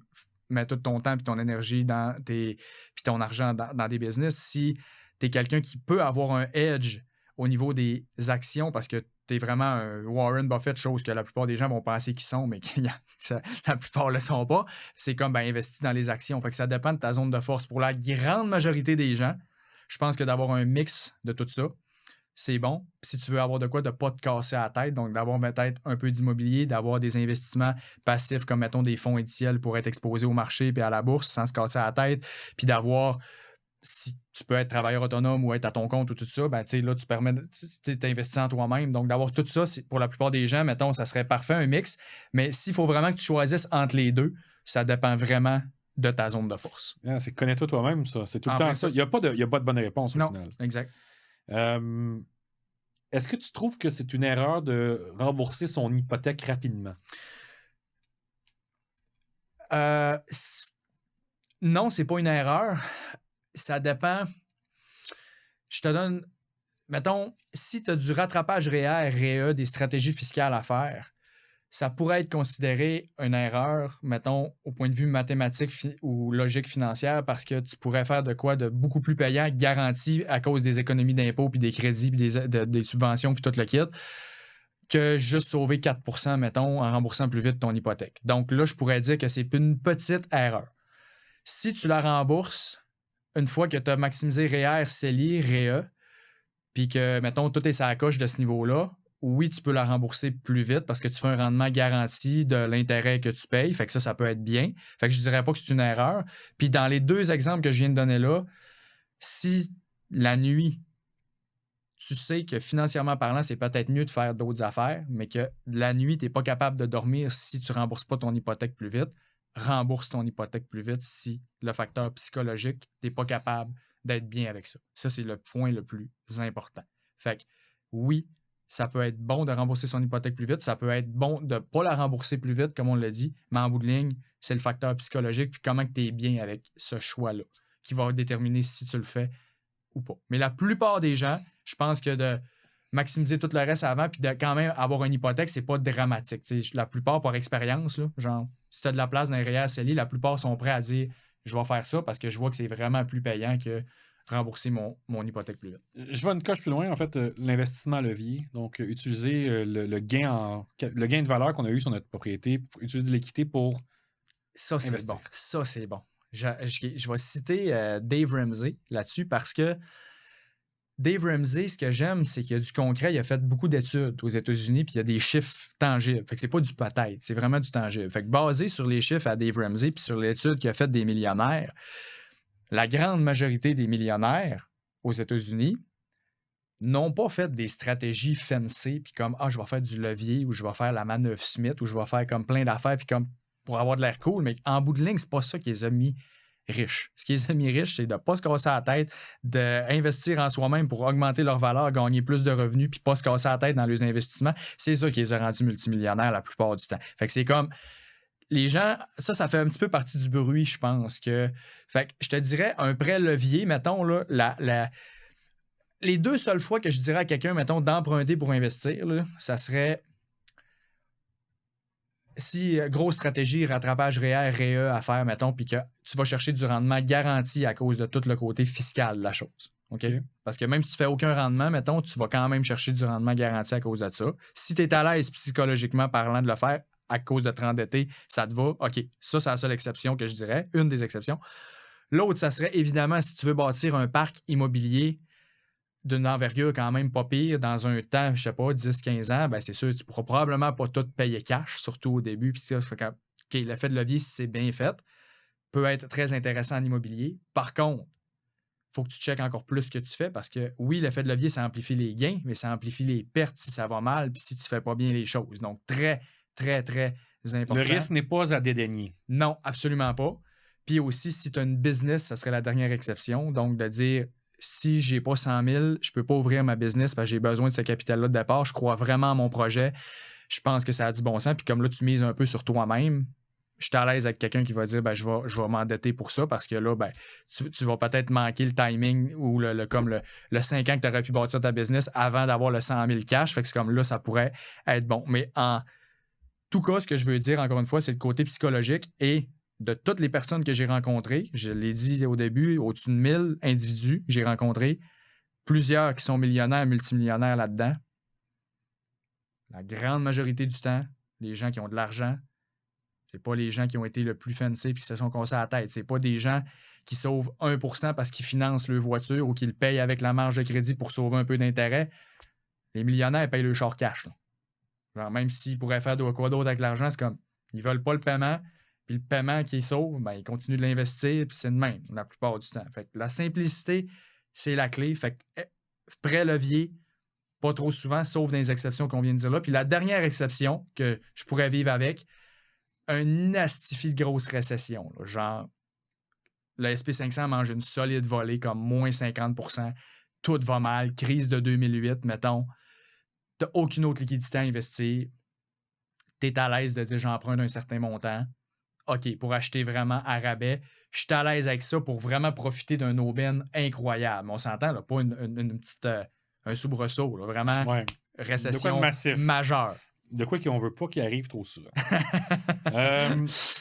mets tout ton temps et ton énergie puis ton argent dans des business. Si t'es quelqu'un qui peut avoir un edge au niveau des actions, parce que tu es vraiment un Warren Buffett, chose que la plupart des gens vont penser qu'ils sont, mais la plupart ne le sont pas, c'est comme investir dans les actions. Fait que ça dépend de ta zone de force. Pour la grande majorité des gens, je pense que d'avoir un mix de tout ça, c'est bon. Si tu veux avoir de quoi, de ne pas te casser la tête, donc d'avoir peut-être un peu d'immobilier, d'avoir des investissements passifs comme, mettons, des fonds indiciels pour être exposés au marché puis à la bourse sans se casser la tête, puis d'avoir... Si tu peux être travailleur autonome ou être à ton compte ou tout ça, ben, là, tu permets d'investir en toi-même. Donc, d'avoir tout ça, pour la plupart des gens, mettons, ça serait parfait, un mix. Mais s'il faut vraiment que tu choisisses entre les deux, ça dépend vraiment de ta zone de force. Yeah, c'est connais-toi toi-même, ça. C'est tout le temps ça. Il n'y a pas de bonne réponse au final. Exact. Est-ce que tu trouves que c'est une erreur de rembourser son hypothèque rapidement? Non, c'est pas une erreur. Ça dépend. Je te donne... Mettons, si tu as du rattrapage REER, REE, des stratégies fiscales à faire, ça pourrait être considéré une erreur, mettons, au point de vue mathématique ou logique financière, parce que tu pourrais faire de quoi de beaucoup plus payant, garanti à cause des économies d'impôts, puis des crédits, puis des subventions, puis tout le kit, que juste sauver 4 %, mettons, en remboursant plus vite ton hypothèque. Donc là, je pourrais dire que c'est une petite erreur. Si tu la rembourses, une fois que tu as maximisé REER, CELI, REE, puis que, mettons, tout est sur la coche de ce niveau-là, oui, tu peux la rembourser plus vite parce que tu fais un rendement garanti de l'intérêt que tu payes. Fait que ça peut être bien. Fait que je dirais pas que c'est une erreur. Puis dans les deux exemples que je viens de donner là, si la nuit, tu sais que financièrement parlant, c'est peut-être mieux de faire d'autres affaires, mais que la nuit, tu n'es pas capable de dormir si tu ne rembourses pas ton hypothèque plus vite, rembourse ton hypothèque plus vite si le facteur psychologique, tu n'es pas capable d'être bien avec ça. Ça, c'est le point le plus important. Fait que oui, ça peut être bon de rembourser son hypothèque plus vite, ça peut être bon de ne pas la rembourser plus vite, comme on l'a dit, mais en bout de ligne, c'est le facteur psychologique puis comment tu es bien avec ce choix-là qui va déterminer si tu le fais ou pas. Mais la plupart des gens, je pense que de maximiser tout le reste avant puis de quand même avoir une hypothèque, c'est pas dramatique. T'sais, la plupart, par expérience, là, genre, si tu as de la place dans les REER CELI, la plupart sont prêts à dire « je vais faire ça parce que je vois que c'est vraiment plus payant que rembourser mon hypothèque plus vite. » Je vais une coche plus loin, en fait, l'investissement à levier. Donc, utiliser le gain de valeur qu'on a eu sur notre propriété, pour utiliser de l'équité pour ça, c'est investir. bon. Ça, c'est bon. Je vais citer Dave Ramsey là-dessus parce que Dave Ramsey, ce que j'aime, c'est qu'il y a du concret. Il a fait beaucoup d'études aux États-Unis, puis il y a des chiffres tangibles. Fait que c'est pas du peut-être, c'est vraiment du tangible. Fait que basé sur les chiffres à Dave Ramsey, puis sur l'étude qu'il a faite des millionnaires, la grande majorité des millionnaires aux États-Unis n'ont pas fait des stratégies fancy, puis comme « je vais faire du levier » ou « je vais faire la manœuvre Smith » ou « je vais faire comme plein d'affaires » puis comme pour avoir de l'air cool, mais en bout de ligne, c'est pas ça qui les a mis riches. Ce qui les a mis riches, c'est de ne pas se casser la tête, d'investir en soi-même pour augmenter leur valeur, gagner plus de revenus, puis pas se casser la tête dans leurs investissements. C'est ça qui les a rendus multimillionnaires la plupart du temps. Fait que c'est comme les gens, ça fait un petit peu partie du bruit, je pense. Fait que je te dirais, un prêt levier, mettons, là, les 2 seules fois que je dirais à quelqu'un, mettons, d'emprunter pour investir, là, ça serait si grosse stratégie, rattrapage REER, REE à faire, mettons, puis que tu vas chercher du rendement garanti à cause de tout le côté fiscal de la chose. OK? Parce que même si tu fais aucun rendement, mettons, tu vas quand même chercher du rendement garanti à cause de ça. Si tu es à l'aise psychologiquement parlant de le faire à cause de te rendetter, ça te va. OK, ça, c'est la seule exception que je dirais, une des exceptions. L'autre, ça serait évidemment si tu veux bâtir un parc immobilier d'une envergure quand même pas pire dans un temps, je sais pas, 10-15 ans, ben c'est sûr, tu pourras probablement pas tout payer cash, surtout au début. Puis ça fait que, OK, l'effet de levier, si c'est bien fait, peut être très intéressant en immobilier. Par contre, il faut que tu checkes encore plus ce que tu fais parce que oui, l'effet de levier, ça amplifie les gains, mais ça amplifie les pertes si ça va mal puis si tu fais pas bien les choses. Donc, très, très, très important. Le risque n'est pas à dédaigner. Non, absolument pas. Puis aussi, si tu as une business, ça serait la dernière exception. Donc, de dire, si j'ai pas 100 000, je peux pas ouvrir ma business parce que j'ai besoin de ce capital-là de départ. Je crois vraiment à mon projet. Je pense que ça a du bon sens. Puis comme là, tu mises un peu sur toi-même, je suis à l'aise avec quelqu'un qui va dire, ben, je vais m'endetter pour ça parce que là, ben, tu vas peut-être manquer le timing ou comme le 5 ans que tu aurais pu bâtir ta business avant d'avoir le 100 000 cash. Fait que c'est comme là, ça pourrait être bon. Mais en tout cas, ce que je veux dire, encore une fois, c'est le côté psychologique et de toutes les personnes que j'ai rencontrées, je l'ai dit au début, au-dessus de 1000 individus que j'ai rencontrés, plusieurs qui sont millionnaires, multimillionnaires là-dedans. La grande majorité du temps, les gens qui ont de l'argent, c'est pas les gens qui ont été le plus fancy et qui se sont cassés la tête. C'est pas des gens qui sauvent 1% parce qu'ils financent leur voiture ou qu'ils payent avec la marge de crédit pour sauver un peu d'intérêt. Les millionnaires payent le short cash. Là. Genre, même s'ils pourraient faire quoi d'autre avec l'argent, c'est comme, ils veulent pas le paiement. Puis le paiement qu'ils sauvent, ben, ils continuent de l'investir, puis c'est le même la plupart du temps. Fait que la simplicité, c'est la clé. Fait que prêt levier, pas trop souvent, sauf dans les exceptions qu'on vient de dire là. Puis la dernière exception que je pourrais vivre avec, un astifi de grosse récession. Là, genre, le SP500 mange une solide volée comme moins 50%. Tout va mal. Crise de 2008, mettons. T'as aucune autre liquidité à investir. T'es à l'aise de dire j'emprunte un certain montant. OK, pour acheter vraiment à rabais, je suis à l'aise avec ça pour vraiment profiter d'un aubaine incroyable. On s'entend, là, pas une petite un soubresaut, là, vraiment récession majeure. De quoi qu'on veut pas qu'il arrive trop souvent.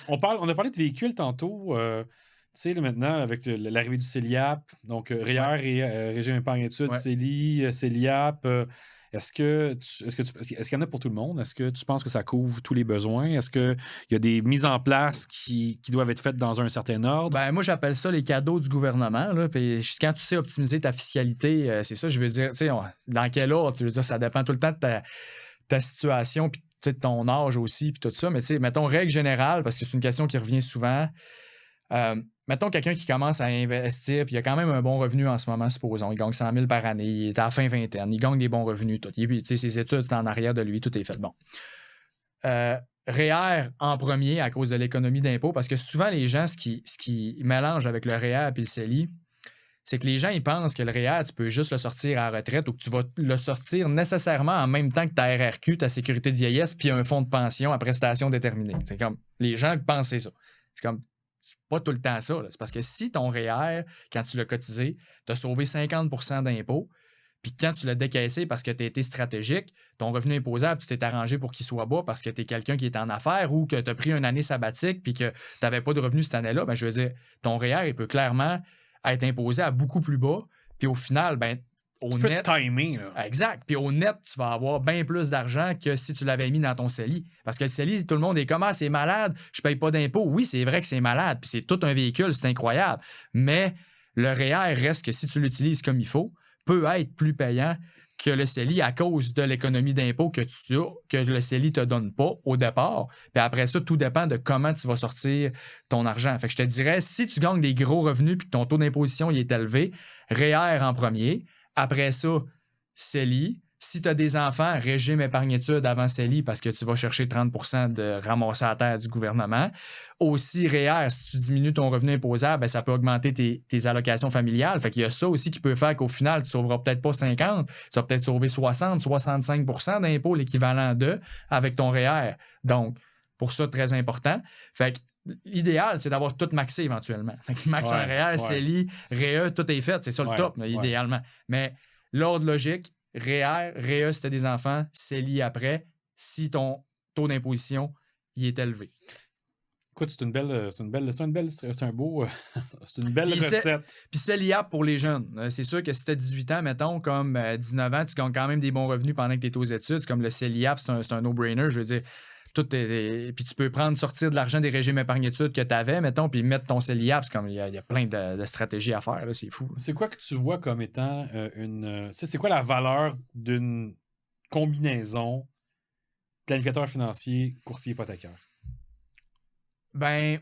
On a parlé de véhicules tantôt. Tu sais, maintenant, avec l'arrivée du CELIAP, donc REER et Régime épargne-études, CELI, CELIAP, est-ce qu'il y en a pour tout le monde? Est-ce que tu penses que ça couvre tous les besoins? Est-ce qu'il y a des mises en place qui doivent être faites dans un certain ordre? Ben, moi, j'appelle ça les cadeaux du gouvernement. Là. Puis, quand tu sais optimiser ta fiscalité, c'est ça, je veux dire, tu sais, dans quel ordre? Tu veux dire, ça dépend tout le temps de ta situation, puis de ton âge aussi, puis tout ça. Mais tu sais, mettons, règle générale, parce que c'est une question qui revient souvent. Mettons quelqu'un qui commence à investir, puis il a quand même un bon revenu en ce moment, supposons. Il gagne 100 000 par année, il est à la fin vingtaine, il gagne des bons revenus. Tout. Ses études, c'est en arrière de lui, tout est fait. Bon. REER en premier à cause de l'économie d'impôt, parce que souvent, les gens, ce qui mélangent avec le REER et le CELI, c'est que les gens, ils pensent que le REER, tu peux juste le sortir à la retraite ou que tu vas le sortir nécessairement en même temps que ta RRQ, ta sécurité de vieillesse, puis un fonds de pension à prestations déterminées. C'est comme, les gens pensent ça. C'est comme, c'est pas tout le temps ça. Là. C'est parce que si ton REER, quand tu l'as cotisé, t'as sauvé 50% d'impôts, puis quand tu l'as décaissé parce que tu as été stratégique, ton revenu imposable, tu t'es arrangé pour qu'il soit bas parce que tu es quelqu'un qui est en affaires ou que tu as pris une année sabbatique puis que tu n'avais pas de revenus cette année-là, ben, je veux dire, ton REER, il peut clairement être imposé à beaucoup plus bas. Puis au final, ben, au net. Timing, là. Exact. Puis au net, tu vas avoir bien plus d'argent que si tu l'avais mis dans ton CELI. Parce que le CELI, tout le monde est comme ah, c'est malade, je paye pas d'impôts. Oui, c'est vrai que c'est malade, puis c'est tout un véhicule, c'est incroyable. Mais le REER reste que si tu l'utilises comme il faut, peut être plus payant que le CELI à cause de l'économie d'impôts que le CELI ne te donne pas au départ. Puis après ça, tout dépend de comment tu vas sortir ton argent. Fait que je te dirais, si tu gagnes des gros revenus et que ton taux d'imposition il est élevé, REER en premier. Après ça, CELI. Si tu as des enfants, régime épargne-études avant CELI parce que tu vas chercher 30% de ramasser à terre du gouvernement. Aussi, REER, si tu diminues ton revenu imposable, ben, ça peut augmenter tes allocations familiales. Fait qu'il y a ça aussi qui peut faire qu'au final, tu ne sauveras peut-être pas 50, tu vas peut-être sauver 60, 65% d'impôts, l'équivalent de, avec ton REER. Donc, pour ça très important. Fait que l'idéal, c'est d'avoir tout maxé éventuellement. Fait que max en réel, CELI, REA, tout est fait. C'est ça le top, là, idéalement. Mais l'ordre logique, REA si tu as des enfants, CELI après, si ton taux d'imposition il est élevé. Écoute, c'est une belle recette. Puis CELIAP pour les jeunes. C'est sûr que si tu as 18 ans, mettons, comme 19 ans, tu gagnes quand même des bons revenus pendant que tu es aux études. C'est comme le CELIAP, c'est un no-brainer. Je veux dire, puis tu peux sortir de l'argent des régimes épargne-études que tu avais, mettons, puis mettre ton CELIAP. C'est comme il y a plein de stratégies à faire. Là, c'est fou. C'est quoi que tu vois comme étant c'est quoi la valeur d'une combinaison planificateur financier, courtier hypothécaire? Ben,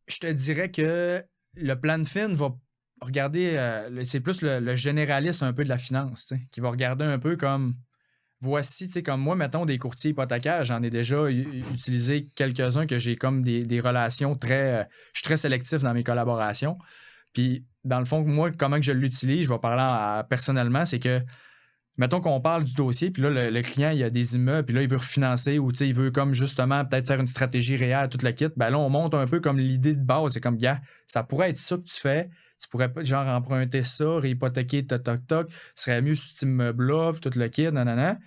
je te dirais que le plan fin va regarder, c'est plus le généraliste un peu de la finance, qui va regarder un peu comme, voici, comme moi, mettons, des courtiers hypothécaires, j'en ai déjà utilisé quelques-uns que j'ai comme des relations je suis très sélectif dans mes collaborations. Puis, dans le fond, moi, comment que je l'utilise, je vais parler personnellement, c'est que mettons qu'on parle du dossier, puis là, le client, il a des immeubles, puis là, il veut refinancer ou il veut comme justement peut-être faire une stratégie réelle, tout le kit. Ben là, on monte un peu comme l'idée de base. C'est comme, gars, ça pourrait être ça que tu fais. Tu pourrais pas, genre, emprunter ça, réhypothéquer, toc. Ce serait mieux sur cet immeuble-là, puis tout le kit, nanana. Puis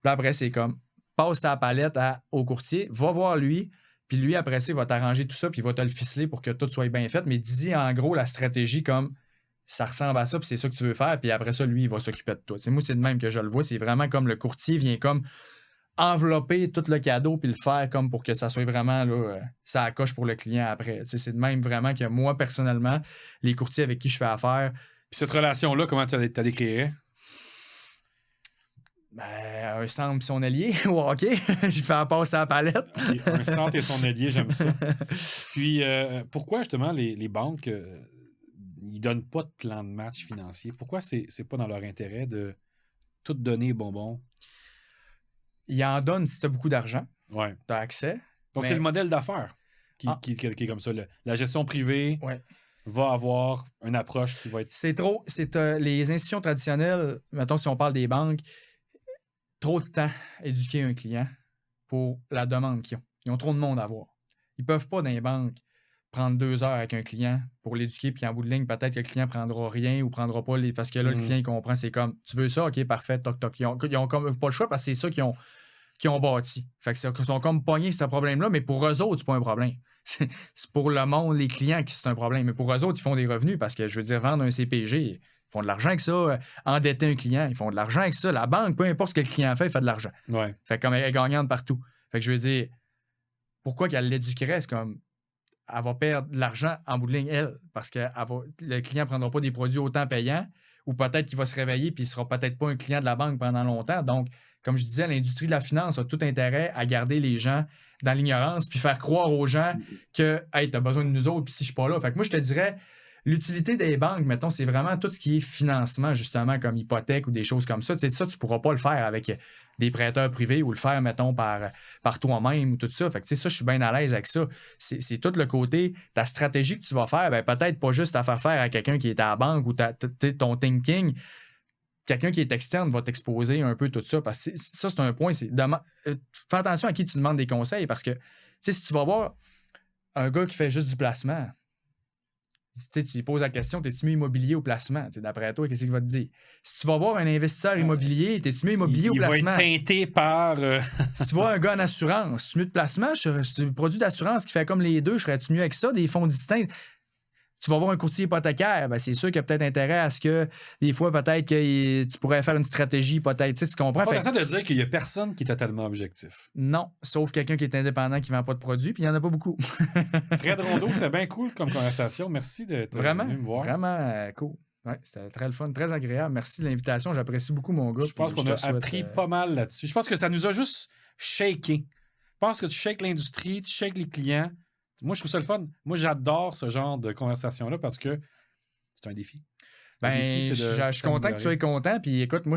là, après, c'est comme, passe sa palette au courtier, va voir lui, puis lui, après ça, il va t'arranger tout ça, puis il va te le ficeler pour que tout soit bien fait. Mais dis en gros la stratégie comme, ça ressemble à ça, puis c'est ça que tu veux faire, puis après ça, lui, il va s'occuper de toi. Moi, c'est de même que je le vois. C'est vraiment comme le courtier vient comme envelopper tout le cadeau puis le faire comme pour que ça soit vraiment là, ça accroche pour le client après. C'est de même vraiment que moi, personnellement, les courtiers avec qui je fais affaire... Puis cette relation-là, comment tu la décrirais? Ben, un centre et son allié au hockey. Je fais passer à la palette. Okay, un centre et son allié, j'aime ça. Puis, pourquoi justement les banques... ils donnent pas de plan de match financier. Pourquoi c'est pas dans leur intérêt de tout donner bonbon? Ils en donnent si tu as beaucoup d'argent. Ouais. Tu as accès. Donc, c'est le modèle d'affaires qui est comme ça. La gestion privée va avoir une approche qui va être... C'est trop... les institutions traditionnelles, mettons si on parle des banques, trop de temps à éduquer un client pour la demande qu'ils ont. Ils ont trop de monde à voir. Ils peuvent pas dans les banques prendre 2 heures avec un client pour l'éduquer, puis en bout de ligne, peut-être que le client prendra rien ou prendra pas parce que là, le client, il comprend, c'est comme, tu veux ça, OK, parfait, toc, toc. Ils ont comme pas le choix parce que c'est ça qu'ils ont bâti. Fait que ils sont comme pognés ce problème-là, mais pour eux autres, c'est pas un problème. C'est pour le monde, les clients, qui c'est un problème. Mais pour eux autres, ils font des revenus parce que, je veux dire, vendre un CPG, ils font de l'argent avec ça. Endetter un client, ils font de l'argent avec ça. La banque, peu importe ce que le client fait, il fait de l'argent. Ouais. Fait que comme elle est gagnante partout. Fait que je veux dire, pourquoi qu'elle l'éduquerait? C'est comme... elle va perdre de l'argent en bout de ligne, elle, parce que le client ne prendra pas des produits autant payants ou peut-être qu'il va se réveiller puis il ne sera peut-être pas un client de la banque pendant longtemps. Donc, comme je disais, l'industrie de la finance a tout intérêt à garder les gens dans l'ignorance puis faire croire aux gens que hey, tu as besoin de nous autres puis si je ne suis pas là. Fait que moi, je te dirais, l'utilité des banques, mettons, c'est vraiment tout ce qui est financement, justement, comme hypothèque ou des choses comme ça. Tu sais, ça, tu ne pourras pas le faire avec des prêteurs privés ou le faire, mettons, par toi-même ou tout ça. Fait que, tu sais, ça, je suis bien à l'aise avec ça. C'est tout le côté, ta stratégie que tu vas faire, ben, peut-être pas juste à faire à quelqu'un qui est à la banque ou ton thinking. Quelqu'un qui est externe va t'exposer un peu tout ça. Parce que ça, c'est un point. Fais attention à qui tu demandes des conseils parce que, tu sais, si tu vas voir un gars qui fait juste du placement, tu lui poses la question, t'es-tu mieux immobilier ou placement? D'après toi, qu'est-ce qu'il va te dire? Si tu vas voir un investisseur immobilier, t'es-tu mieux immobilier ou placement? Il va être teinté par... Si tu vois un gars en assurance, tu mieux de placement? C'est un produit d'assurance qui fait comme les deux, je serais-tu mieux avec ça? Des fonds distincts? Tu vas voir un courtier hypothécaire, ben c'est sûr qu'il y a peut-être intérêt à ce que des fois, peut-être que tu pourrais faire une stratégie hypothétique. Tu comprends? C'est intéressant de dire qu'il n'y a personne qui est totalement objectif. Non, sauf quelqu'un qui est indépendant qui ne vend pas de produits, puis il n'y en a pas beaucoup. Fred Rondeau, c'était bien cool comme conversation. Merci d'être venu me voir. Vraiment cool. Ouais, c'était très le fun, très agréable. Merci de l'invitation. J'apprécie beaucoup mon gars. Je pense qu'on a appris pas mal là-dessus. Je pense que ça nous a juste shaké. Je pense que tu shakes l'industrie, tu shakes les clients. Moi, je trouve ça le fun. Moi, j'adore ce genre de conversation-là parce que c'est un défi. Je suis content que tu sois content. Puis écoute, moi,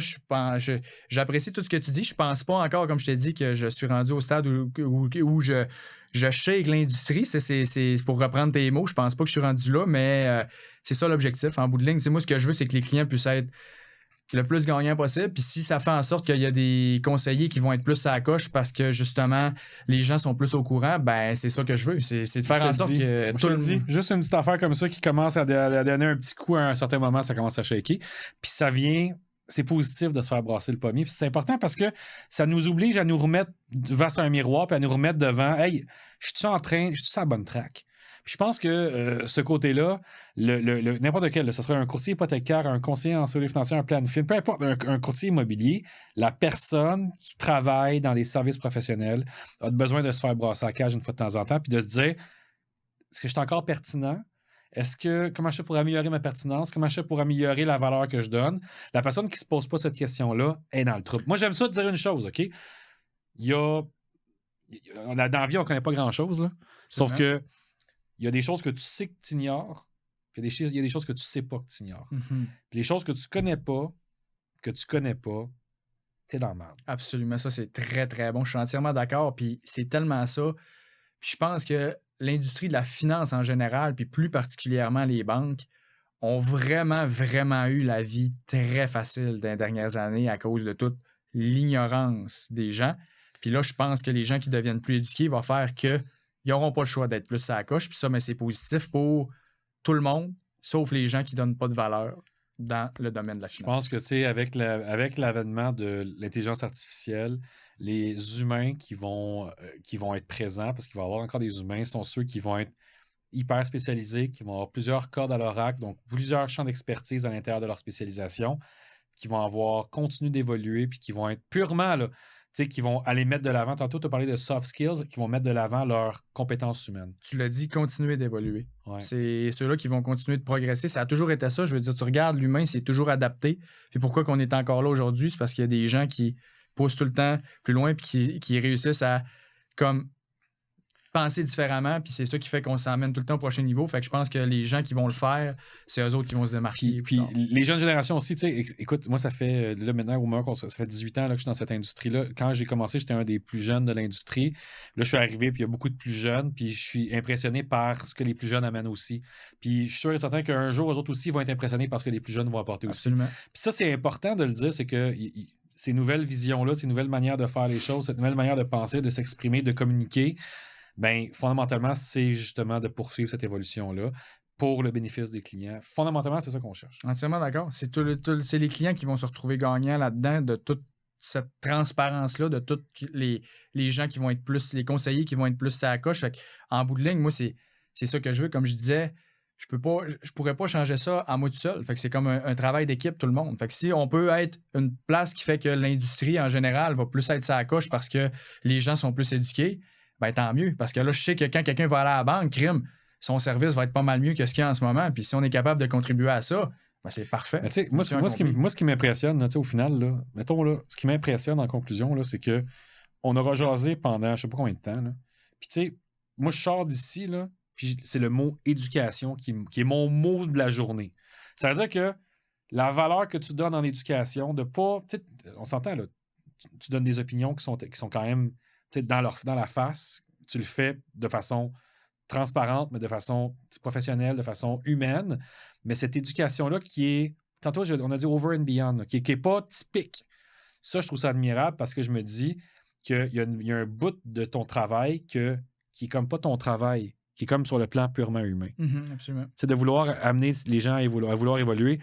j'apprécie tout ce que tu dis. Je pense pas encore, comme je t'ai dit, que je suis rendu au stade où je shake l'industrie. C'est pour reprendre tes mots. Je pense pas que je suis rendu là, mais c'est ça l'objectif. En bout de ligne, moi, ce que je veux, c'est que les clients puissent être le plus gagnant possible. Puis si ça fait en sorte qu'il y a des conseillers qui vont être plus à la coche parce que justement les gens sont plus au courant, ben c'est ça que je veux. C'est de faire en sorte que tout le monde. Juste une petite affaire comme ça qui commence à donner un petit coup à un certain moment, ça commence à shaker. Puis ça vient. C'est positif de se faire brasser le pommier. Puis c'est important parce que ça nous oblige à nous remettre face à un miroir puis à nous remettre devant. Hey, je suis sur la bonne track. Puis je pense que ce côté-là, n'importe quel, ce serait un courtier hypothécaire, un conseiller en sécurité financière, un planifié, peu importe, un courtier immobilier, la personne qui travaille dans les services professionnels a besoin de se faire brasser la cage une fois de temps en temps puis de se dire, est-ce que je suis encore pertinent? Comment je fais pour améliorer ma pertinence? Comment je fais pour améliorer la valeur que je donne? La personne qui ne se pose pas cette question-là est dans le trouble. Moi, j'aime ça te dire une chose, OK? Dans la vie, on ne connaît pas grand-chose, là. Sauf que il y a des choses que tu sais que tu ignores, puis il y a des choses que tu ne sais pas que tu ignores. Mm-hmm. Puis les choses que tu connais pas, t'es dans le mal. Absolument, ça c'est très très bon. Je suis entièrement d'accord, puis c'est tellement ça. Puis je pense que l'industrie de la finance en général, puis plus particulièrement les banques, ont vraiment, vraiment eu la vie très facile dans les dernières années à cause de toute l'ignorance des gens. Puis là, je pense que les gens qui deviennent plus éduqués vont faire qu'ils n'auront pas le choix d'être plus à la coche. Puis ça, mais c'est positif pour tout le monde, sauf les gens qui ne donnent pas de valeur dans le domaine de la finance. Je pense que, tu sais, avec l'avènement de l'intelligence artificielle, les humains qui vont être présents, parce qu'il va y avoir encore des humains, sont ceux qui vont être hyper spécialisés, qui vont avoir plusieurs cordes à leur arc, donc plusieurs champs d'expertise à l'intérieur de leur spécialisation, qui vont avoir continué d'évoluer, puis qui vont être purement, là, tu sais, qui vont aller mettre de l'avant. Tantôt, tu as parlé de soft skills, qui vont mettre de l'avant leurs compétences humaines. Tu l'as dit, continuer d'évoluer. Ouais. C'est ceux-là qui vont continuer de progresser. Ça a toujours été ça. Je veux dire, tu regardes, l'humain, c'est toujours adapté. Puis pourquoi qu'on est encore là aujourd'hui, c'est parce qu'il y a des gens qui poussent tout le temps plus loin puis qui réussissent à comme penser différemment, puis c'est ça qui fait qu'on s'emmène tout le temps au prochain niveau. Fait que je pense que les gens qui vont le faire, c'est eux autres qui vont se démarquer. Puis les jeunes générations aussi, tu sais, écoute, moi, ça fait, là, maintenant, au moins, ça fait 18 ans là, que je suis dans cette industrie-là. Quand j'ai commencé, j'étais un des plus jeunes de l'industrie. Là, je suis arrivé, puis il y a beaucoup de plus jeunes, puis je suis impressionné par ce que les plus jeunes amènent aussi. Puis je suis sûr et certain qu'un jour, eux autres aussi vont être impressionnés par ce que les plus jeunes vont apporter aussi. Absolument. Puis ça, c'est important de le dire, c'est que ces nouvelles visions-là, ces nouvelles manières de faire les choses, cette nouvelle manière de penser, de s'exprimer, de communiquer, bien, fondamentalement, c'est justement de poursuivre cette évolution-là pour le bénéfice des clients. Fondamentalement, c'est ça qu'on cherche. Entièrement d'accord. C'est les clients qui vont se retrouver gagnants là-dedans de toute cette transparence-là, de tous les gens qui vont être plus, les conseillers qui vont être plus à la coche. Fait en bout de ligne, moi, c'est ça que je veux. Comme je disais, je pourrais pas changer ça à moi tout seul. Fait que c'est comme un travail d'équipe, tout le monde. Fait que si on peut être une place qui fait que l'industrie, en général, va plus être à la coche parce que les gens sont plus éduqués, ben tant mieux. Parce que là, je sais que quand quelqu'un va aller à la banque, son service va être pas mal mieux que ce qu'il y a en ce moment. Puis si on est capable de contribuer à ça, ben c'est parfait. Mais moi, ce qui m'impressionne, là, au final, là, mettons, là, ce qui m'impressionne en conclusion, là, c'est que on aura jasé pendant je sais pas combien de temps. Là. Puis tu sais, moi, je sors d'ici, là, puis c'est le mot éducation qui est mon mot de la journée. Ça veut dire que la valeur que tu donnes en éducation, de pas. On s'entend, là, tu donnes des opinions qui sont quand même dans la face, tu le fais de façon transparente, mais de façon professionnelle, de façon humaine. Mais cette éducation-là qui est, tantôt on a dit over and beyond, là, qui n'est pas typique. Ça, je trouve ça admirable parce que je me dis qu'il y a un bout de ton travail qui est comme pas ton travail, qui est comme sur le plan purement humain. Absolument. C'est de vouloir amener les gens à vouloir évoluer.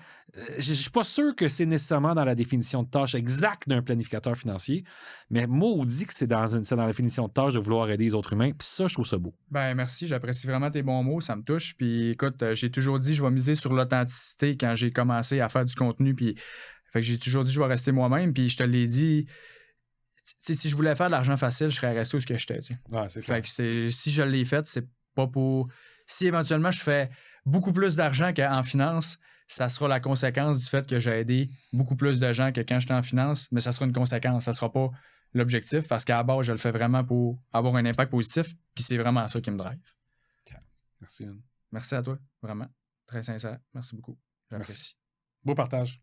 Je ne suis pas sûr que c'est nécessairement dans la définition de tâche exacte d'un planificateur financier, mais maudit que c'est dans la définition de tâche de vouloir aider les autres humains. Puis ça, je trouve ça beau. Ben merci, j'apprécie vraiment tes bons mots, ça me touche. Puis écoute, j'ai toujours dit je vais miser sur l'authenticité quand j'ai commencé à faire du contenu. Puis fait que j'ai toujours dit je vais rester moi-même. Puis je te l'ai dit, si je voulais faire de l'argent facile, je serais resté où ce que j'étais. Ouais, c'est fait que si je l'ai fait, c'est pas pour. Si éventuellement je fais beaucoup plus d'argent qu'en finance, ça sera la conséquence du fait que j'ai aidé beaucoup plus de gens que quand j'étais en finance, mais ça sera une conséquence, ça sera pas l'objectif parce qu'à la base, je le fais vraiment pour avoir un impact positif, puis c'est vraiment ça qui me drive. Merci, Anne. Merci à toi, vraiment. Très sincère. Merci beaucoup. J'apprécie. Beau partage.